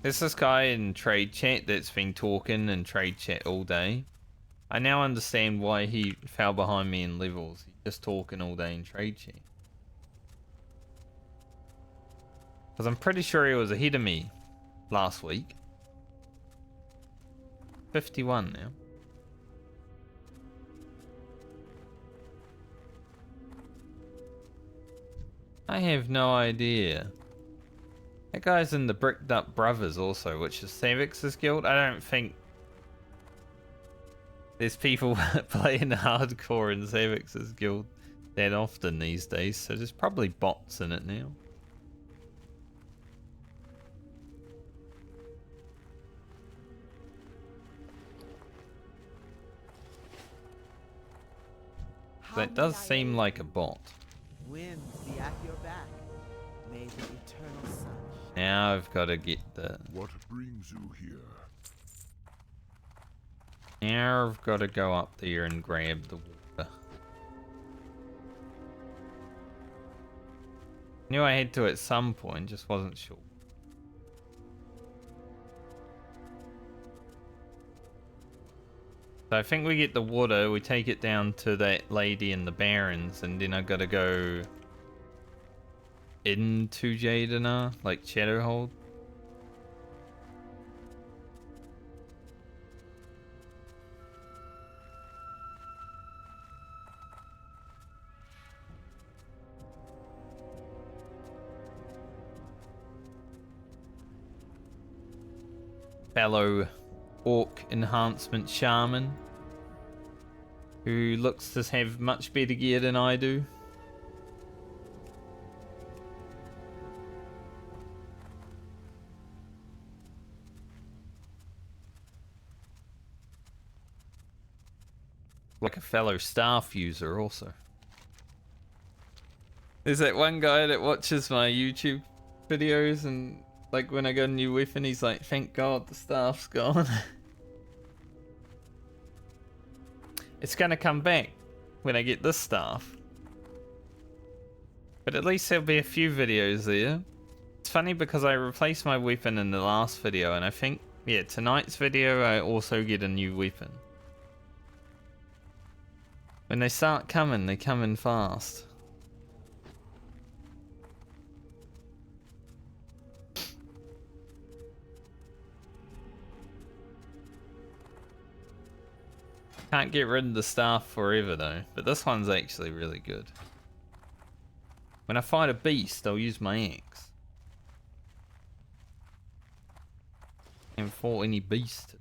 There's this guy in trade chat that's been talking in trade chat all day. I now understand why he fell behind me in levels. He's just talking all day in trade chat. Because I'm pretty sure he was ahead of me last week. 51 now. I have no idea. That guy's in the Bricked Up Brothers also, which is Savix's guild. I don't think there's people playing hardcore in Savix's guild that often these days, so there's probably bots in it now. That does seem like a bot. Winds be at your back. May the eternal sun. Now I've got to get the... What brings you here? Now I've got to go up there and grab the water. Knew I had to at some point, just wasn't sure. So I think we get the water, we take it down to that lady in the Barrens, and then I gotta go into Jadenar, like Shadowhold. Fellow Orc Enhancement Shaman, who looks to have much better gear than I do. Like a fellow staff user also. There's that one guy that watches my YouTube videos, and like when I got a new weapon, he's like, thank God the staff's gone. It's gonna come back when I get this staff. But at least there'll be a few videos there. It's funny because I replaced my weapon in the last video, and I think, yeah, tonight's video I also get a new weapon. When they start coming, they come in fast. Can't get rid of the staff forever though, but this one's actually really good. When I fight a beast, I'll use my axe. Haven't fought any beast.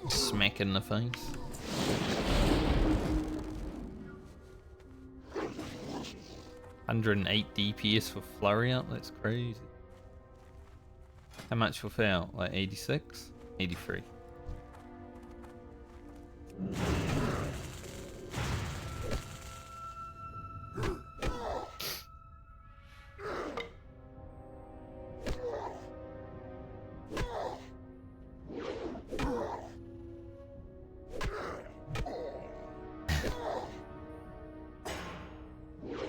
Smack in the face. $108 DPS for flurry up, that's crazy. How much without? Like 86? 83.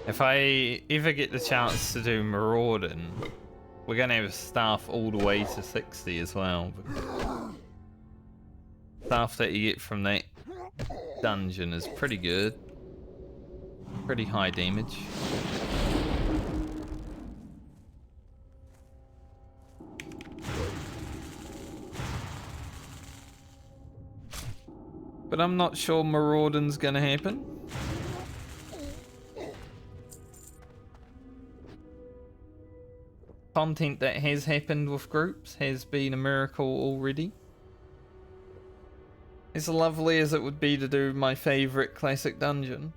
If I ever get the chance to do Marauding, we're going to have staff all the way to 60 as well. Staff that you get from that dungeon is pretty good. Pretty high damage. But I'm not sure Marauding's going to happen. content that has happened with groups has been a miracle already. As lovely as it would be to do my favourite classic dungeon,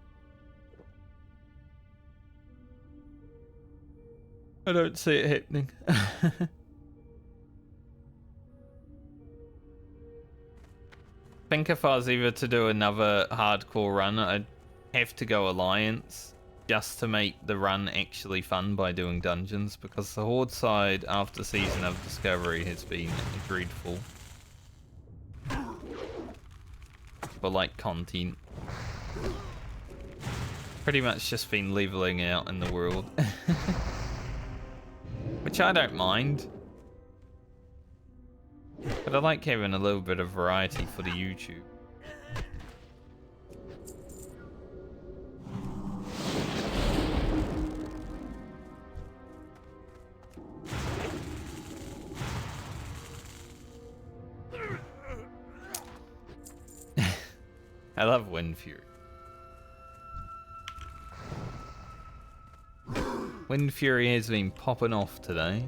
I don't see it happening. I think if I was ever to do another hardcore run, I'd have to go Alliance just to make the run actually fun by doing dungeons, because the Horde side after Season of Discovery has been dreadful for like content. Pretty much just been leveling out in the world. Which I don't mind. But I like having a little bit of variety for the YouTube. I love Wind Fury. Wind Fury has been popping off today.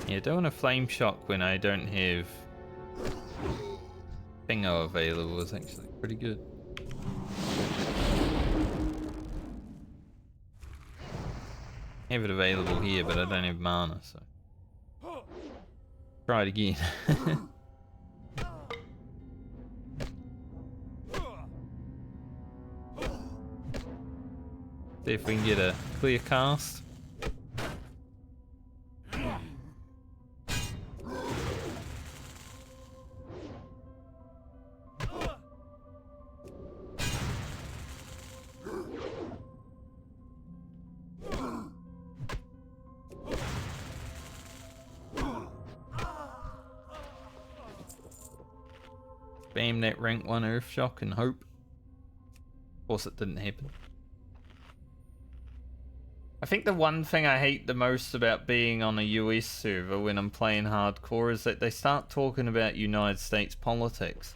Yeah, doing a flame shock when I don't have Bingo available is actually pretty good. Have it available here, but I don't have mana, so try it again. See if we can get a clear cast. Spam that rank 1 Earth Shock and hope. Of course it didn't happen. I think the one thing I hate the most about being on a US server when I'm playing hardcore is that they start talking about United States politics.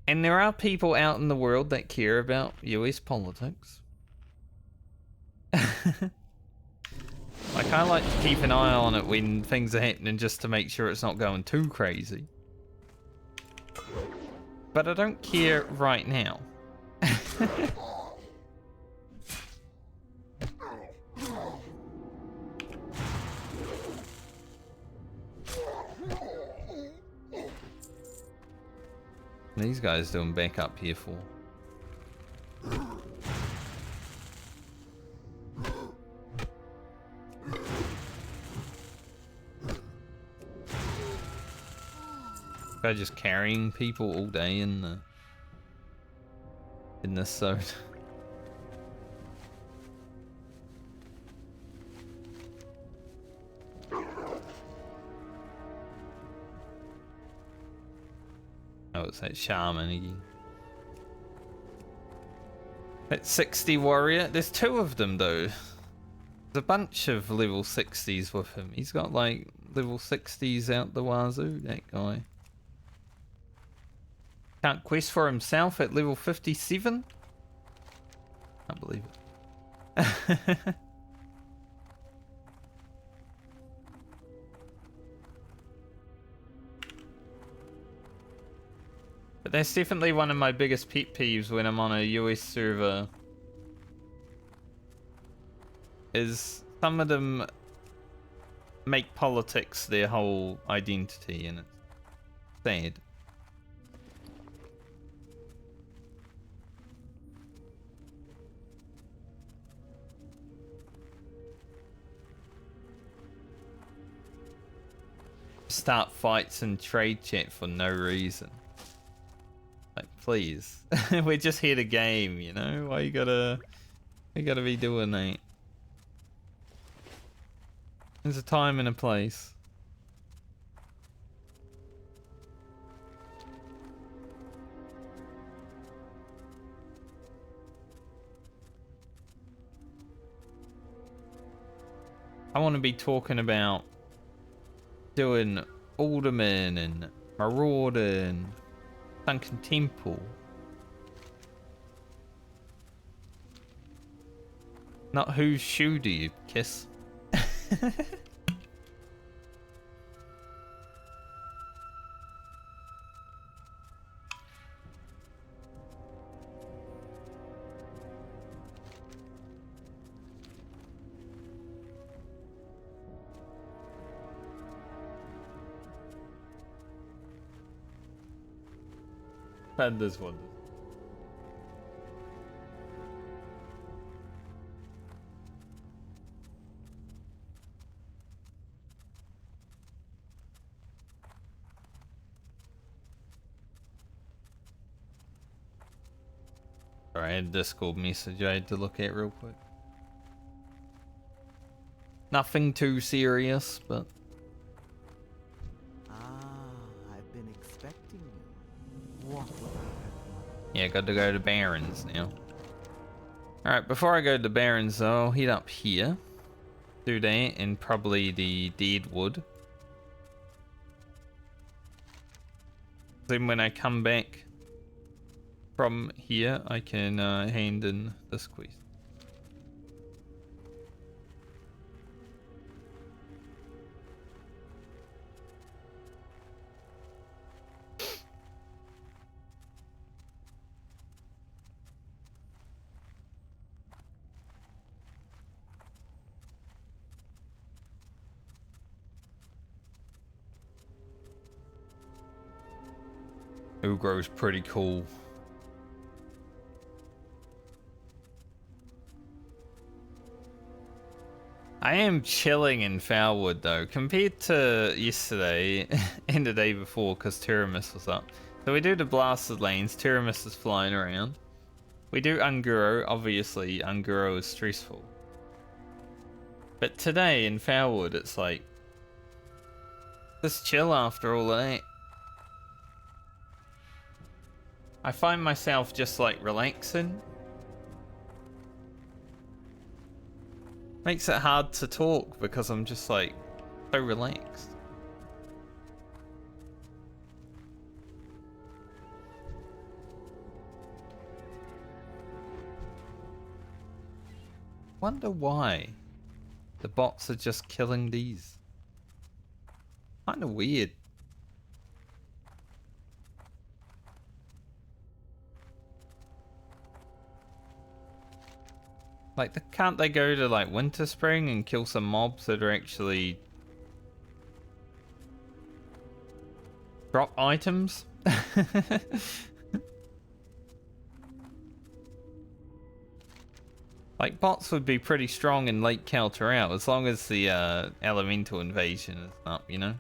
And there are people out in the world that care about US politics. Like, I like to keep an eye on it when things are happening just to make sure it's not going too crazy. But I don't care right now. These guys doing backup here for. Guy just carrying people all day in this zone. Oh, it's that shaman again. That 60 warrior. There's two of them though. There's a bunch of level 60s with him. He's got like level 60s out the wazoo, that guy. Can't quest for himself at level 57? Can't believe it. But that's definitely one of my biggest pet peeves when I'm on a US server. Is some of them make politics their whole identity, and it's sad. Start fights and trade chat for no reason. Like, please. We're just here to game, you know? Why you gotta be doing that? There's a time and a place. I want to be talking about doing Alderman and Marauder and Sunken Temple. Not whose shoe do you kiss? Pandas wonders. Sorry, I had a Discord message I had to look at real quick. Nothing too serious, but I've been expecting you. What will yeah, got to go to Barrens now. Alright, before I go to Barrens though, I'll head up here. Do that and probably the Deadwood. Then when I come back from here, I can hand in this quest. Ugro's pretty cool. I am chilling in Felwood though, compared to yesterday and the day before, because Tiramis was up. So we do the blasted lanes, Tiramis is flying around. We do Unguro, obviously Unguro is stressful. But today in Felwood it's like, just chill after all of that. I find myself just like relaxing. Makes it hard to talk because I'm just like so relaxed. Wonder why the bots are just killing these. Kind of weird. Like, can't they go to like Winter Spring and kill some mobs that are actually drop items? Like, bots would be pretty strong in late counter out as long as the elemental invasion is up, you know?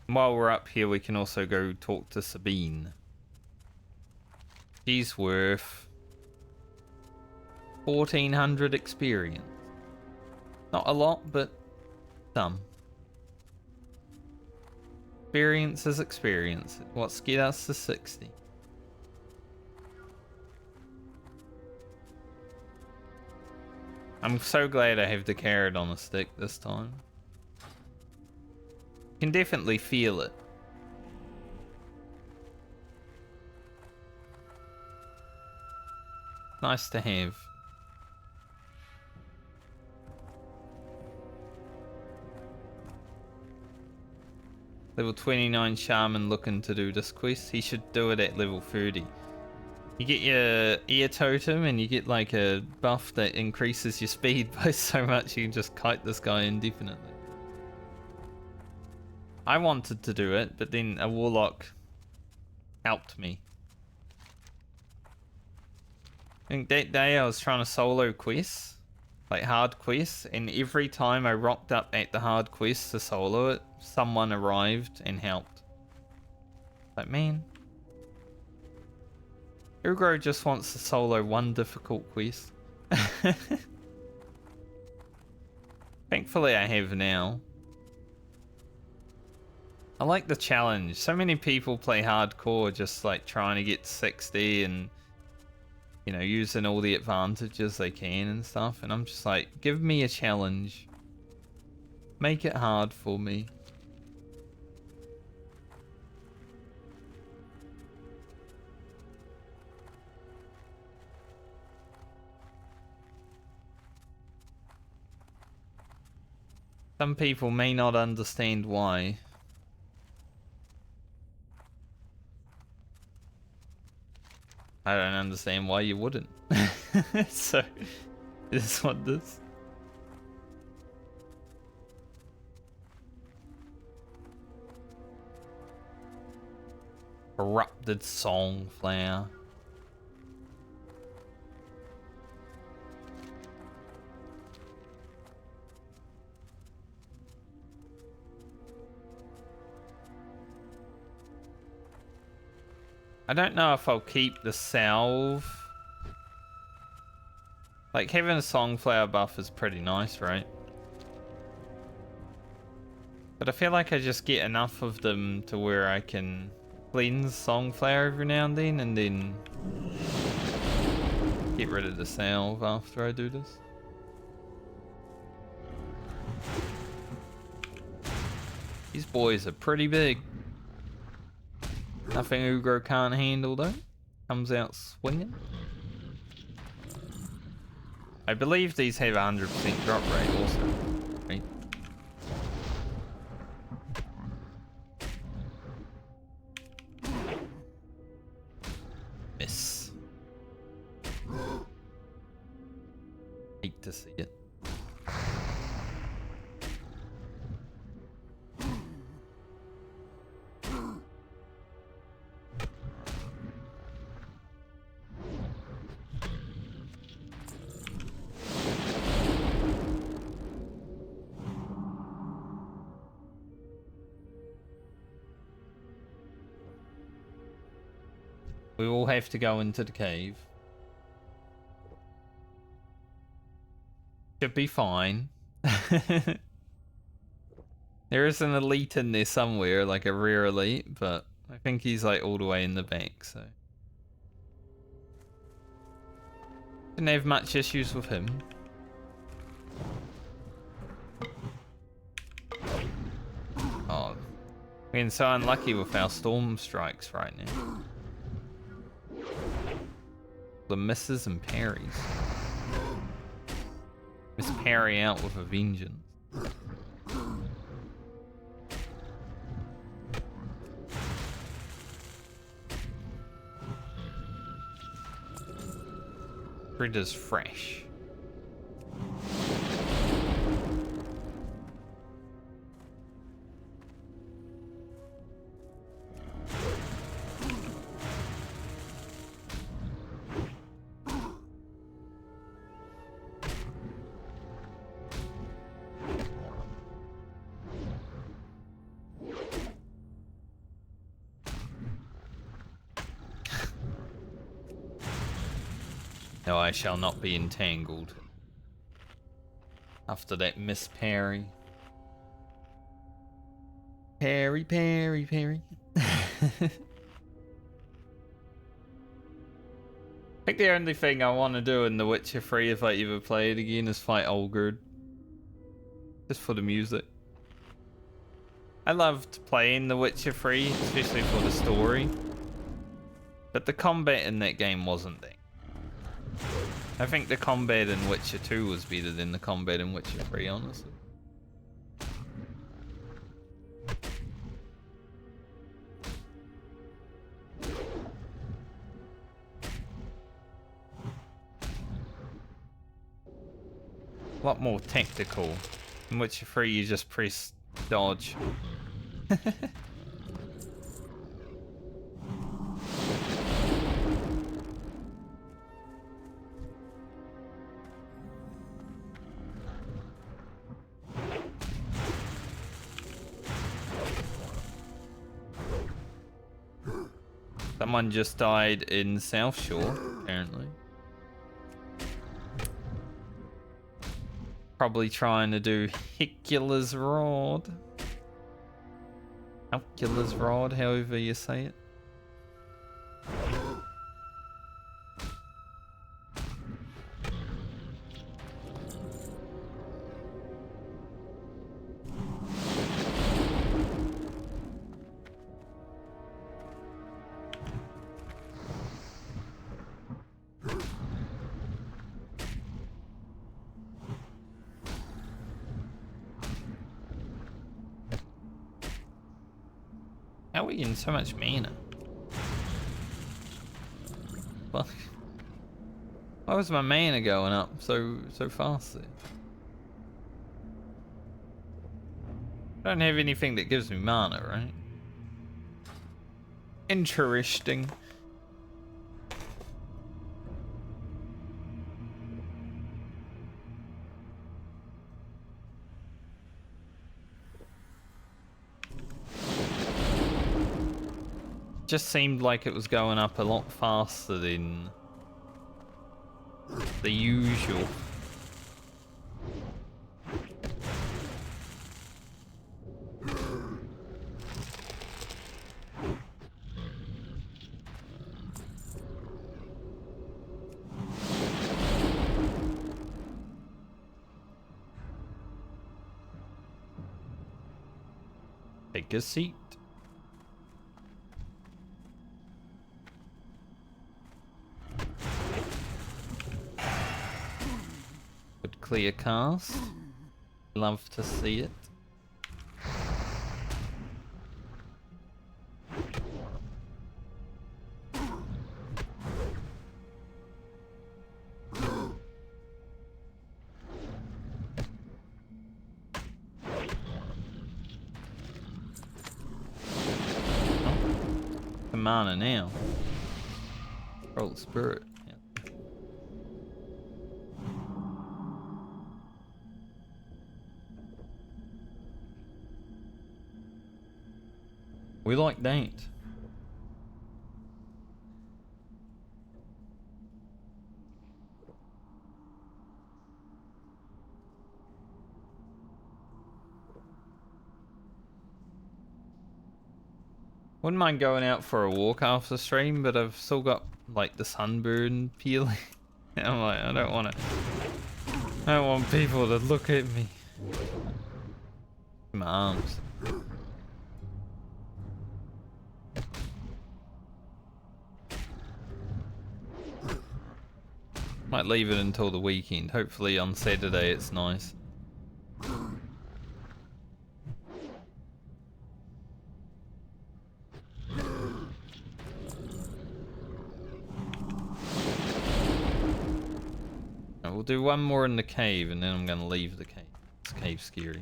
While we're up here, we can also go talk to Sabine. She's worth 1400 experience. Not a lot, but some. Experience is experience. What's get us to 60? I'm so glad I have the carrot on the stick this time. Can definitely feel it. Nice to have. Level 29 Shaman looking to do this quest. He should do it at level 30. You get your ear totem and you get like a buff that increases your speed by so much you can just kite this guy indefinitely. I wanted to do it, but then a warlock helped me. I think that day I was trying to solo quests, like hard quests, and every time I rocked up at the hard quest to solo it, someone arrived and helped. Like, man, Ugro just wants to solo one difficult quest. Thankfully I have now. I like the challenge. So many people play hardcore just like trying to get to 60 and, you know, using all the advantages they can and stuff. And I'm just like, give me a challenge. Make it hard for me. Some people may not understand why. I don't understand why you wouldn't. So, this what this. Corrupted Songflower. I don't know if I'll keep the salve. Like, having a Songflower buff is pretty nice, right? But I feel like I just get enough of them to where I can cleanse Songflower every now and then get rid of the salve after I do this. These boys are pretty big. Nothing Ugro can't handle though. Comes out swinging. I believe these have 100% drop rate also, right? Miss. Hate to see it. We all have to go into the cave. Should be fine. There is an elite in there somewhere, like a rare elite, but I think he's like all the way in the back, so. Didn't have much issues with him. Oh, we're getting so unlucky with our storm strikes right now. The misses and parries. Miss parry out with a vengeance. Grid is fresh. No, I shall not be entangled. After that miss parry. Parry, parry, parry. I think the only thing I want to do in The Witcher 3 if I ever play it again is fight Olgerd. Just for the music. I loved playing The Witcher 3, especially for the story. But the combat in that game wasn't there. I think the combat in Witcher 2 was better than the combat in Witcher 3, honestly. A lot more tactical. In Witcher 3 you just press dodge. Someone just died in South Shore, apparently. Probably trying to do Hecula's Rod. Hecula's Rod, however you say it. How are we getting so much mana? Fuck. Why was my mana going up so fast there? I don't have anything that gives me mana, right? Interesting. Just seemed like it was going up a lot faster than the usual. Take a seat. Good clear cast. Love to see it. Mana now. Roll spirit. Yeah. We like that. Wouldn't mind going out for a walk after stream, but I've still got like the sunburn peeling. I'm like, I don't want people to look at me. My arms. Might leave it until the weekend. Hopefully on Saturday it's nice. We'll do one more in the cave and then I'm gonna leave the cave. This cave's scary.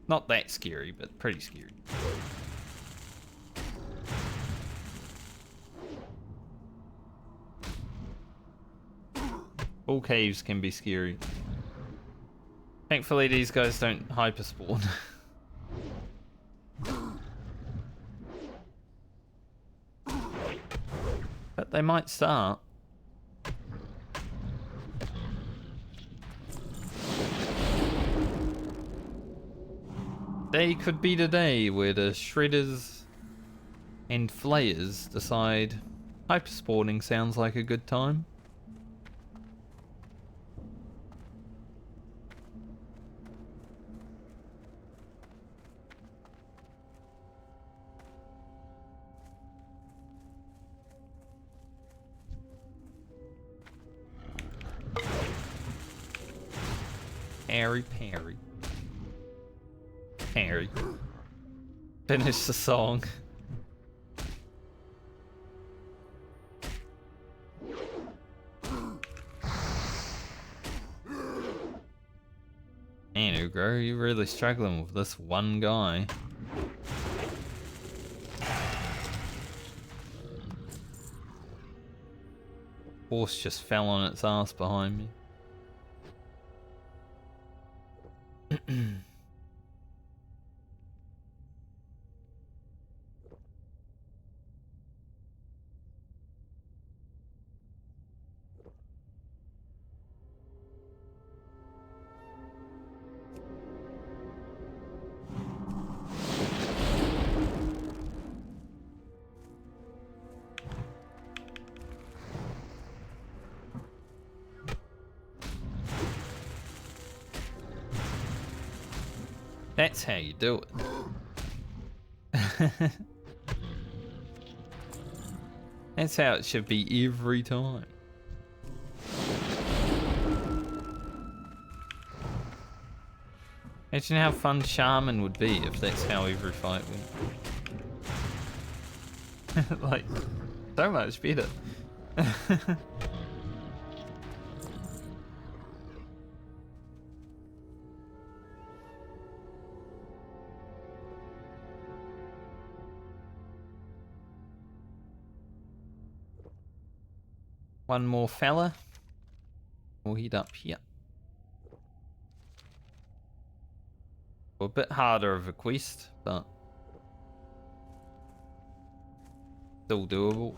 Not that scary, but pretty scary. All caves can be scary. Thankfully these guys don't hyperspawn. But they might start. Day could be the day where the shredders and flayers decide hyperspawning sounds like a good time. Parry. Parry. Finish the song. Man, Ugro, you're really struggling with this one guy. Horse just fell on its ass behind me. That's how you do it. That's how it should be every time. Imagine how fun Shaman would be if that's how every fight went. Like, so much better. One more fella. We'll head up here. A bit harder of a quest, but still doable.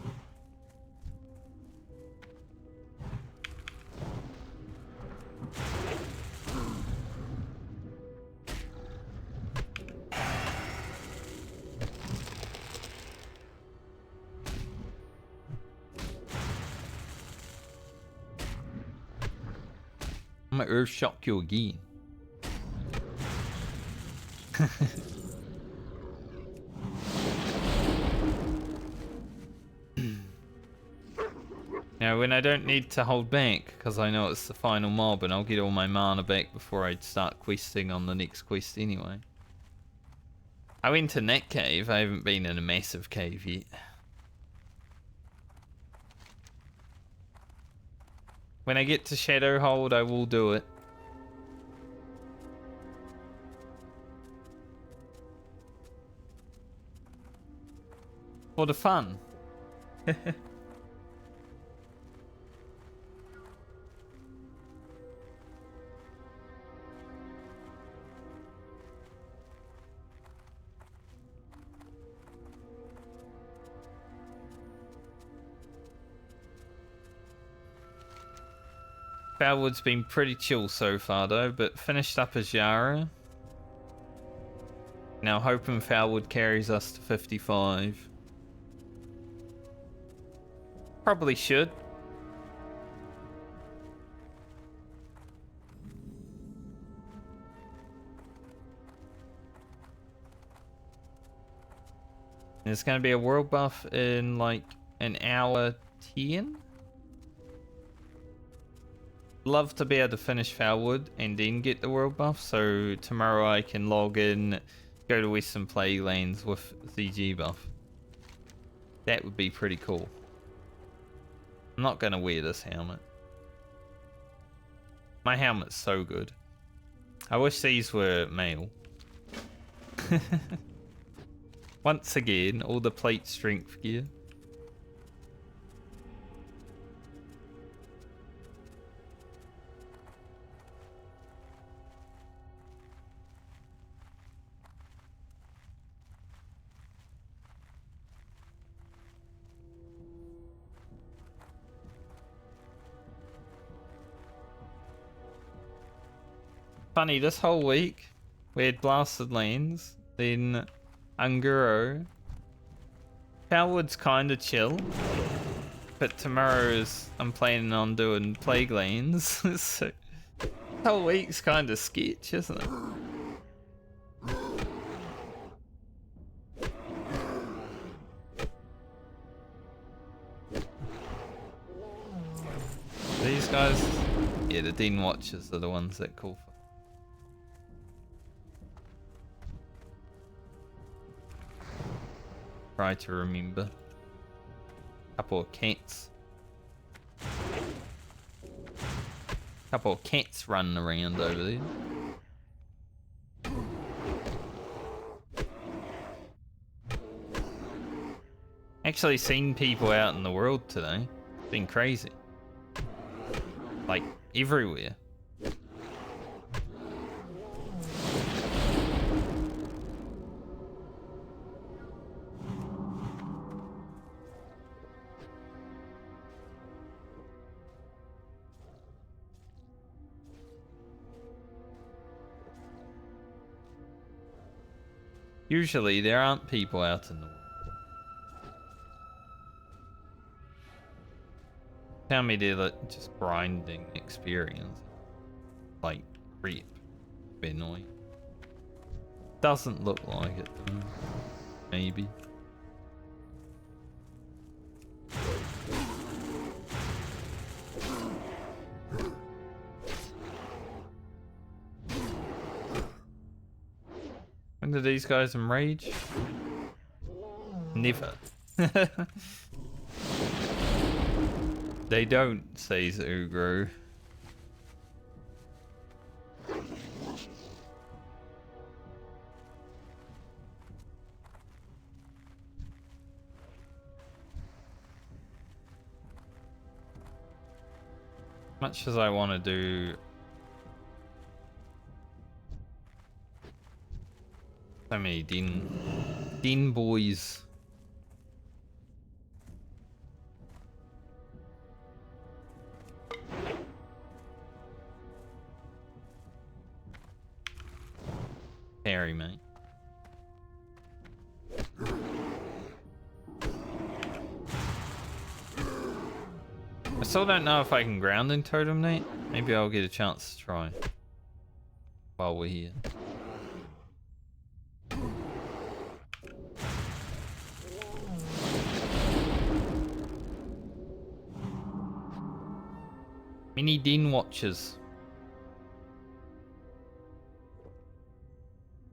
I'm gonna earth shock you again. Now, when I don't need to hold back, because I know it's the final mob, and I'll get all my mana back before I start questing on the next quest anyway. I went to Net Cave. I haven't been in a massive cave yet. When I get to Shadowhold, I will do it. For the fun. Felwood's been pretty chill so far though, but finished up Azshara. Now hoping Felwood carries us to 55. Probably should. There's going to be a world buff in like an hour 10. Love to be able to finish Felwood and then get the world buff, so tomorrow I can log in, go to Western Plaguelands with CG buff. That would be pretty cool. I'm not going to wear this helmet. My helmet's so good. I wish these were male. Once again, all the plate strength gear. Funny, this whole week we had Blasted Lands, then Unguro. Felwood's kinda chill, but tomorrow is I'm planning on doing Plague Lands, so this whole week's kinda sketch, isn't it? These guys, yeah, the Den Watchers are the ones that call for. Try to remember. Couple of cats. Couple of cats running around over there. Actually seen people out in the world today. It's been crazy. Like everywhere. Usually there aren't people out in the world. Tell me they're like just grinding experience. Like creep. Be annoying. Doesn't look like it though. Maybe. When do these guys enrage? Never. They don't, says Ugro. Much as I want to do so many Dean boys. Harry, mate. I still don't know if I can ground in Totem Nate. Maybe I'll get a chance to try while we're here. Mini Dean watchers.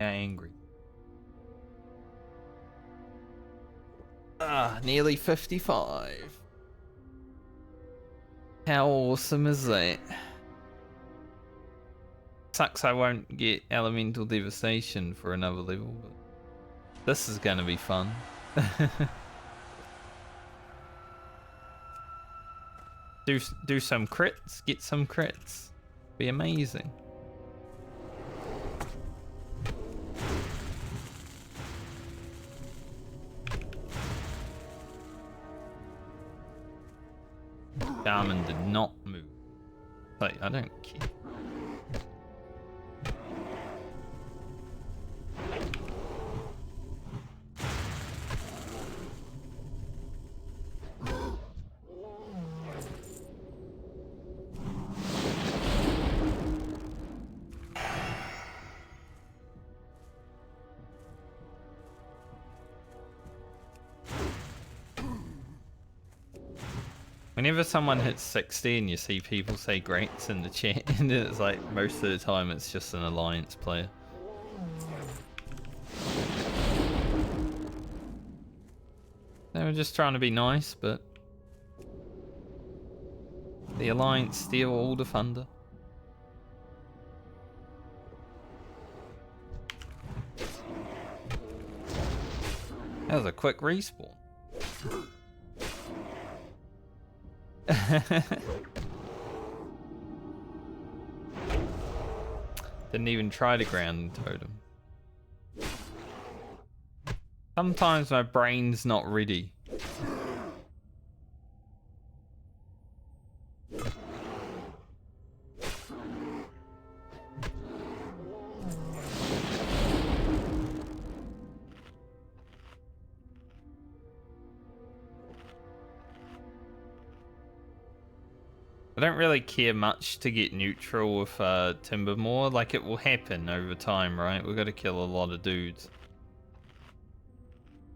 Angry. Ah, nearly 55. How awesome is that? Sucks I won't get Elemental Devastation for another level, but this is gonna be fun. do some crits, get some crits. Be amazing. Shaman did not move. Like, I don't care. Whenever someone hits 60 and you see people say greats in the chat, and it's like most of the time it's just an alliance player. They were just trying to be nice, but the alliance steal all the thunder. That was a quick respawn. Didn't even try to ground totem. Sometimes my brain's not ready. I don't really care much to get neutral with Timbermore. Like, it will happen over time, right? We've got to kill a lot of dudes.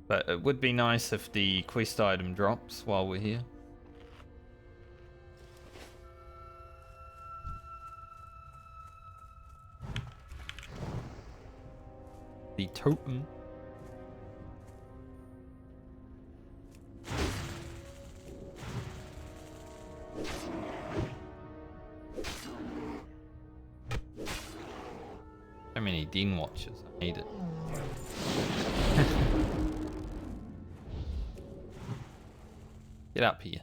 But it would be nice if the quest item drops while we're here. The totem. So many Dean watches. I hate it. Get up here.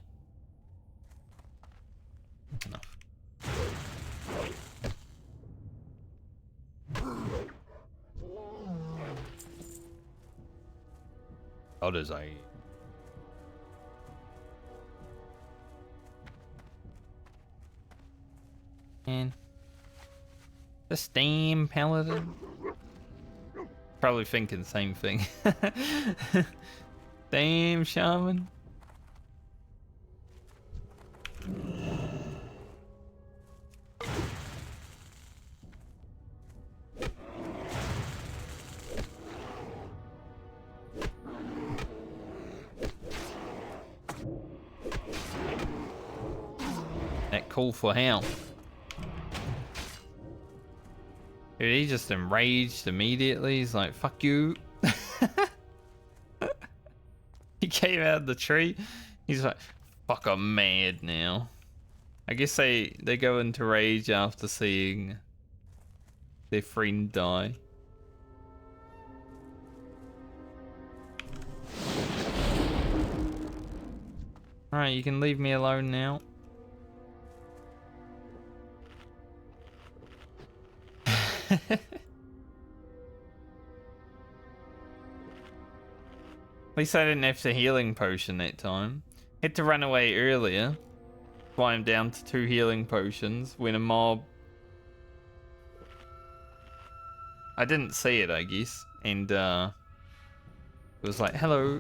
Enough. How does I? And this damn paladin. Probably thinking the same thing. Damn shaman. That call for help. Dude, he just enraged immediately. He's like, fuck you. He came out of the tree. He's like, fuck, I'm mad now. I guess they go into rage after seeing their friend die. Alright, you can leave me alone now. At least I didn't have the healing potion that time. Had to run away earlier. Why I'm down to 2 healing potions when a mob... I didn't see it, I guess. And it was like, hello.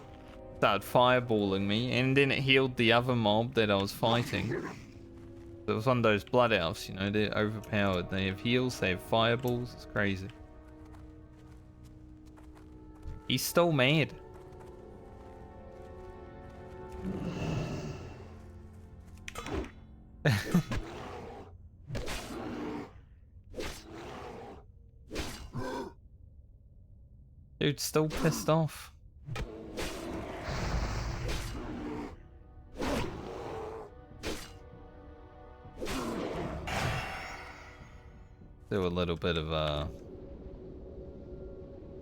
Started fireballing me. And then it healed the other mob that I was fighting. It was one of those blood elves, you know, they're overpowered. They have heals, they have fireballs. It's crazy. He's still mad. Dude, still pissed off. Do a little bit of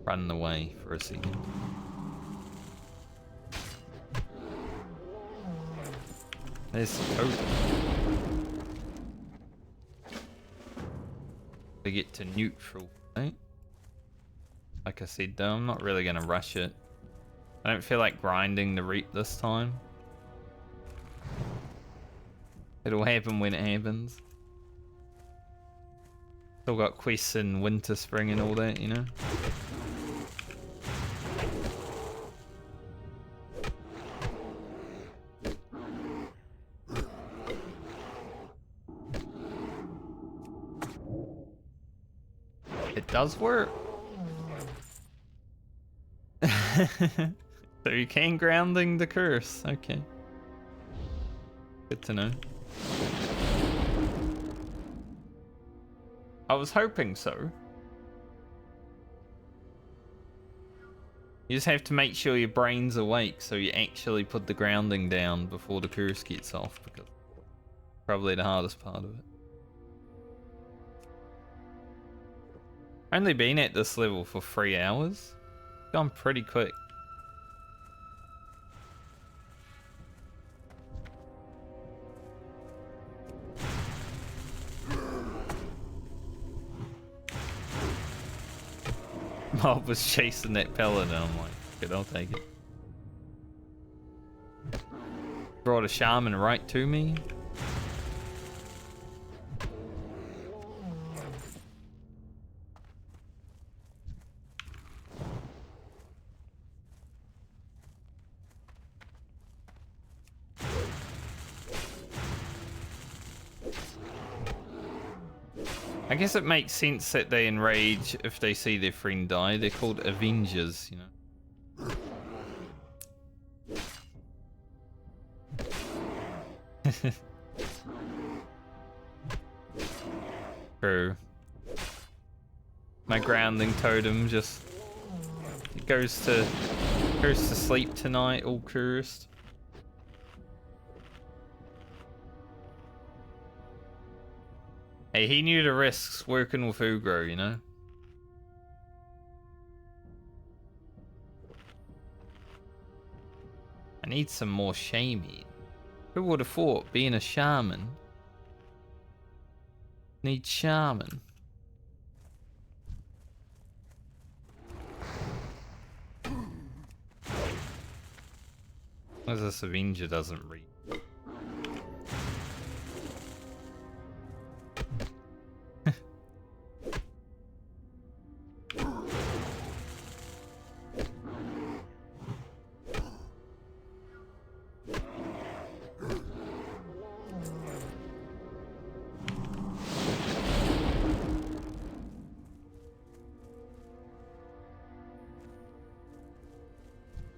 running away for a second. There's the totem. To get to neutral, right? Like I said though, I'm not really gonna rush it. I don't feel like grinding the reap this time. It'll happen when it happens. Still got quests in winter, spring and all that, you know? It does work. So you can grounding the curse. Okay. Good to know. I was hoping so. You just have to make sure your brain's awake so you actually put the grounding down before the curse gets off, because probably the hardest part of it. Only been at this level for 3 hours. Gone pretty quick. Mob was chasing that paladin. I'm like, good, I'll take it. Brought a shaman right to me. I guess it makes sense that they enrage if they see their friend die. They're called Avengers, you know. True. My grounding totem just goes to sleep tonight, all cursed. Hey, he knew the risks working with Ugro, you know? I need some more shamey. Who would have thought being a shaman? Need shaman. As this Avenger doesn't read.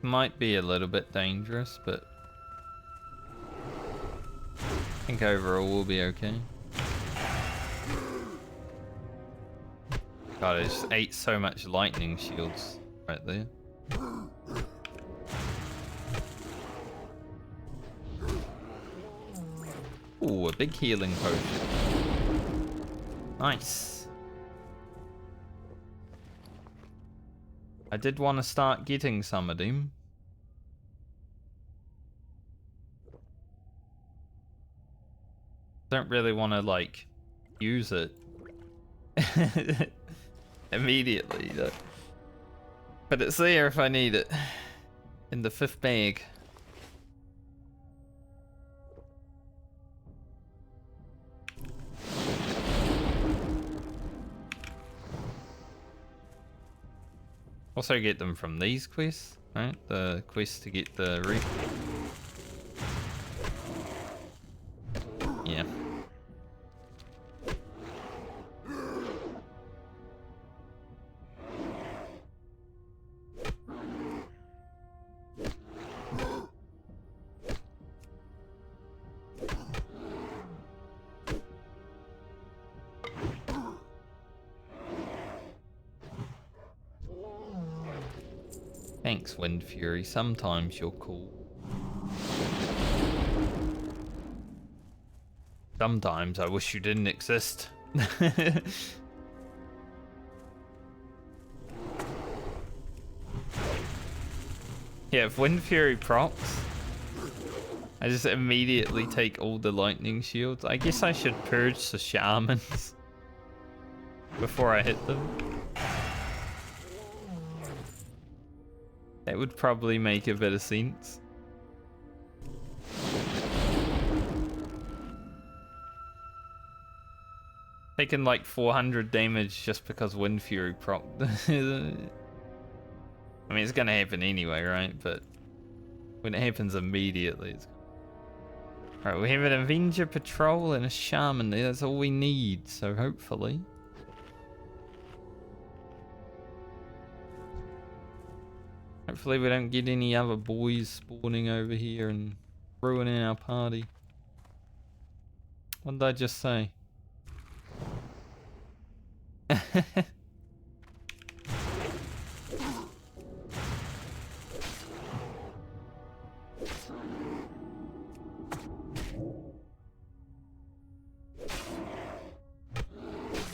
Might be a little bit dangerous, but think overall we'll be okay. God, I just ate so much lightning shields right there. Ooh, a big healing potion. Nice. I did want to start getting some of them. Don't really want to, like, use it immediately, though. But it's there if I need it. In the 5th bag. Also get them from these quests, right? The quest to get the reef. Yeah. Thanks, Wind Fury. Sometimes you're cool. Sometimes I wish you didn't exist. Yeah, if Wind Fury procs, I just immediately take all the lightning shields. I guess I should purge the shamans before I hit them. That would probably make a bit of sense. Taking like 400 damage just because Wind Fury proc. I mean, it's gonna happen anyway, right? But when it happens immediately, it's... Alright, we have an Avenger Patrol and a Shaman there. That's all we need, so hopefully. Hopefully we don't get any other boys spawning over here and ruining our party. What did I just say?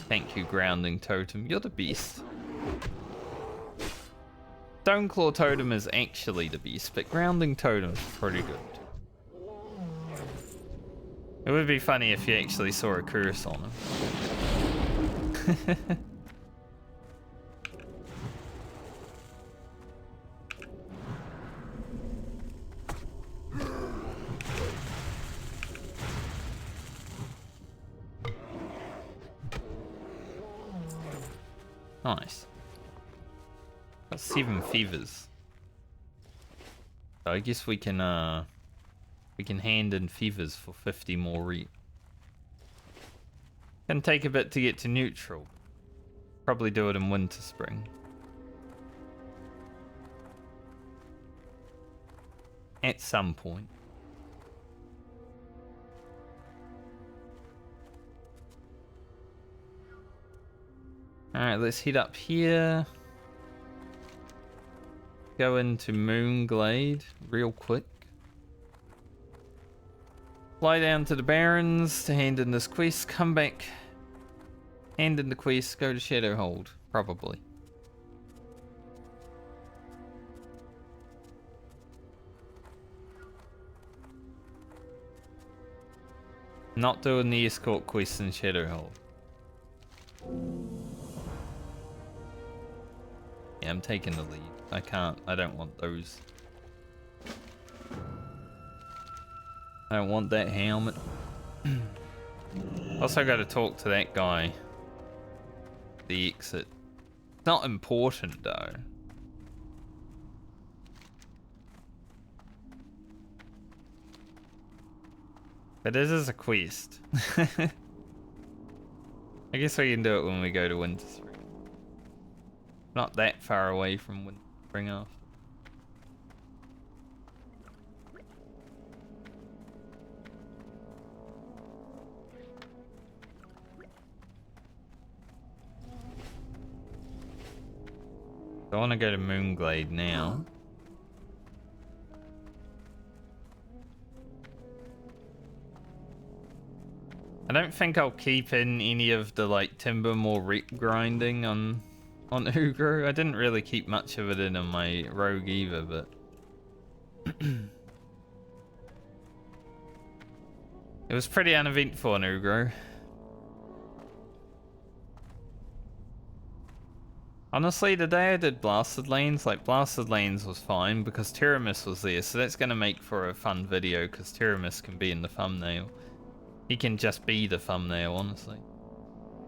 Thank you, Grounding Totem. You're the beast. Stoneclaw Totem is actually the beast, but Grounding Totem's pretty good. It would be funny if you actually saw a curse on him. Nice. Got 7 fevers. So I guess we can hand in fevers for 50 more reap. Can take a bit to get to neutral. Probably do it in winter spring. At some point. Alright, let's head up here. Go into Moonglade real quick. Fly down to the Barrens to hand in this quest. Come back. Hand in the quest. Go to Shadowhold. Probably. Not doing the escort quest in Shadowhold. Yeah, I'm taking the lead. I don't want those. I don't want that helmet. Also got to talk to that guy. The exit. It's not important though. But this is a quest. I guess we can do it when we go to Winter Spring. Not that far away from Winter Spring after. I want to go to Moonglade now. I don't think I'll keep in any of the like Timbermore reap grinding on Ugro. I didn't really keep much of it in on my rogue either, but it was pretty uneventful on Ugro. Honestly, the day I did Blasted Lanes, like Blasted Lanes was fine because Tiramis was there, so that's gonna make for a fun video because Tiramis can be in the thumbnail. He can just be the thumbnail, honestly.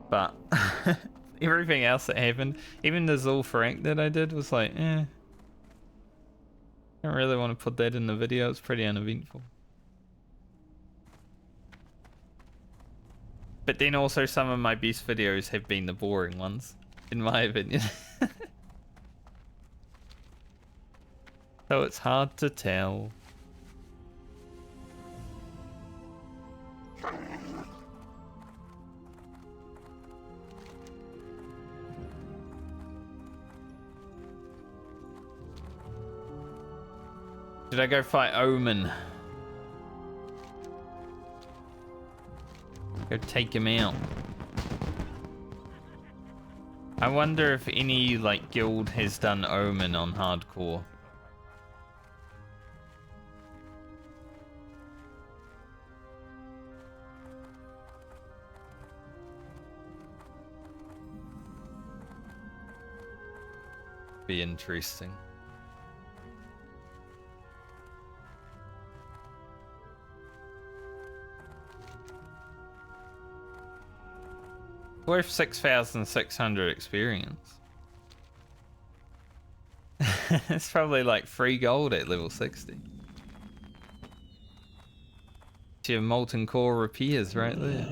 But everything else that happened, even the Zul'Farrak that I did was like, I don't really want to put that in the video. It's pretty uneventful. But then also some of my best videos have been the boring ones, in my opinion. So it's hard to tell. Did I go fight Omen? Go take him out. I wonder if any like guild has done Omen on hardcore. Be interesting. Worth 6,600 experience. It's probably like free gold at level 60. You have molten core repairs right there.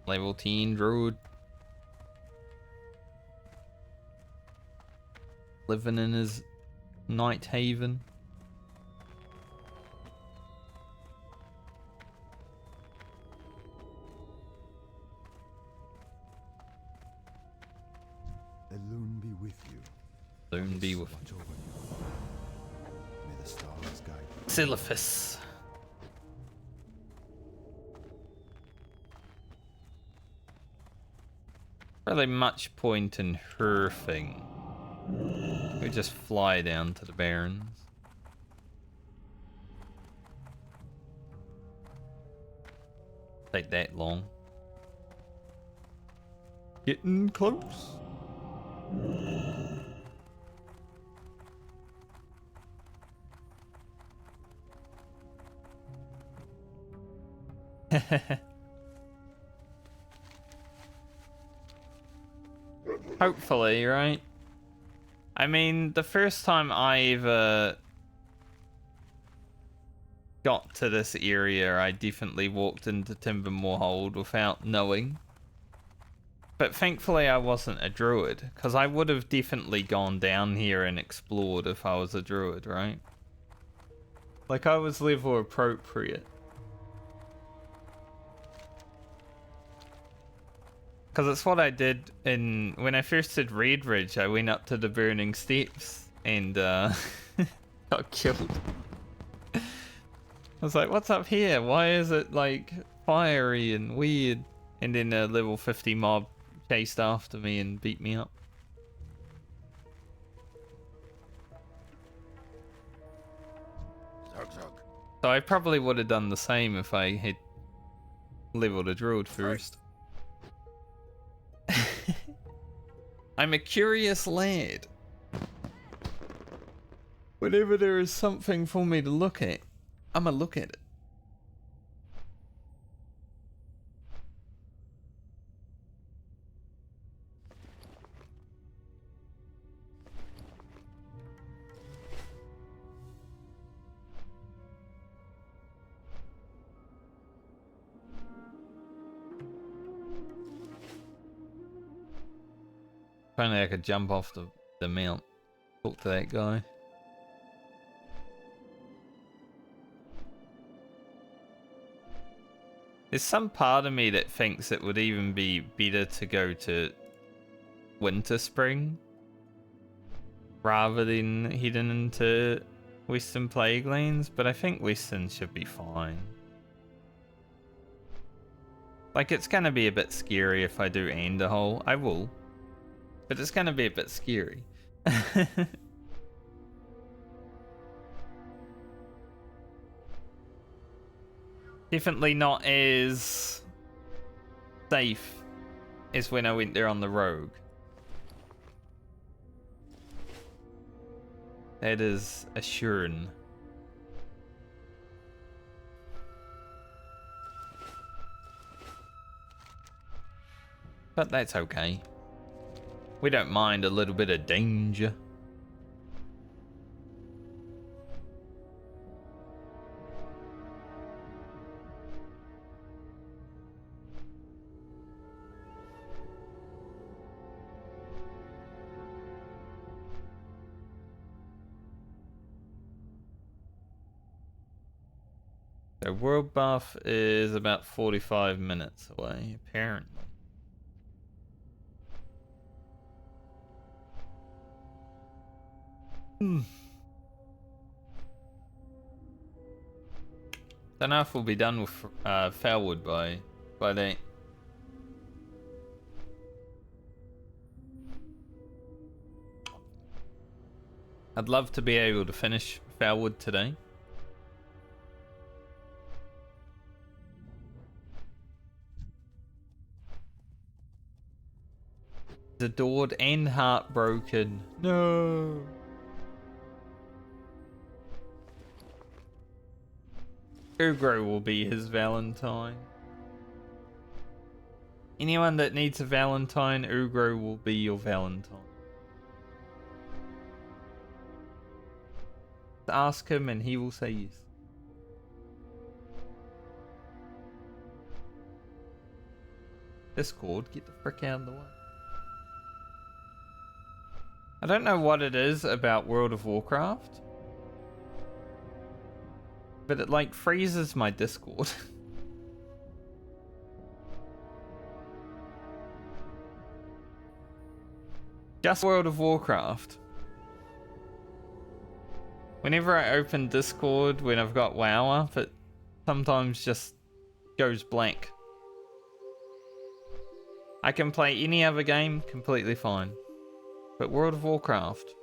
Level 10 druid. Living in his night haven. The loon be with you. Loon be with Watch over you. May the stars guide you. Sisyphus. Really much point in her thing. We just fly down to the Barrens. Take that long. Getting close. Hopefully, right? I mean, the first time I ever got to this area, I definitely walked into Timbermore Hold without knowing. But thankfully I wasn't a druid, because I would have definitely gone down here and explored if I was a druid, right? Like, I was level appropriate. Because it's what I did when I first did Red Ridge. I went up to the Burning Steps and got killed. I was like, what's up here? Why is it like fiery and weird? And then a level 50 mob chased after me and beat me up. So I probably would have done the same if I had leveled a druid first. I'm a curious lad. Whenever there is something for me to look at, I'ma look at it. If only I could jump off the mount. Talk to that guy. There's some part of me that thinks it would even be better to go to Winter Spring rather than heading into Western Plague Lands, but I think Western should be fine. Like, it's gonna be a bit scary if I do Anderhole. I will. But it's gonna be a bit scary. Definitely not as safe as when I went there on the Rogue. That is assuring. But that's okay. We don't mind a little bit of danger. So World Buff is about 45 minutes away, apparently. Don't know if we'll be done with Felwood by then. I'd love to be able to finish Felwood today. Adored and heartbroken. No. Ugro will be his Valentine. Anyone that needs a Valentine, Ugro will be your Valentine. Ask him and he will say yes. Discord, get the frick out of the way. I don't know what it is about World of Warcraft, but it like freezes my Discord. Just World of Warcraft. Whenever I open Discord when I've got WoW up, it sometimes just goes blank. I can play any other game completely fine. But World of Warcraft.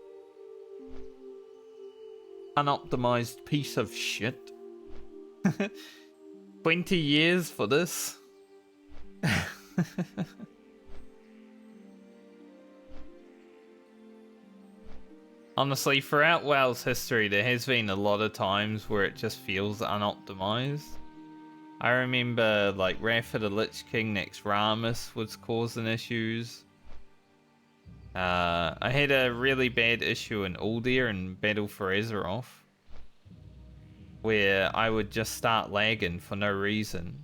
Unoptimized piece of shit. 20 years for this. Honestly, throughout WoW's history, there has been a lot of times where it just feels unoptimized. I remember, like, Wrath of the Lich King next Ramus was causing issues. I had a really bad issue in Uldir and Battle for Azeroth, where I would just start lagging for no reason.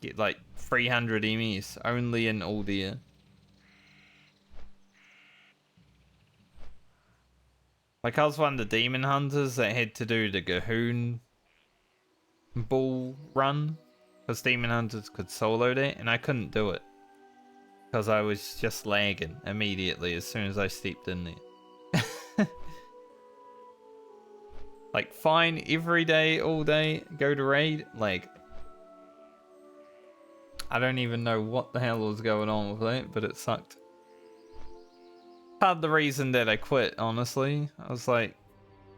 Get like 300 MEs only in Uldir. Like, I was one of the demon hunters that had to do the Gahoon bull run, because demon hunters could solo that, and I couldn't do it. Because I was just lagging immediately as soon as I stepped in there. Like, fine, every day, all day, go to raid, lag. I don't even know what the hell was going on with that, but it sucked. Part of the reason that I quit, honestly. I was like,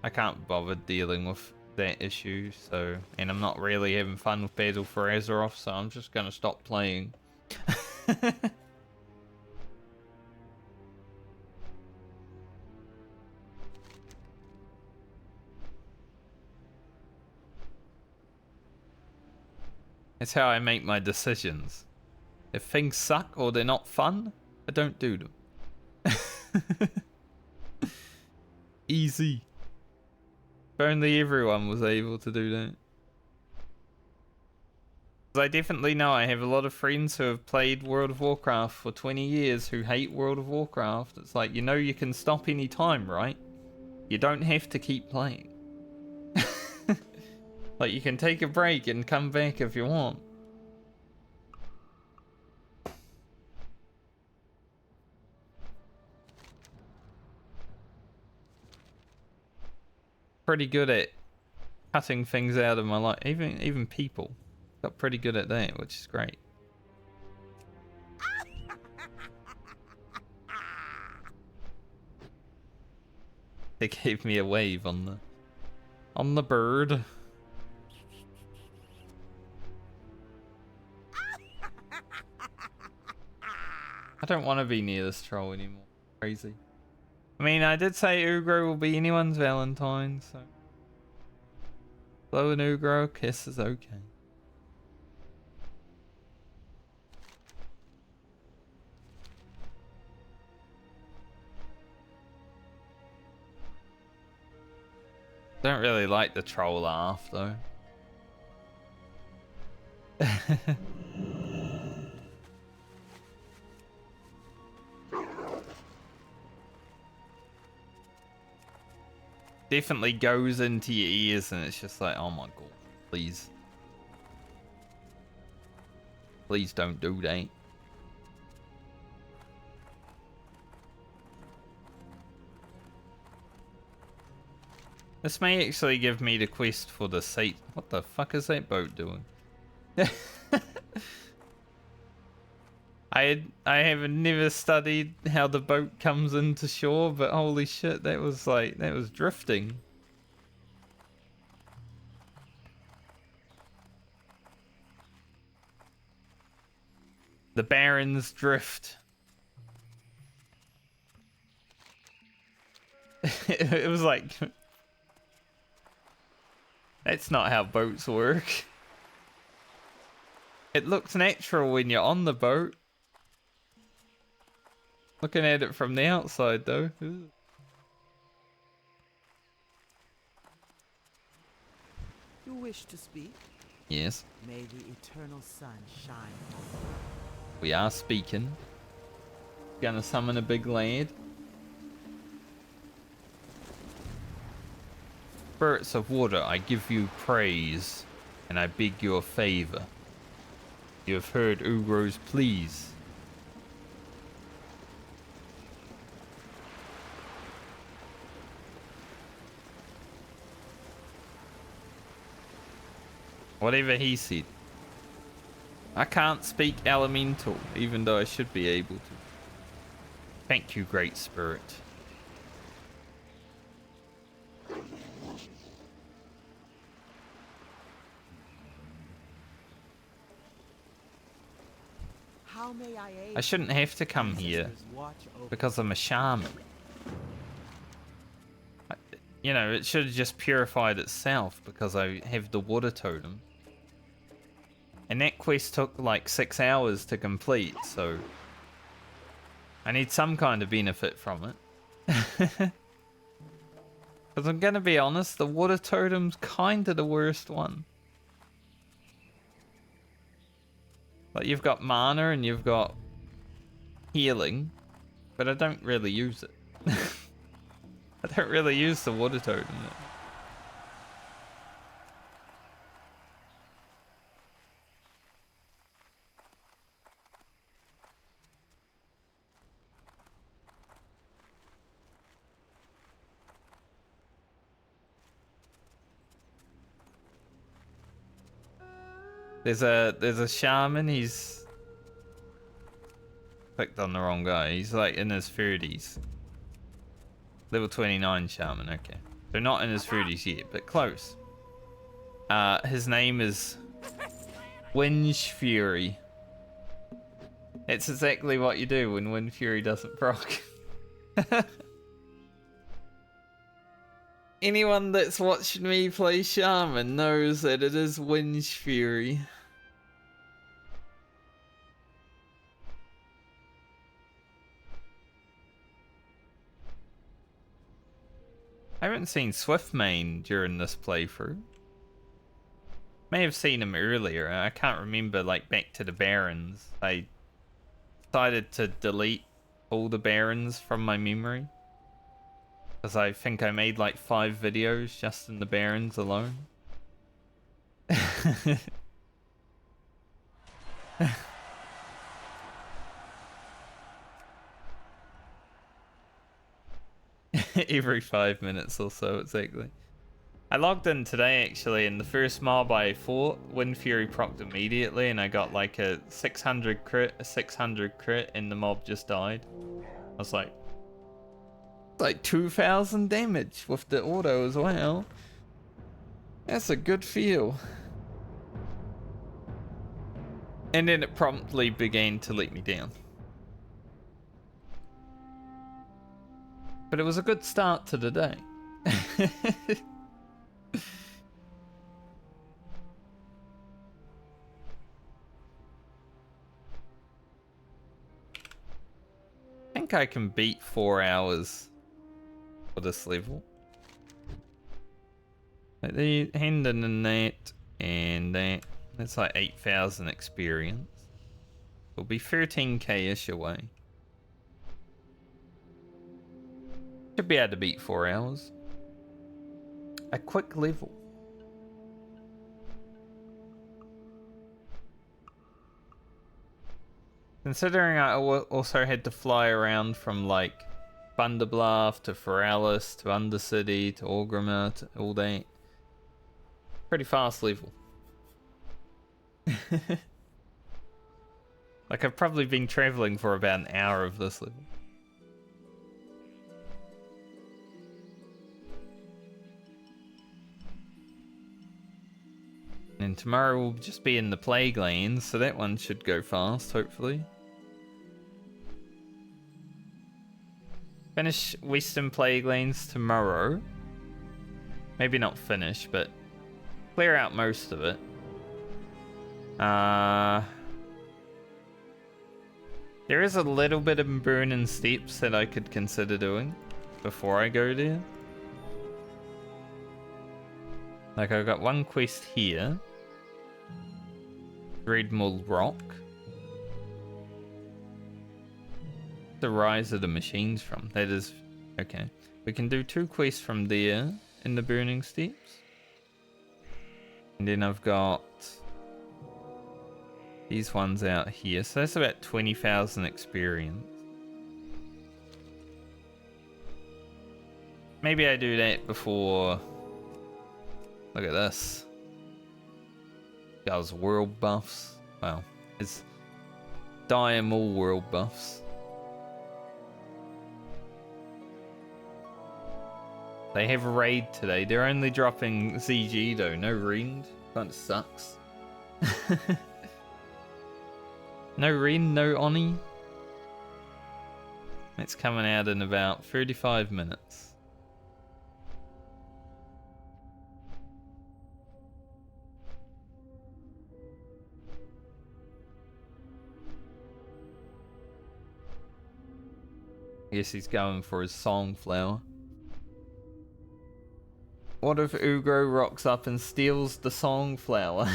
I can't bother dealing with that issue, so... And I'm not really having fun with Battle for Azeroth, so I'm just gonna stop playing. It's how I make my decisions. If things suck or they're not fun, I don't do them. Easy. If only everyone was able to do that. 'Cause I definitely know I have a lot of friends who have played World of Warcraft for 20 years who hate World of Warcraft. It's like, you know, you can stop any time, right? You don't have to keep playing. Like, you can take a break and come back if you want. Pretty good at cutting things out of my life. Even people. Got pretty good at that, which is great. They gave me a wave on the bird. I don't want to be near this troll anymore. Crazy. I mean, I did say Ugro will be anyone's Valentine, so blow an Ugro a kiss is okay. Don't really like the troll laugh though. Definitely goes into your ears and it's just like, oh my god, please. Please don't do that. This may actually give me the quest for the seat. What the fuck is that boat doing? I have never studied how the boat comes into shore, but holy shit, that was drifting. The Baron's drift. It was like, that's not how boats work. It looks natural when you're on the boat. Looking at it from the outside, though. Ooh. You wish to speak? Yes. May the eternal sun shine on you. We are speaking. Gonna summon a big lad. Spirits of water, I give you praise, and I beg your favor. You have heard Ugro's pleas. Whatever he said. I can't speak elemental, even though I should be able to. Thank you, Great Spirit. How may I aid I shouldn't have to come here ancestors watch over because I'm a shaman. You know, it should have just purified itself because I have the water totem. And that quest took like 6 hours to complete, so I need some kind of benefit from it. Because I'm gonna be honest, the water totem's kinda the worst one. Like, you've got mana and you've got healing, but I don't really use it. I don't really use the water totem. There's a shaman, he's clicked on the wrong guy. He's like in his 30s. Level 29 shaman, okay. So not in his 30s yet, but close. His name is Winge Fury. It's exactly what you do when Wind Fury doesn't proc. Anyone that's watched me play shaman knows that it is Winge Fury. I haven't seen Swiftmane during this playthrough. May have seen him earlier. I can't remember, like, back to the Barrens. I decided to delete all the Barrens from my memory. Because I think I made like 5 videos just in the Barrens alone. Every 5 minutes or so, exactly. I logged in today actually, and the first mob I fought, Wind Fury procced immediately, and I got like a 600 crit, and the mob just died. I was like 2,000 damage with the auto as well. That's a good feel. And then it promptly began to let me down. But it was a good start to the day. I think I can beat 4 hours for this level. Like the Hendon and that, and that. That's like 8,000 experience. It'll be 13k-ish away. Should be able to beat 4 hours. A quick level. Considering I also had to fly around from like Thunderbluff to Feralis to Undercity to Orgrimmar to all that. Pretty fast level. Like I've probably been traveling for about an hour of this level. And tomorrow we'll just be in the Plague Lands, so that one should go fast, hopefully. Finish Western Plague Lands tomorrow. Maybe not finish, but clear out most of it. There is a little bit of burning steps that I could consider doing before I go there. Like I've got one quest here. Dreadmull Rock. The Rise of the Machines from. That is... Okay. We can do 2 quests from there in the Burning Steps. And then I've got these ones out here. So that's about 20,000 experience. Maybe I do that before... Look at this. Guy's world buffs. Well, it's Diamond world buffs. They have a raid today. They're only dropping ZG though, no Rend. Kinda sucks. No Rend, no Oni. It's coming out in about 35 minutes. I guess he's going for his Songflower. What if Ugro rocks up and steals the Songflower?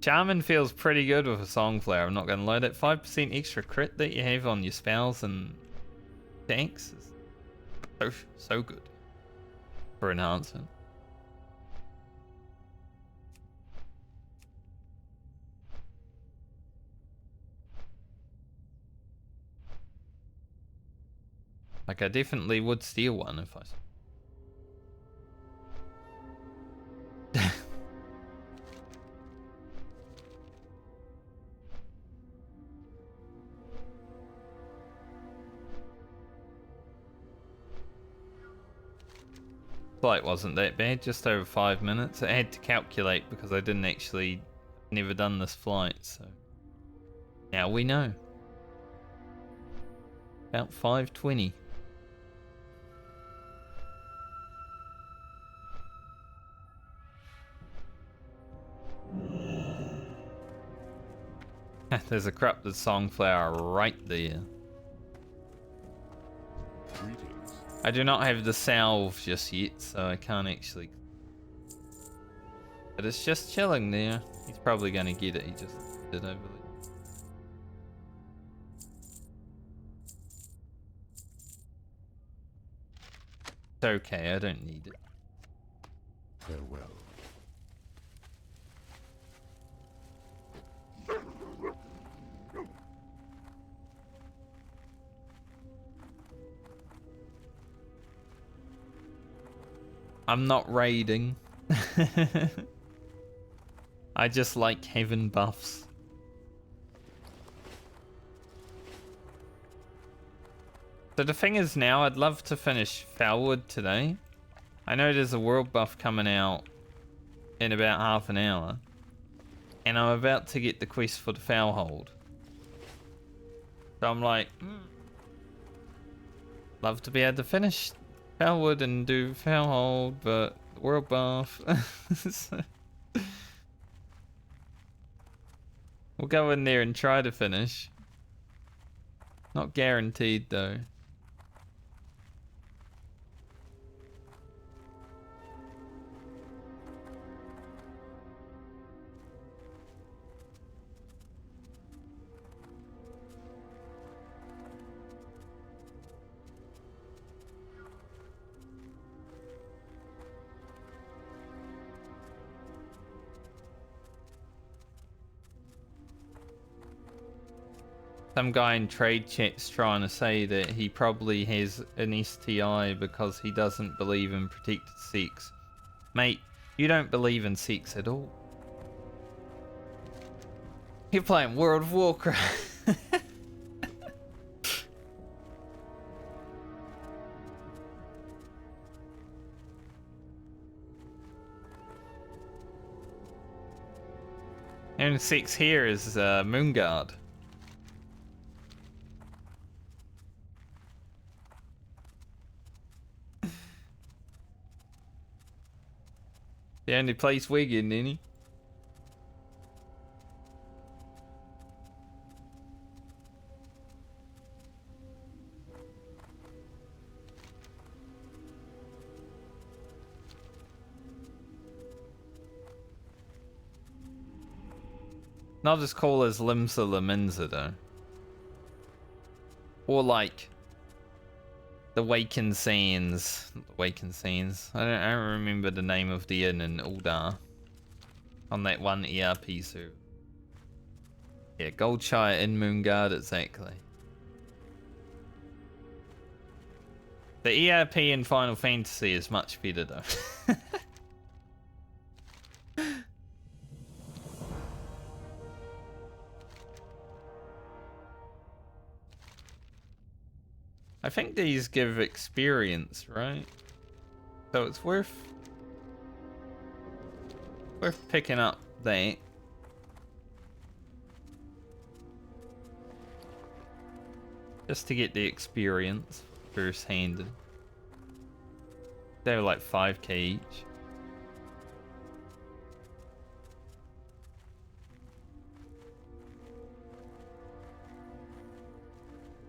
Shaman feels pretty good with a Songflower, I'm not gonna lie. That 5% extra crit that you have on your spells and tanks is so good for enhancement. Like, I definitely would steal one if I... Flight wasn't that bad, just over 5 minutes. I had to calculate because I didn't actually... Never done this flight, so... Now we know. About 5:20. There's a corrupted Songflower right there. Greetings. I do not have the salve just yet, so I can't actually. But it's just chilling there. He's probably gonna get it. He just did, I believe. It's okay. I don't need it. Farewell. I'm not raiding. I just like having buffs. So the thing is now, I'd love to finish Felwood today. I know there's a world buff coming out in about half an hour. And I'm about to get the quest for the Felhold. So I'm like, love to be able to finish Felwood and do Felhold, but world buff. We'll go in there and try to finish. Not guaranteed though. Some guy in trade chat's trying to say that he probably has an STI because he doesn't believe in protected sex. Mate, you don't believe in sex at all. You're playing World of Warcraft. The only sex here is Moonguard. The only place we're getting any. Not as cool as Limsa Laminza though. Or like the Waken Sands. Waken Sands. I don't remember the name of the inn in Uldar. On that one ERP server. Yeah, Goldshire in Moonguard, exactly. The ERP in Final Fantasy is much better though. I think these give experience, right? So it's worth picking up that. Just to get the experience first-handed. They're like 5k each.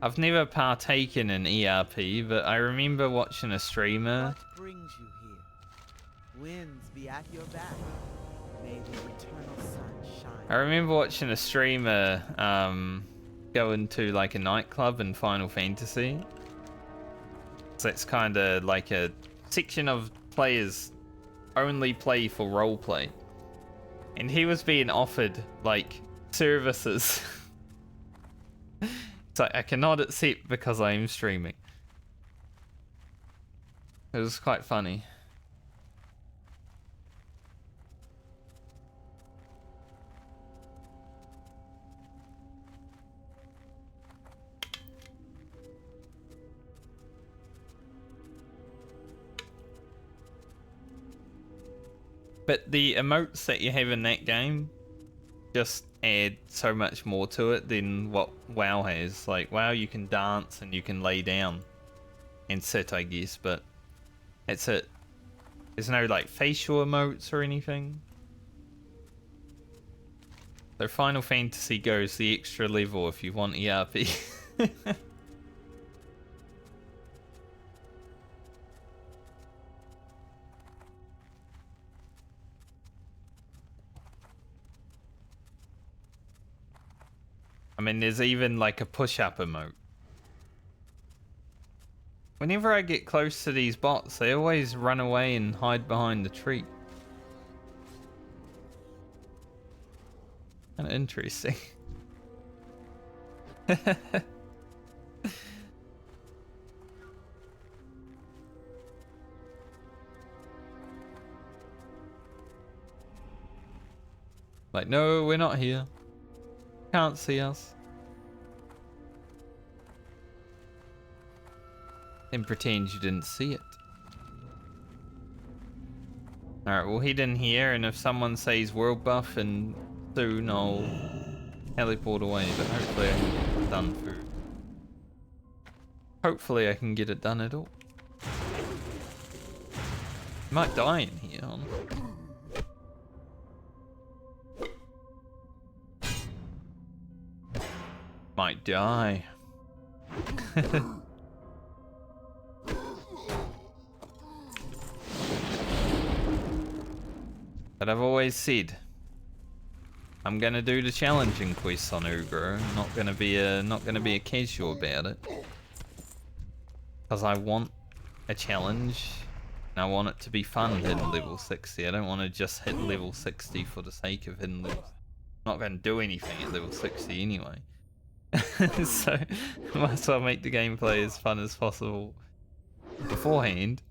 I've never partaken in ERP, but I remember watching a streamer. What brings you here? Winds be at your back. May the eternal sun shine. I remember watching a streamer go into like a nightclub in Final Fantasy. So it's kind of like a section of players only play for roleplay. And he was being offered like services. It's like, I cannot accept because I am streaming. It was quite funny. But the emotes that you have in that game just add so much more to it than what WoW has. Like, WoW you can dance and you can lay down and sit, I guess, but that's it. There's no like facial emotes or anything. So Final Fantasy goes the extra level if you want ERP. mean, there's even like a push-up emote. Whenever I get close to these bots, they always run away and hide behind the tree. Kind of interesting. Like, no, we're not here. Can't see us. And pretend you didn't see it. Alright, we'll head in here, and if someone says world buff and soon, I'll teleport away, but hopefully I can get it done through. Hopefully I can get it done at all. Might die in here, honestly. Might die. But I've always said I'm gonna do the challenging quests on Ugro. I'm not gonna be a casual about it. Because I want a challenge and I want it to be fun hitting level 60. I don't want to just hit level 60 for the sake of hitting level. I'm not gonna do anything at level 60 anyway. So might as well make the gameplay as fun as possible beforehand.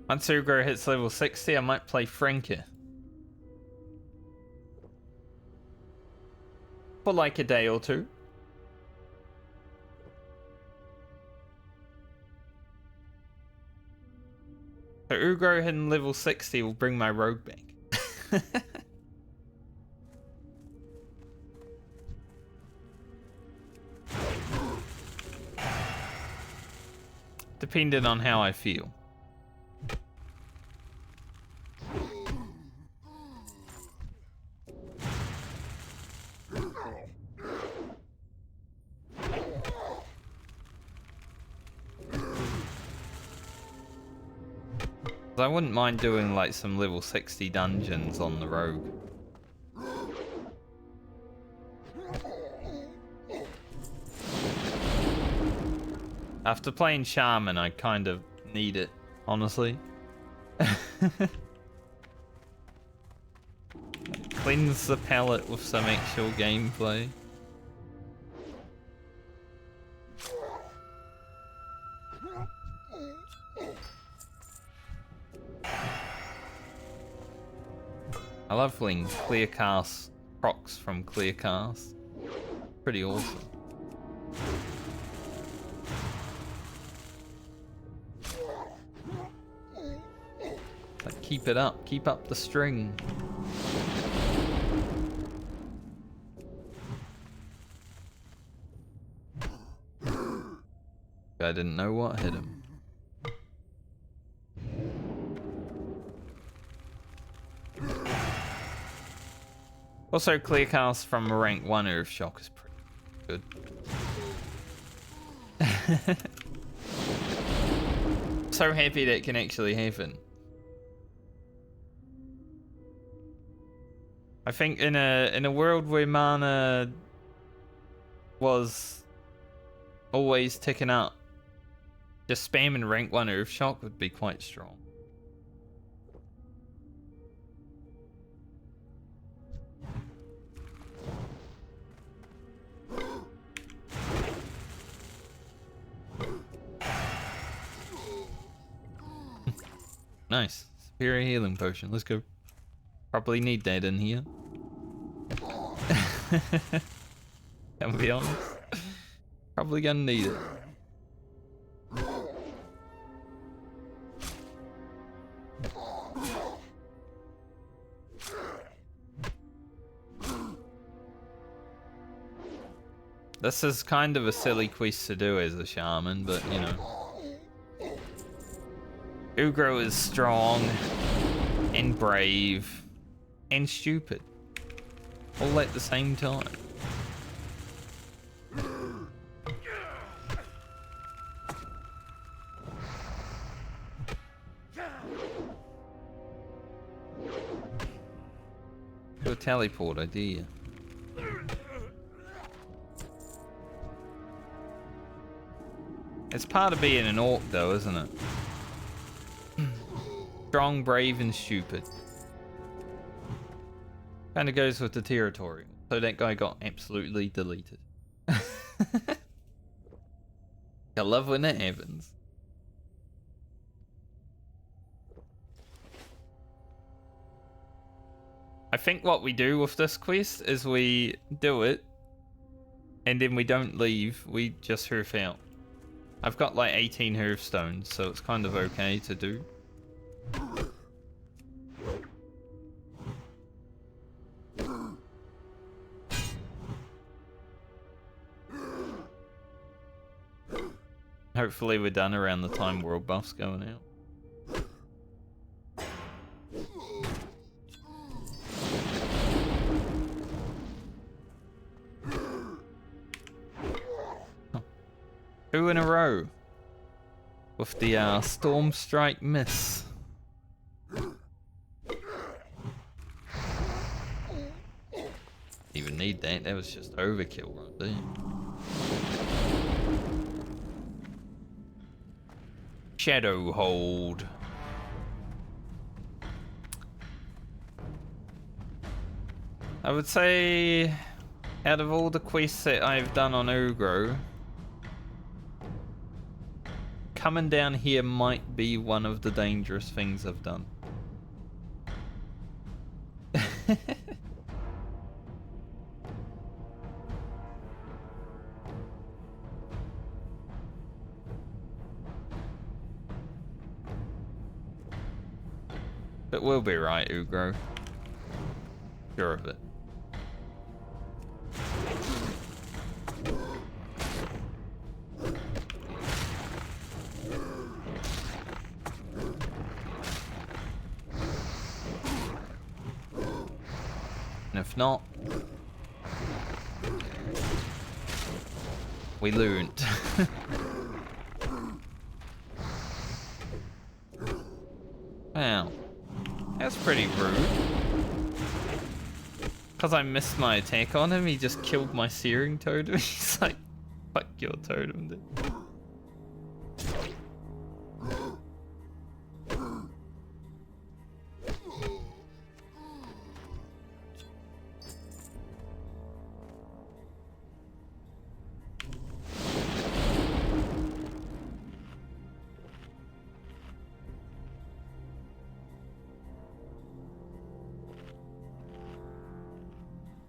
Once Ugro hits level 60, I might play Franker. For like a day or two. So Ugro hitting level 60 will bring my rogue back. Depending on how I feel. I wouldn't mind doing like some level 60 dungeons on the rogue. After playing Shaman, I kind of need it, honestly. Cleanse the palate with some actual gameplay. I love fling clear cast procs from clear cast. Pretty awesome. Like, keep it up, keep up the string. I didn't know what hit him. Also, clear cast from a rank 1 Earth Shock is pretty good. So happy that can actually happen. I think in a world where mana was always ticking up, just spamming rank 1 Earth Shock would be quite strong. Nice. Superior healing potion. Let's go. Probably need that in here. Can we be honest? Probably gonna need it. This is kind of a silly quest to do as a shaman, but you know. Ugro is strong, and brave, and stupid, all at the same time. teleport, I dare you. It's part of being an orc though, isn't it? Strong, brave, and stupid. Kinda goes with the territory. So that guy got absolutely deleted. I love when it happens. I think what we do with this quest is we do it and then we don't leave, we just hoof out. I've got like 18 hearthstones, so it's kind of okay to do. Hopefully we're done around the time world buff's going out. Two in a row with the Storm Strike miss. Even need that, that was just overkill right there. Shadow Hold. I would say out of all the quests that I've done on Ugro, coming down here might be one of the dangerous things I've done. But we'll be right, Ugro. Sure of it. And if not, we learned. Wow. That's pretty rude. Because I missed my attack on him, he just killed my searing totem. He's like, fuck your totem, dude.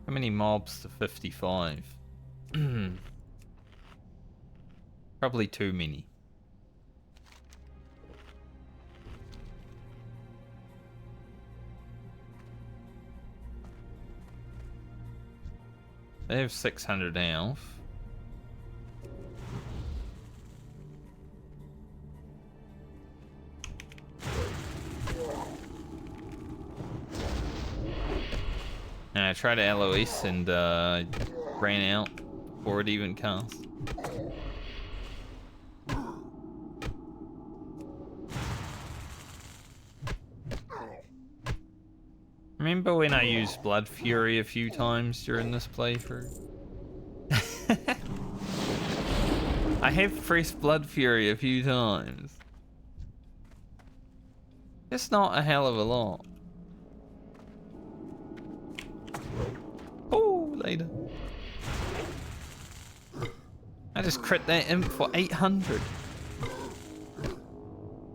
How many mobs to 55? Probably too many. They have 600 health. And I tried to Eloise and ran out before it even cast. Remember when I used Blood Fury a few times during this playthrough? I have pressed Blood Fury a few times. It's not a hell of a lot. Oh, later. I just crit that imp for 800.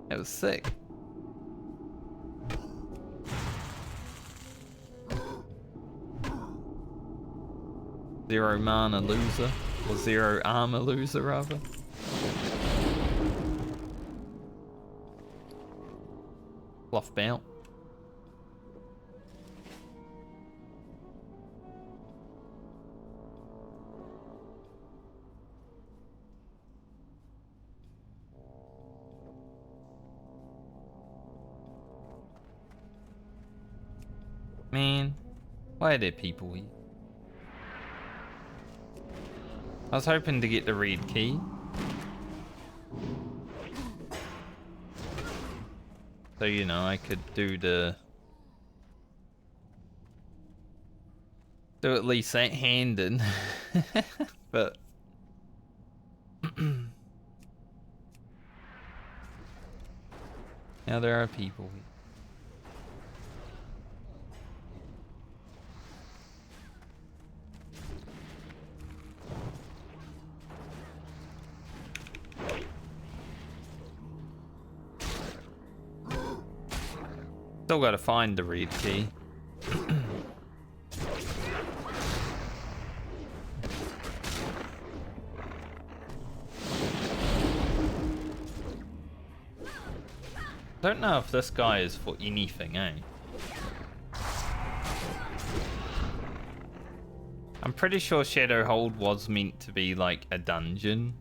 That was sick. Zero mana loser, or zero armor loser rather. Fluff bout. Man, why are there people here? I was hoping to get the red key. So, you know, I could do the do at least that hand in. But now there are people here. Still gotta find the reed key. Don't know if this guy is for anything, eh? I'm pretty sure Shadowhold was meant to be like a dungeon.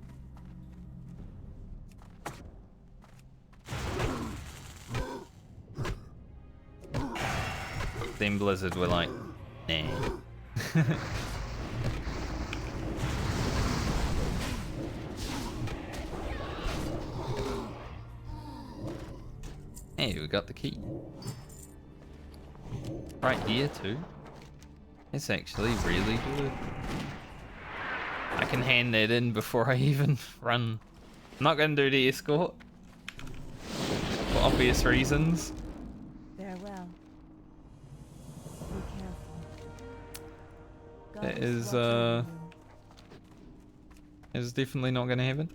Then Blizzard were like, nah. Hey, we got the key. Right here too. It's actually really good. I can hand that in before I even run. I'm not gonna do the escort. For obvious reasons. Farewell. Be careful. That God is watching you. is definitely not gonna happen.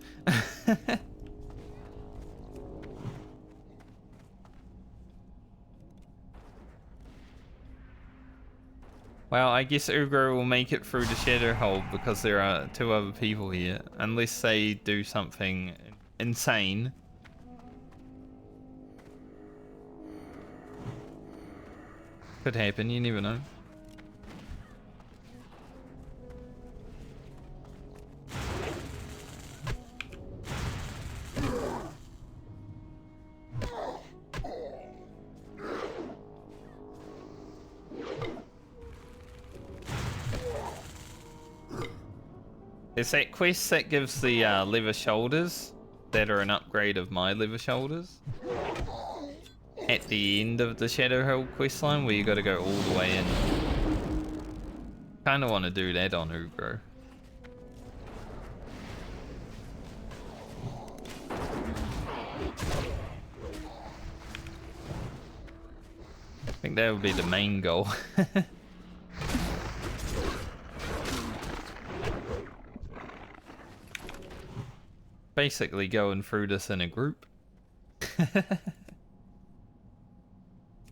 Well, I guess Ugro will make it through the Shadowhold because there are 2 other people here. Unless they do something insane. Could happen, you never know. It's that quest that gives the leather shoulders that are an upgrade of my leather shoulders. At the end of the Shadowhold questline where you gotta go all the way in. Kinda wanna do that on Ugro. I think that would be the main goal. Basically going through this in a group.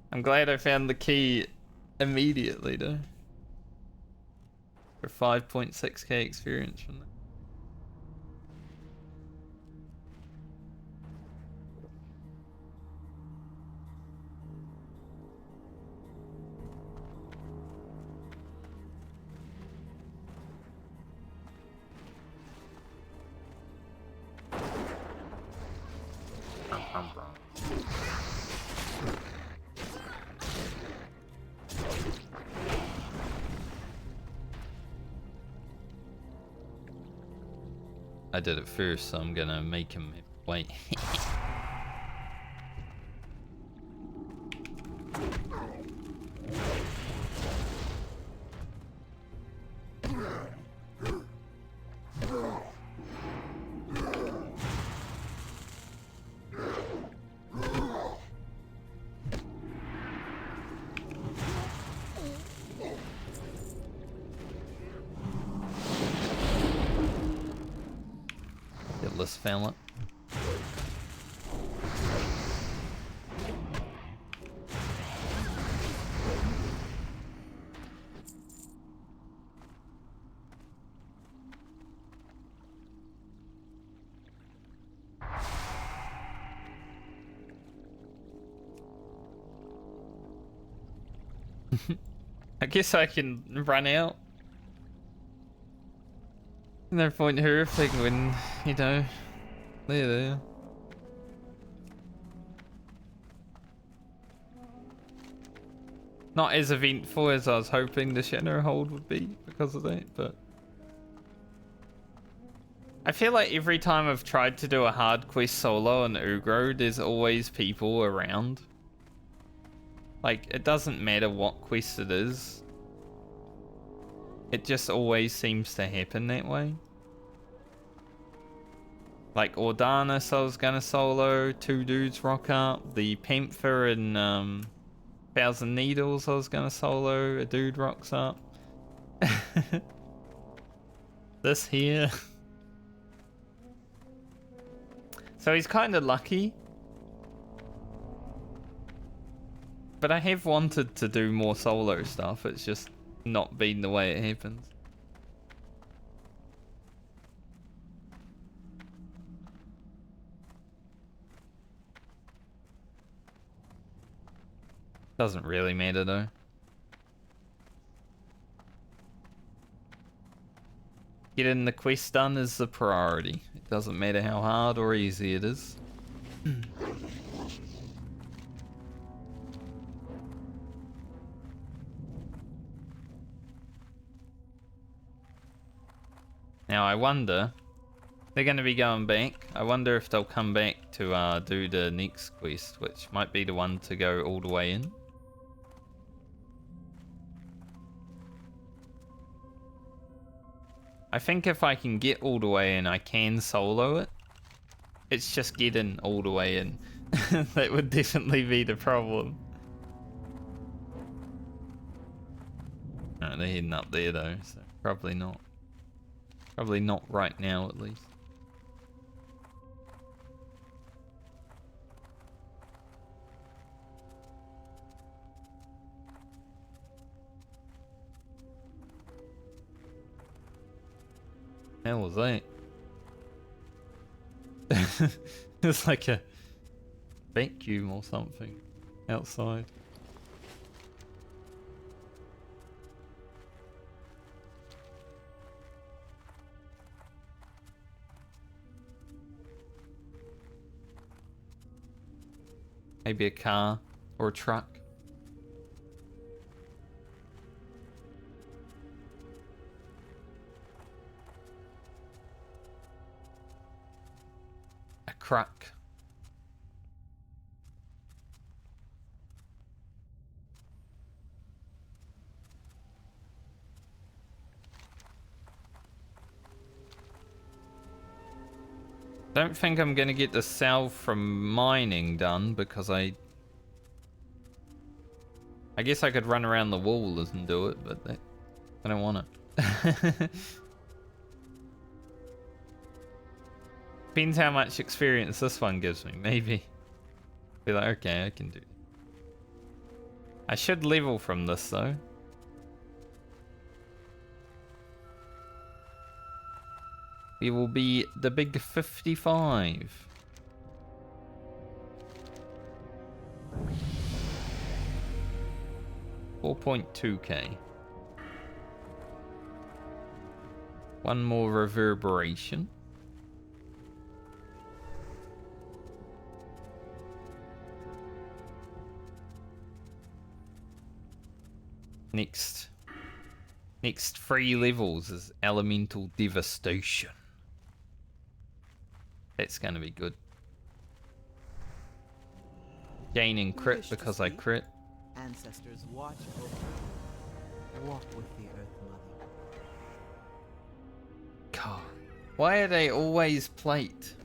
I'm glad I found the key immediately though. For 5.6k experience from that. I did it first, so I'm gonna make him wait. Let's fail it. I guess I can run out. No point horrific when, you know, they're there. Not as eventful as I was hoping the Shadowhold would be because of that, but I feel like every time I've tried to do a hard quest solo on Ugro, there's always people around. Like, it doesn't matter what quest it is. It just always seems to happen that way. Like Ordanis I was gonna solo, 2 dudes rock up. The Panther and Thousand Needles I was gonna solo, a dude rocks up. This here. So he's kind of lucky. But I have wanted to do more solo stuff. It's just not been the way it happens. Doesn't really matter though. Getting the quest done is the priority. It doesn't matter how hard or easy it is. Now I wonder, they're going to be going back. I wonder if they'll come back to do the next quest, which might be the one to go all the way in. I think if I can get all the way in, I can solo it. It's just getting all the way in. That would definitely be the problem. Alright, they're heading up there though, so probably not. Probably not right now, at least. Hell was that? It's like a vacuum or something outside. Maybe a car or a truck. A truck. Don't think I'm gonna get the sell from mining done because I guess I could run around the wall and do it, but I don't want it. Depends how much experience this one gives me. Maybe be like, okay, I can do it. I should level from this though. We will be the big 55. $4.2k. One more reverberation. Next 3 levels is Elemental Devastation. That's gonna be good. Gaining crit because I crit. Ancestors watch over you. Walk with the Earth Mother. God, why are they always plate?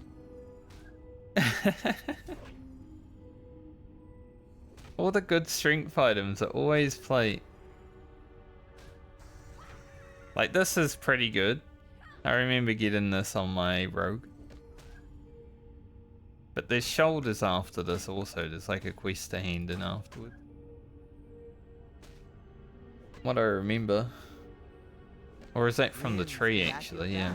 All the good strength items are always plate. Like, this is pretty good. I remember getting this on my rogue. But there's shoulders after this also. There's like a quest to hand in afterward. What I remember. Or is that from the tree actually? Yeah.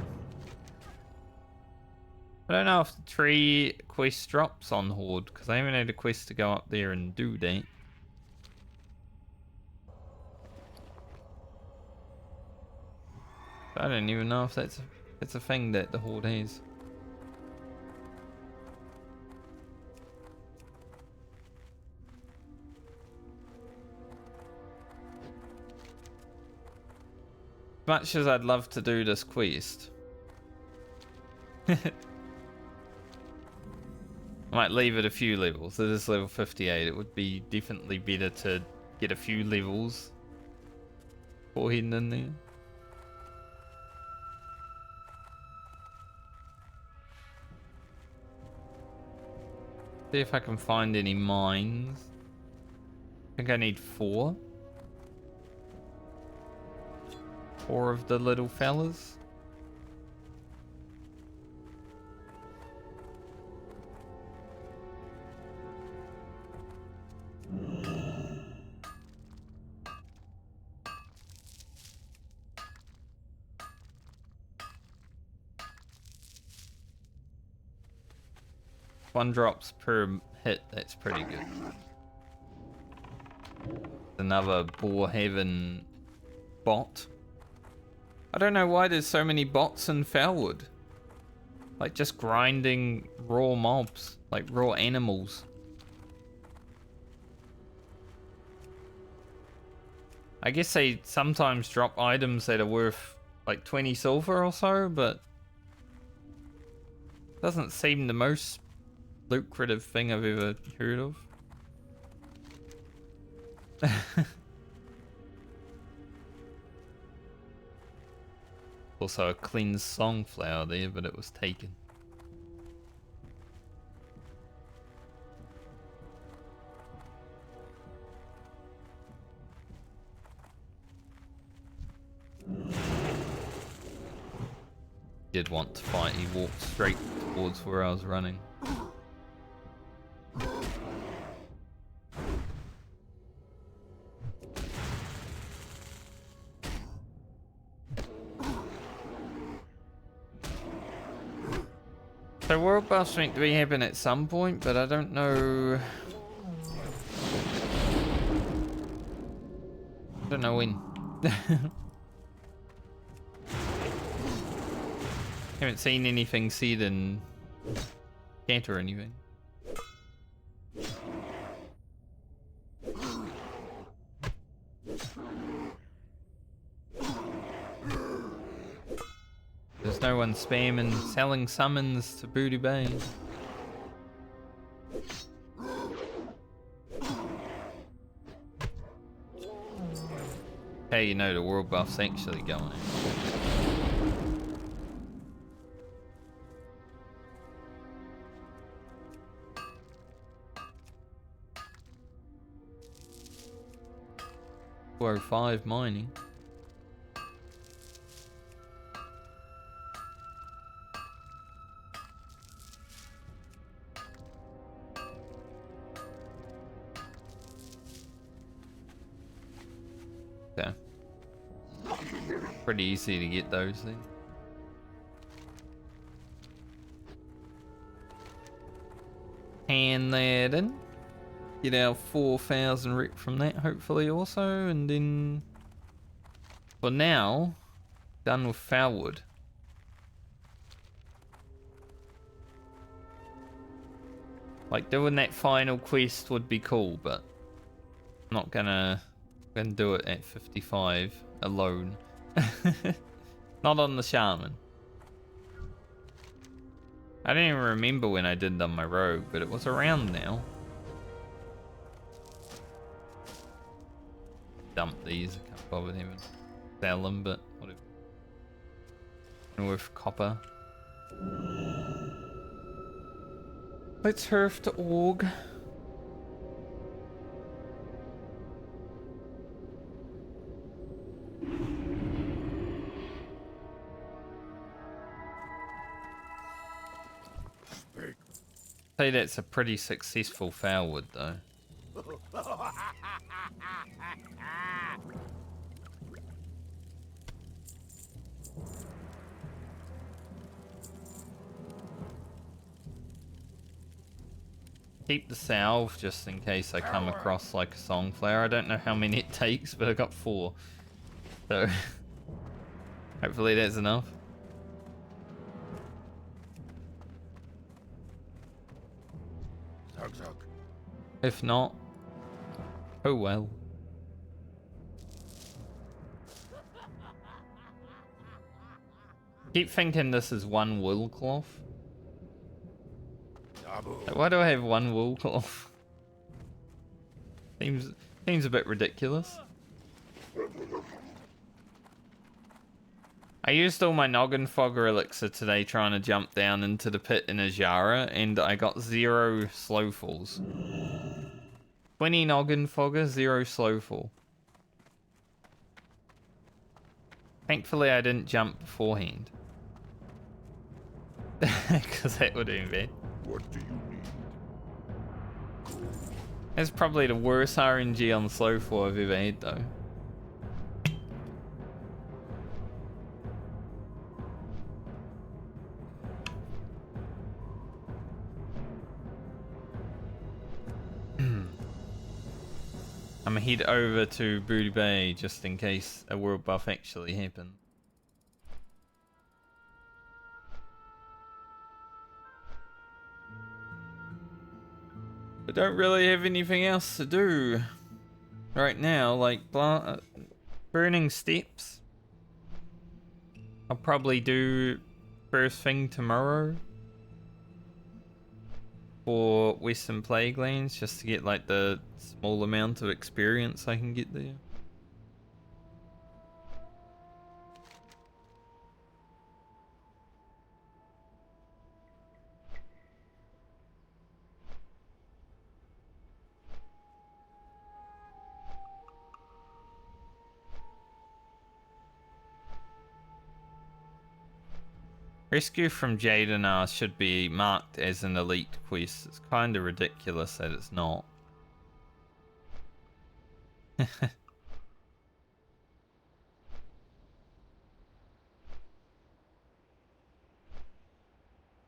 I don't know if the tree quest drops on Horde because I haven't had a quest to go up there and do that. I don't even know if that's a thing that the Horde has. Much as I'd love to do this quest, I might leave it a few levels. It is level 58. It would be definitely better to get a few levels before heading in there. See if I can find any mines. I think I need 4. 4 of the little fellas. One drops per hit, that's pretty good. Another Boar Haven bot. I don't know why there's so many bots in Felwood. Like just grinding raw mobs, like raw animals. I guess they sometimes drop items that are worth like 20 silver or so, but doesn't seem the most lucrative thing I've ever heard of. Also a cleansed songflower there, but it was taken. Did want to fight, he walked straight towards where I was running. So world buffs meant to be happen at some point, but I don't know. I don't know when. Haven't seen anything said in chat or anything. There's no one spamming selling summons to Booty Bay. Hey, you know the world buff's actually going. 405 mining. Okay. Pretty easy to get those then. Hand that in. Get our 4,000 rep from that hopefully also, and then for now, done with Felwood. Like doing that final quest would be cool, but I'm not gonna do it at 55 alone. Not on the shaman. I don't even remember when I did it on my rogue, but it was around now. Dump these, I can't bother even sell them, but whatever. With copper. Let's herf to Org. Say that's a pretty successful Felwood though. Keep the salve just in case I come across like a songflower. I don't know how many it takes, but I got 4. So hopefully that's enough. If not, oh well. Keep thinking this is one wool cloth. Like, why do I have one wool cloth? Seems a bit ridiculous. I used all my Noggin Fogger elixir today trying to jump down into the pit in Azshara, and I got 0 slow falls. 20 Noggin Fogger, 0 slow fall. Thankfully I didn't jump beforehand. Because that would have been bad. What do you need? That's probably the worst RNG on slow fall I've ever had though. I'm gonna head over to Booty Bay just in case a world buff actually happened. I don't really have anything else to do right now, like burning steps. I'll probably do first thing tomorrow for Western Plaguelands, just to get like the small amount of experience I can get there. Rescue from Jadenar should be marked as an elite quest. It's kind of ridiculous that it's not.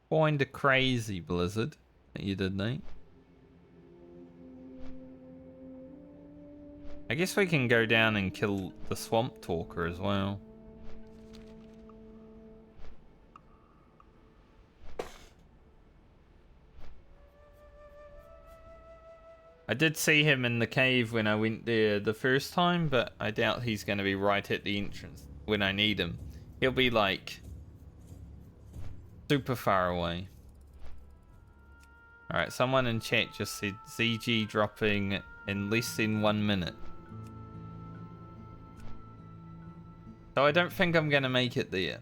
Kinda crazy, Blizzard, that you did, Nate. I guess we can go down and kill the Swamp Talker as well. I did see him in the cave when I went there the first time, but I doubt he's going to be right at the entrance when I need him. He'll be like super far away. Alright, someone in chat just said ZG dropping in less than 1 minute. So I don't think I'm going to make it there.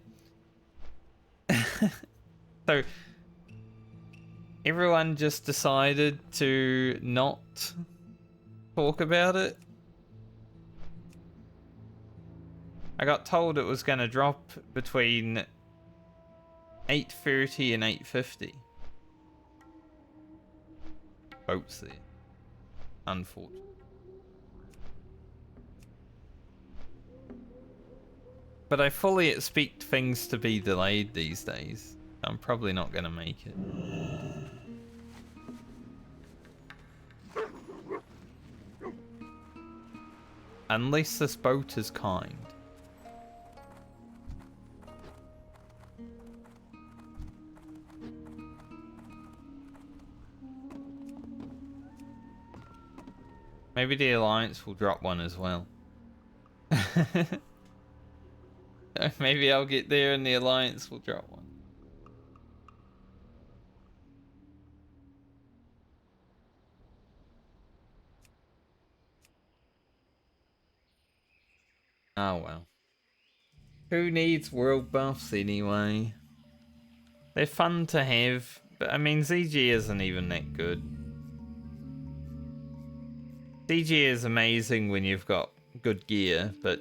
So everyone just decided to not talk about it. I got told it was going to drop between 8:30 and 8:50. Boats there. Unfortunately. But I fully expect things to be delayed these days. I'm probably not going to make it. Unless this boat is kind. Maybe the Alliance will drop one as well. Maybe I'll get there and the Alliance will drop one. Oh well. Who needs world buffs anyway? They're fun to have, but I mean ZG isn't even that good. ZG is amazing when you've got good gear, but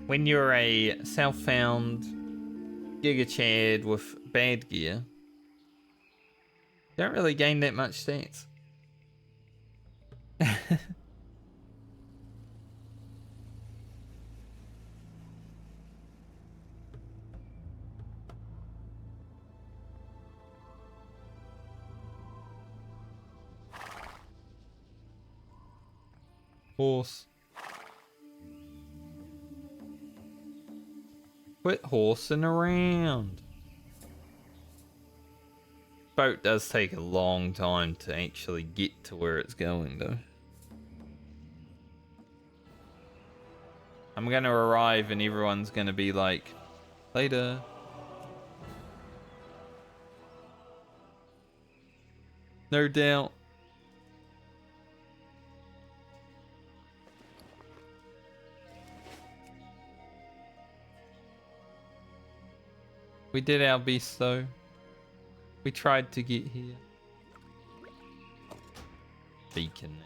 when you're a self-found Giga Chad with bad gear, you don't really gain that much stats. Horse. Quit horsing around. Boat does take a long time to actually get to where it's going though. I'm gonna arrive and everyone's gonna be like, later. No doubt. We did our best though. We tried to get here. Beacon.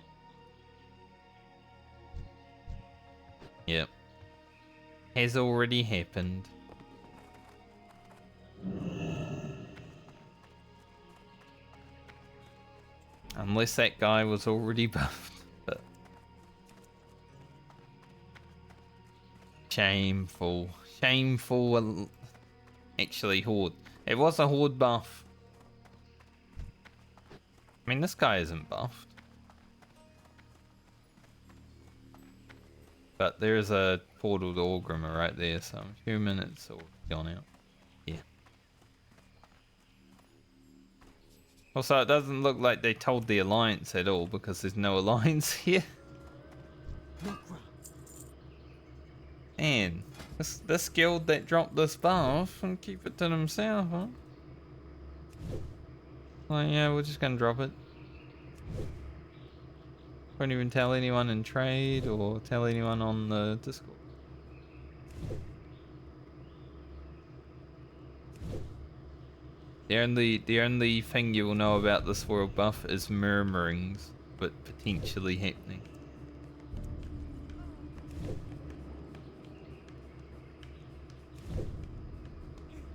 Yep. Has already happened. Unless that guy was already buffed. But shameful. Shameful. Actually, Horde. It was a Horde buff. I mean, this guy isn't buffed. But there's a portal to Orgrimmar right there, so I'm assuming it's all gone out. Yeah. Also, it doesn't look like they told the Alliance at all, because there's no Alliance here. Man, this guild that dropped this buff and keep it to themselves, huh? Like, yeah, we're just gonna drop it. Won't even tell anyone in trade or tell anyone on the Discord. The only thing you will know about this world buff is murmurings, but potentially happening.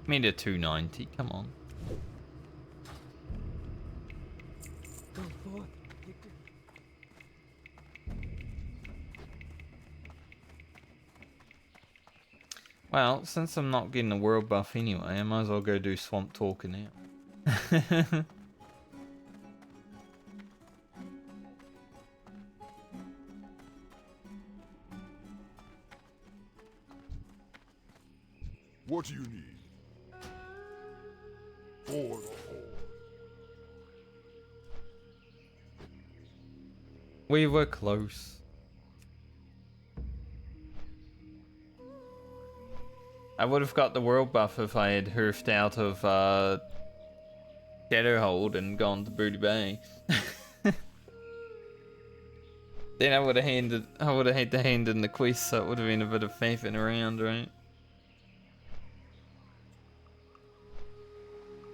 Made a 290, come on. Well, since I'm not getting a world buff anyway, I might as well go do swamp talking now. What do you need? For the Horde. We were close. I would have got the world buff if I had hoofed out of Shadowhold and gone to Booty Bay. Then I would have had to hand in the quest, so it would have been a bit of faffing around, right?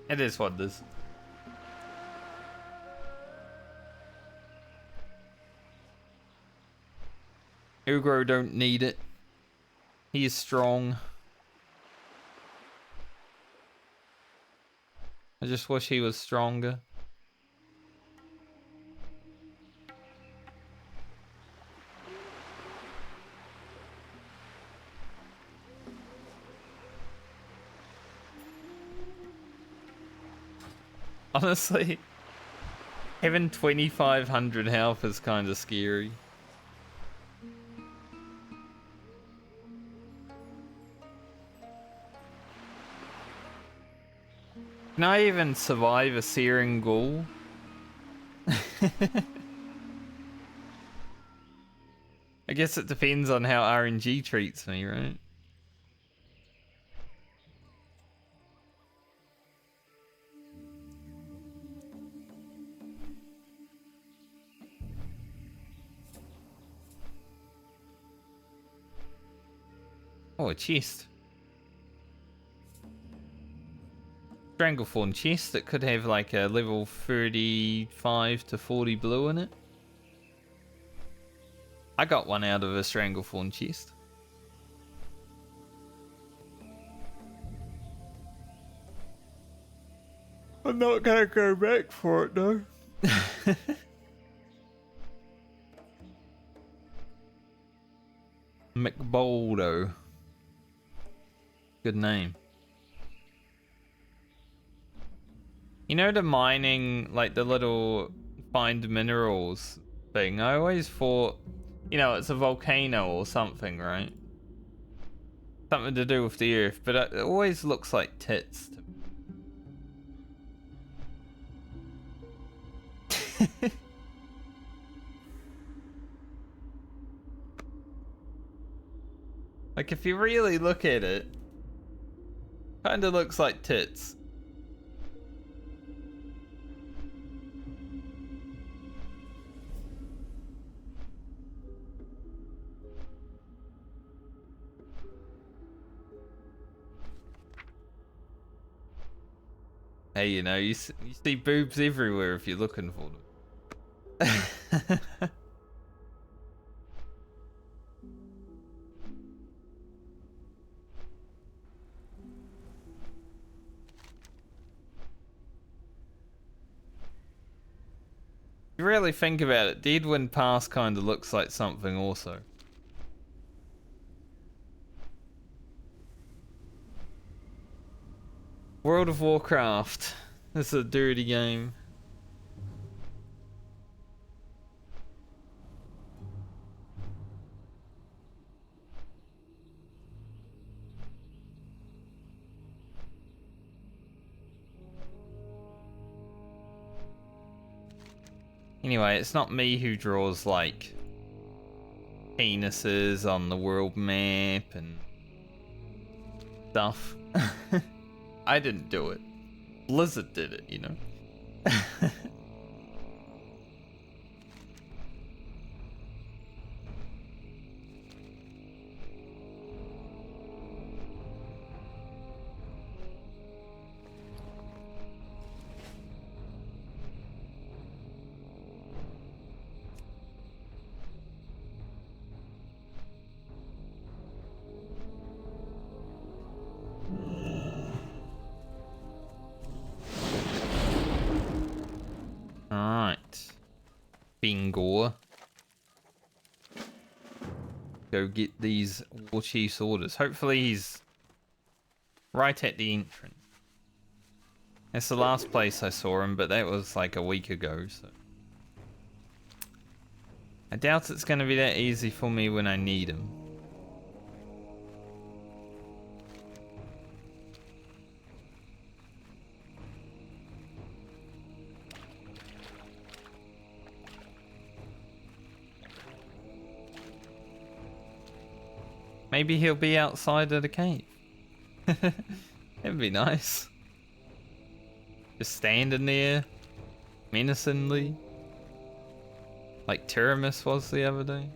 It is what it is. Ugro don't need it. He is strong. I just wish he was stronger. Honestly, having 2,500 health is kind of scary. Can I even survive a Searing Ghoul? I guess it depends on how RNG treats me, right? Oh, a chest. Stranglethorn chest that could have like a level 35 to 40 blue in it. I got one out of a Stranglethorn chest. I'm not gonna go back for it though. McBoldo. Good name. You know the mining, like the little find minerals thing? I always thought, you know, it's a volcano or something, right? Something to do with the earth, but it always looks like tits to me. Like if you really look at it, kinda looks like tits. Hey, you know, you see boobs everywhere if you're looking for them. You really think about it, Deadwind Pass kind of looks like something also. World of Warcraft. This is a dirty game. Anyway, it's not me who draws like penises on the world map and stuff. I didn't do it. Blizzard did it, you know. Alright. Bingo. Go get these War Chief's orders. Hopefully he's right at the entrance. That's the last place I saw him, but that was like a week ago, so. I doubt it's going to be that easy for me when I need him. Maybe he'll be outside of the cave. It'd be nice. Just standing there, menacingly. Like Tiramis was the other day.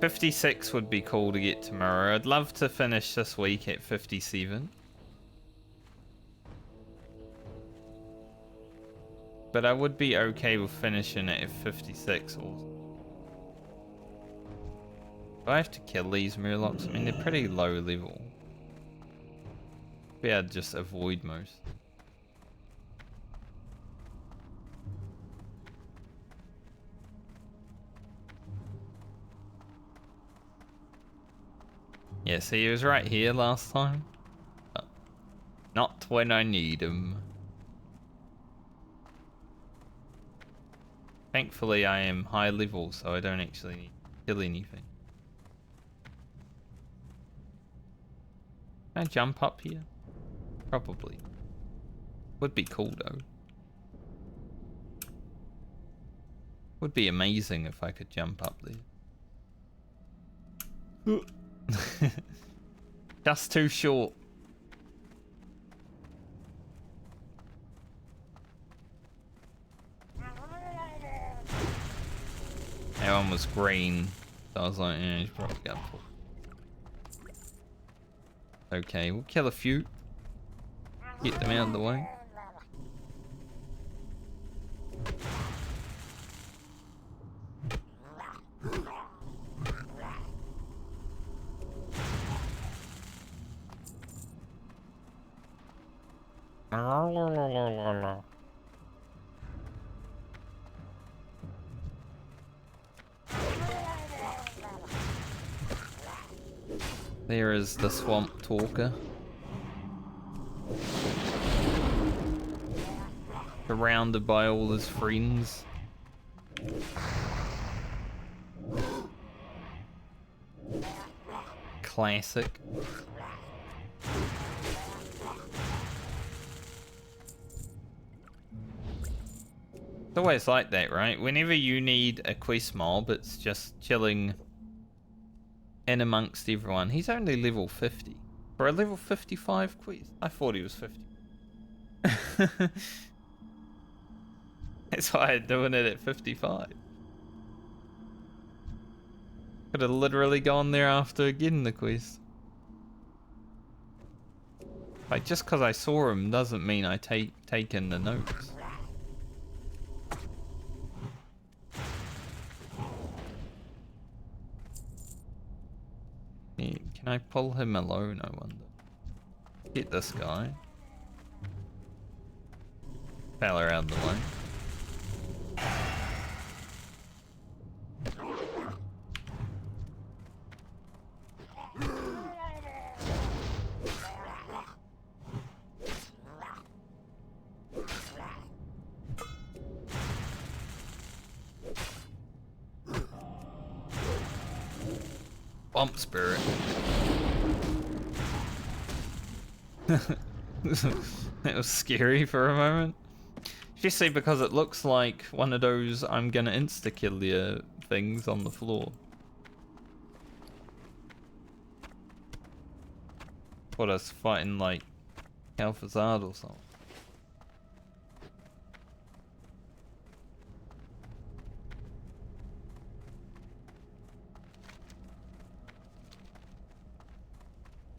$56 would be cool to get tomorrow. I'd love to finish this week at 57. But I would be okay with finishing it at 56 also. Do I have to kill these Murlocs? I mean, they're pretty low level. Maybe I'd just avoid most. Yeah, see, he was right here last time. But not when I need him. Thankfully, I am high level, so I don't actually need to kill anything. Can I jump up here? Probably. Would be cool, though. Would be amazing if I could jump up there. Just too short. That one was green, so I was like, yeah, he's probably got full. Okay, we'll kill a few. Get them out of the way. There is the swamp talker. Surrounded by all his friends. Classic. It's always like that, right? Whenever you need a quest mob, it's just chilling in amongst everyone. He's only level 50. For a level 55 quest? I thought he was 50. That's why I'm doing it at 55. Could have literally gone there after getting the quest. Like, just because I saw him doesn't mean I taken the notes. Yeah, can I pull him alone, I wonder? Get this guy. Fella out of the way. Bump spirit. That was scary for a moment. Especially because it looks like one of those I'm gonna insta-kill you things on the floor. What, us fighting like Alphazard or something.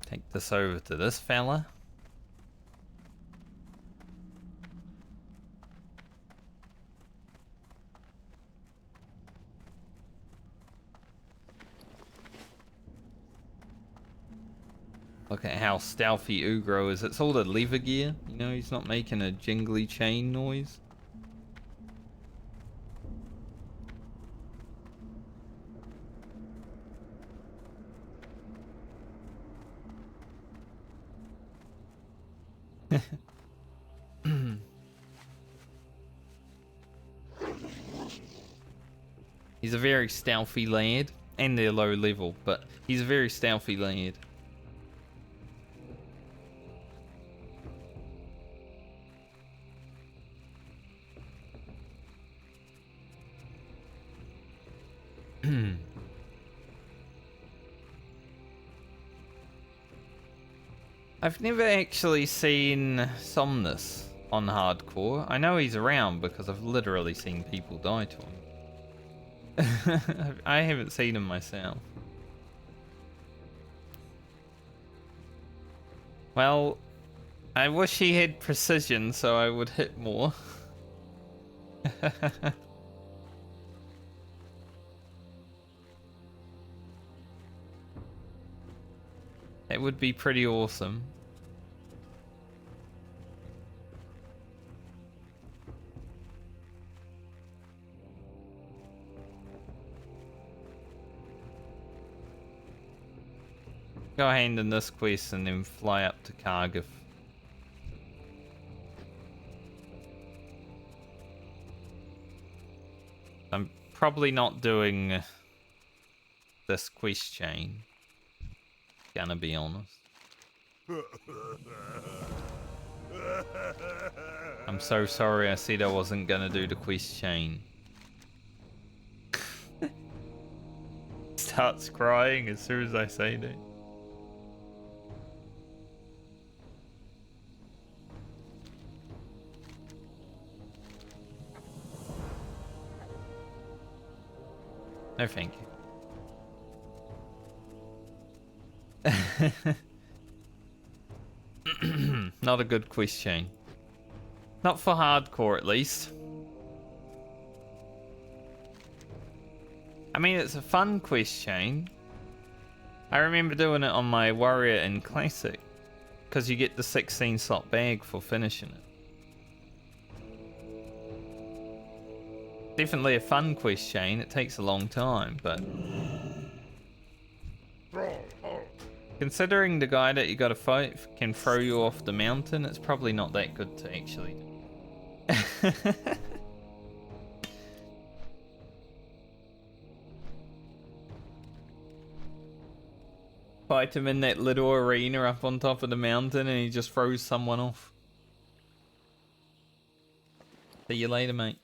Take this over to this fella. Look at how stealthy Ugro is. It's all the lever gear. You know, he's not making a jingly chain noise. He's a very stealthy lad. And they're low level, but he's a very stealthy lad. I've never actually seen Somnus on hardcore. I know he's around because I've literally seen people die to him. I haven't seen him myself. Well, I wish he had precision so I would hit more. It would be pretty awesome. Go hand in this quest and then fly up to Cargill. I'm probably not doing this quest chain. Gonna be honest. I'm so sorry I said I wasn't gonna do the quest chain. Starts crying as soon as I say that. No, thank you. Not a good quest chain. Not for hardcore, at least. I mean, it's a fun quest chain. I remember doing it on my warrior in classic, because you get the 16 slot bag for finishing it. Definitely a fun quest chain. It takes a long time, but considering the guy that you gotta fight can throw you off the mountain, it's probably not that good to actually do. Fight him in that little arena up on top of the mountain and he just throws someone off. See you later, mate.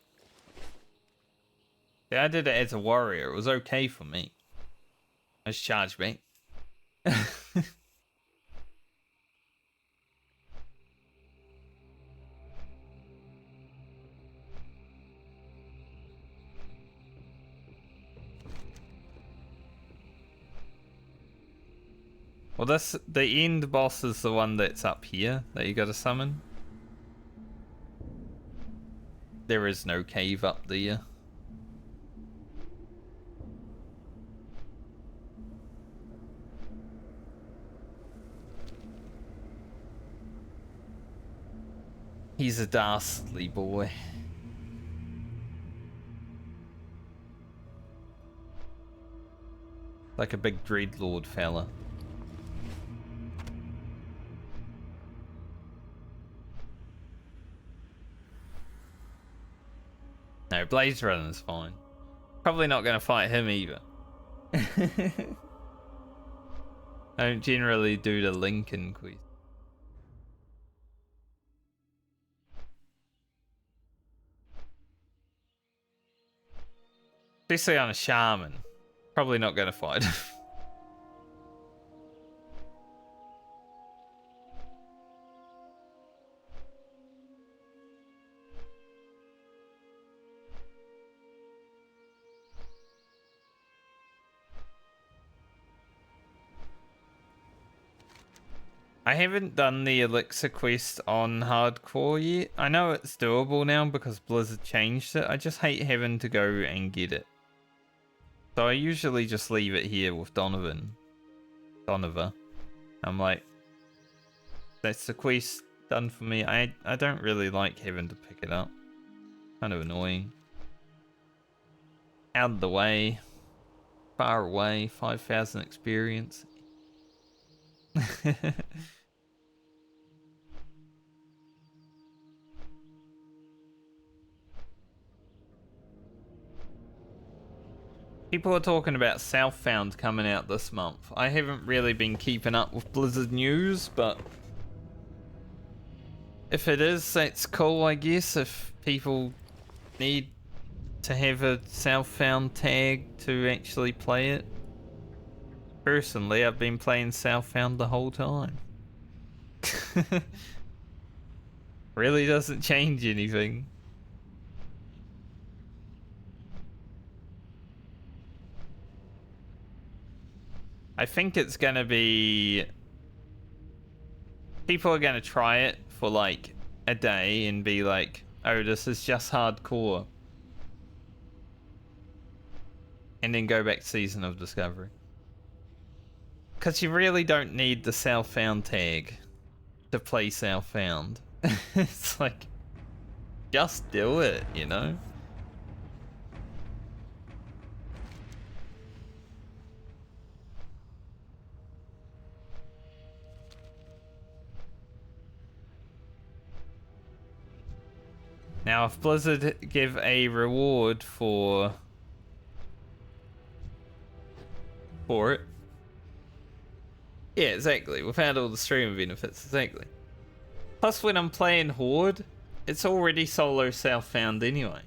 Yeah, I did it as a warrior. It was okay for me. I just charged back. Well, the end boss is the one that's up here that you gotta summon. There is no cave up there. He's a dastardly boy. Like a big dreadlord fella. No, Blaze Runner's fine. Probably not going to fight him either. I don't generally do the Lincoln quest. Especially on a shaman. Probably not going to fight him. I haven't done the elixir quest on hardcore yet. I know it's doable now because Blizzard changed it. I just hate having to go and get it. So I usually just leave it here with Donovan. I'm like, that's the quest done for me. I don't really like having to pick it up. Kind of annoying. Out of the way. Far away. 5,000 experience. People are talking about Southbound coming out this month. I haven't really been keeping up with Blizzard news, but if it is, that's cool, I guess. If people need to have a Southbound tag to actually play it. Personally, I've been playing Southbound the whole time. Really doesn't change anything. I think it's gonna be... People are gonna try it for like a day and be like, oh, this is just hardcore. And then go back to Season of Discovery. Because you really don't need the Southbound tag to play Southbound. It's like, just do it, you know? Now, if Blizzard give a reward for it, yeah, exactly. Without all the stream benefits, exactly. Plus, when I'm playing Horde, it's already solo Southbound anyway.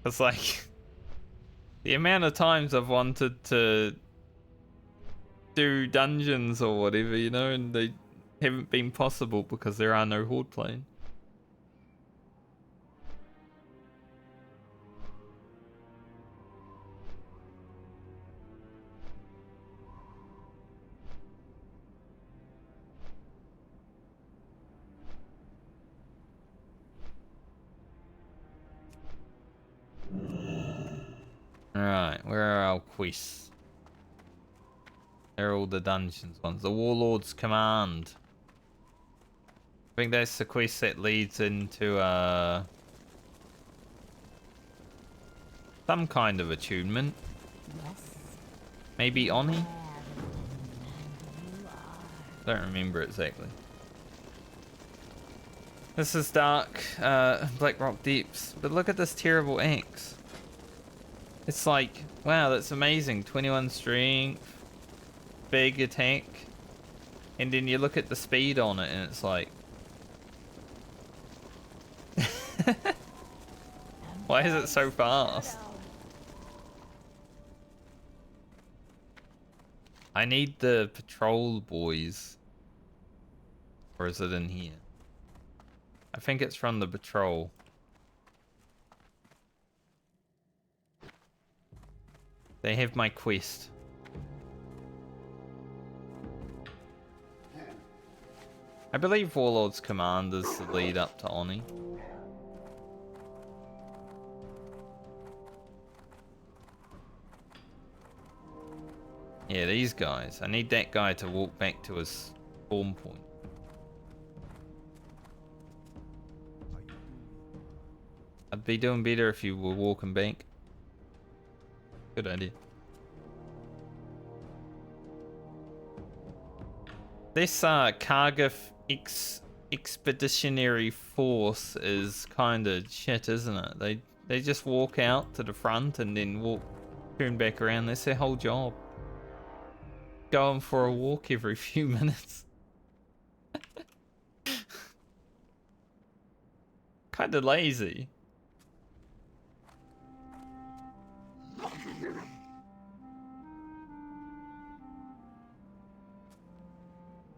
It's like the amount of times I've wanted to do dungeons or whatever, you know, and they haven't been possible because there are no Horde playing. Alright, where are our quests? They're all the dungeons ones. The Warlord's Command. I think that's the quest that leads into some kind of attunement. Maybe Oni? Don't remember exactly. This is Dark, Blackrock Deeps. But look at this terrible axe. It's like, wow, that's amazing. 21 strength, big attack. And then you look at the speed on it and it's like... Why is it so fast? I need the patrol boys. Or is it in here? I think it's from the patrol. They have my quest. I believe Warlord's command is the lead up to Oni. Yeah, these guys. I need that guy to walk back to his spawn point. I'd be doing better if you were walking back. Good idea. This Cargill expeditionary force is kind of shit, isn't it? They just walk out to the front and then turn back around. That's their whole job. Going for a walk every few minutes. Kind of lazy.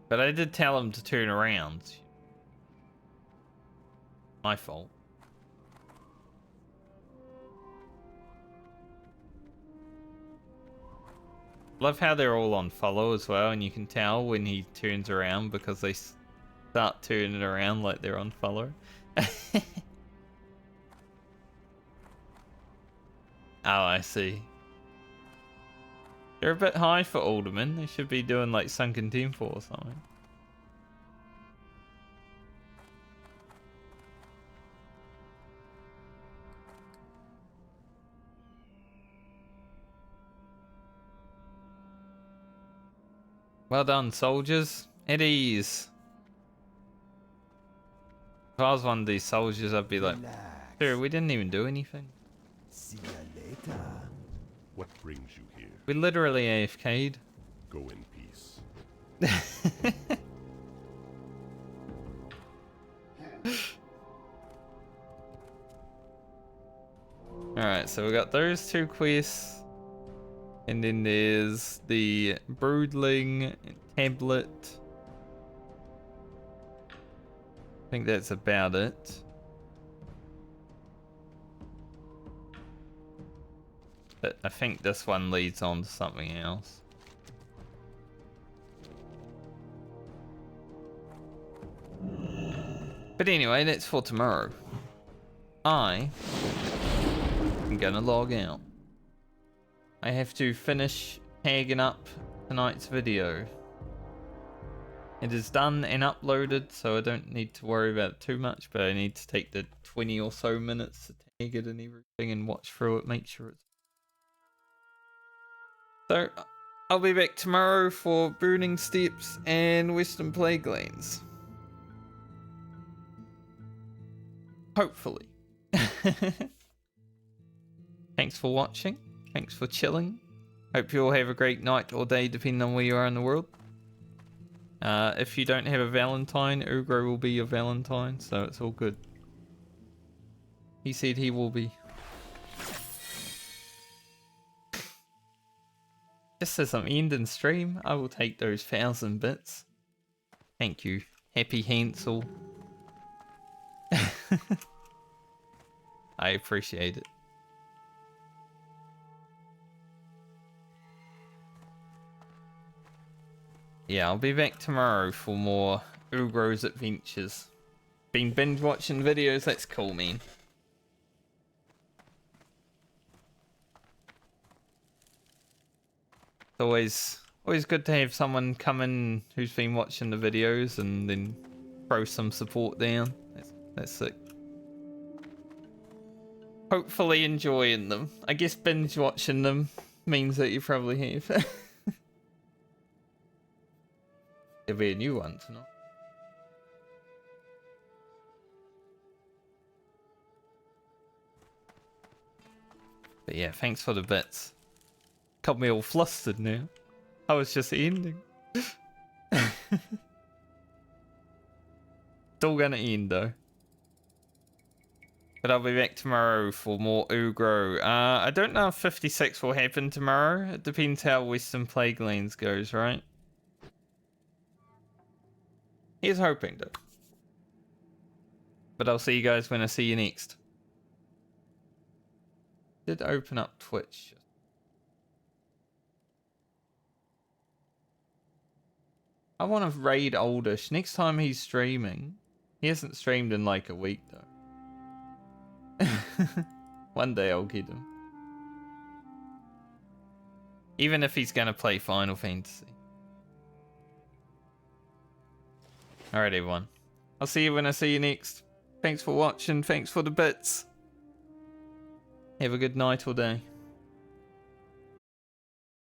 But I did tell him to turn around. My fault. Love how they're all on follow as well, and you can tell when he turns around because they start turning around like they're on follow. Oh, I see. They're a bit high for aldermen. They should be doing like Sunken Temple or something. Well done, soldiers. At ease. If I was one of these soldiers, I'd be like, sure, we didn't even do anything. See ya later. What brings you here? We literally AFK'd. Go in peace. Alright, so we got those two quests. And then there's the Broodling tablet. I think that's about it. But I think this one leads on to something else. But anyway, that's for tomorrow. I am gonna log out. I have to finish tagging up tonight's video. It is done and uploaded, so I don't need to worry about it too much, but I need to take the 20 or so minutes to tag it and everything and watch through it, make sure it's... So, I'll be back tomorrow for Burning Steps and Western Plaguelands. Hopefully. Thanks for watching. Thanks for chilling. Hope you all have a great night or day depending on where you are in the world. If you don't have a Valentine, Ugro will be your Valentine, so it's all good. He said he will be. Just as I'm ending stream, I will take those 1,000 bits. Thank you, Happy Hansel. I appreciate it. Yeah, I'll be back tomorrow for more Ugro's adventures. Been binge watching videos, that's cool, man. It's always good to have someone come in who's been watching the videos and then throw some support down. That's sick. Hopefully enjoying them. I guess binge watching them means that you probably have. There'll be a new one tonight. But yeah, thanks for the bits. Got me all flustered now. I was just ending. Still gonna end though. But I'll be back tomorrow for more Ugro. I don't know if 56 will happen tomorrow. It depends how Western Plaguelands goes, right? Here's hoping though. But I'll see you guys when I see you next. Did open up Twitch. I want to raid Oldish next time he's streaming. He hasn't streamed in like a week though. One day I'll get him. Even if he's going to play Final Fantasy. Alright everyone. I'll see you when I see you next. Thanks for watching. Thanks for the bits. Have a good night or day.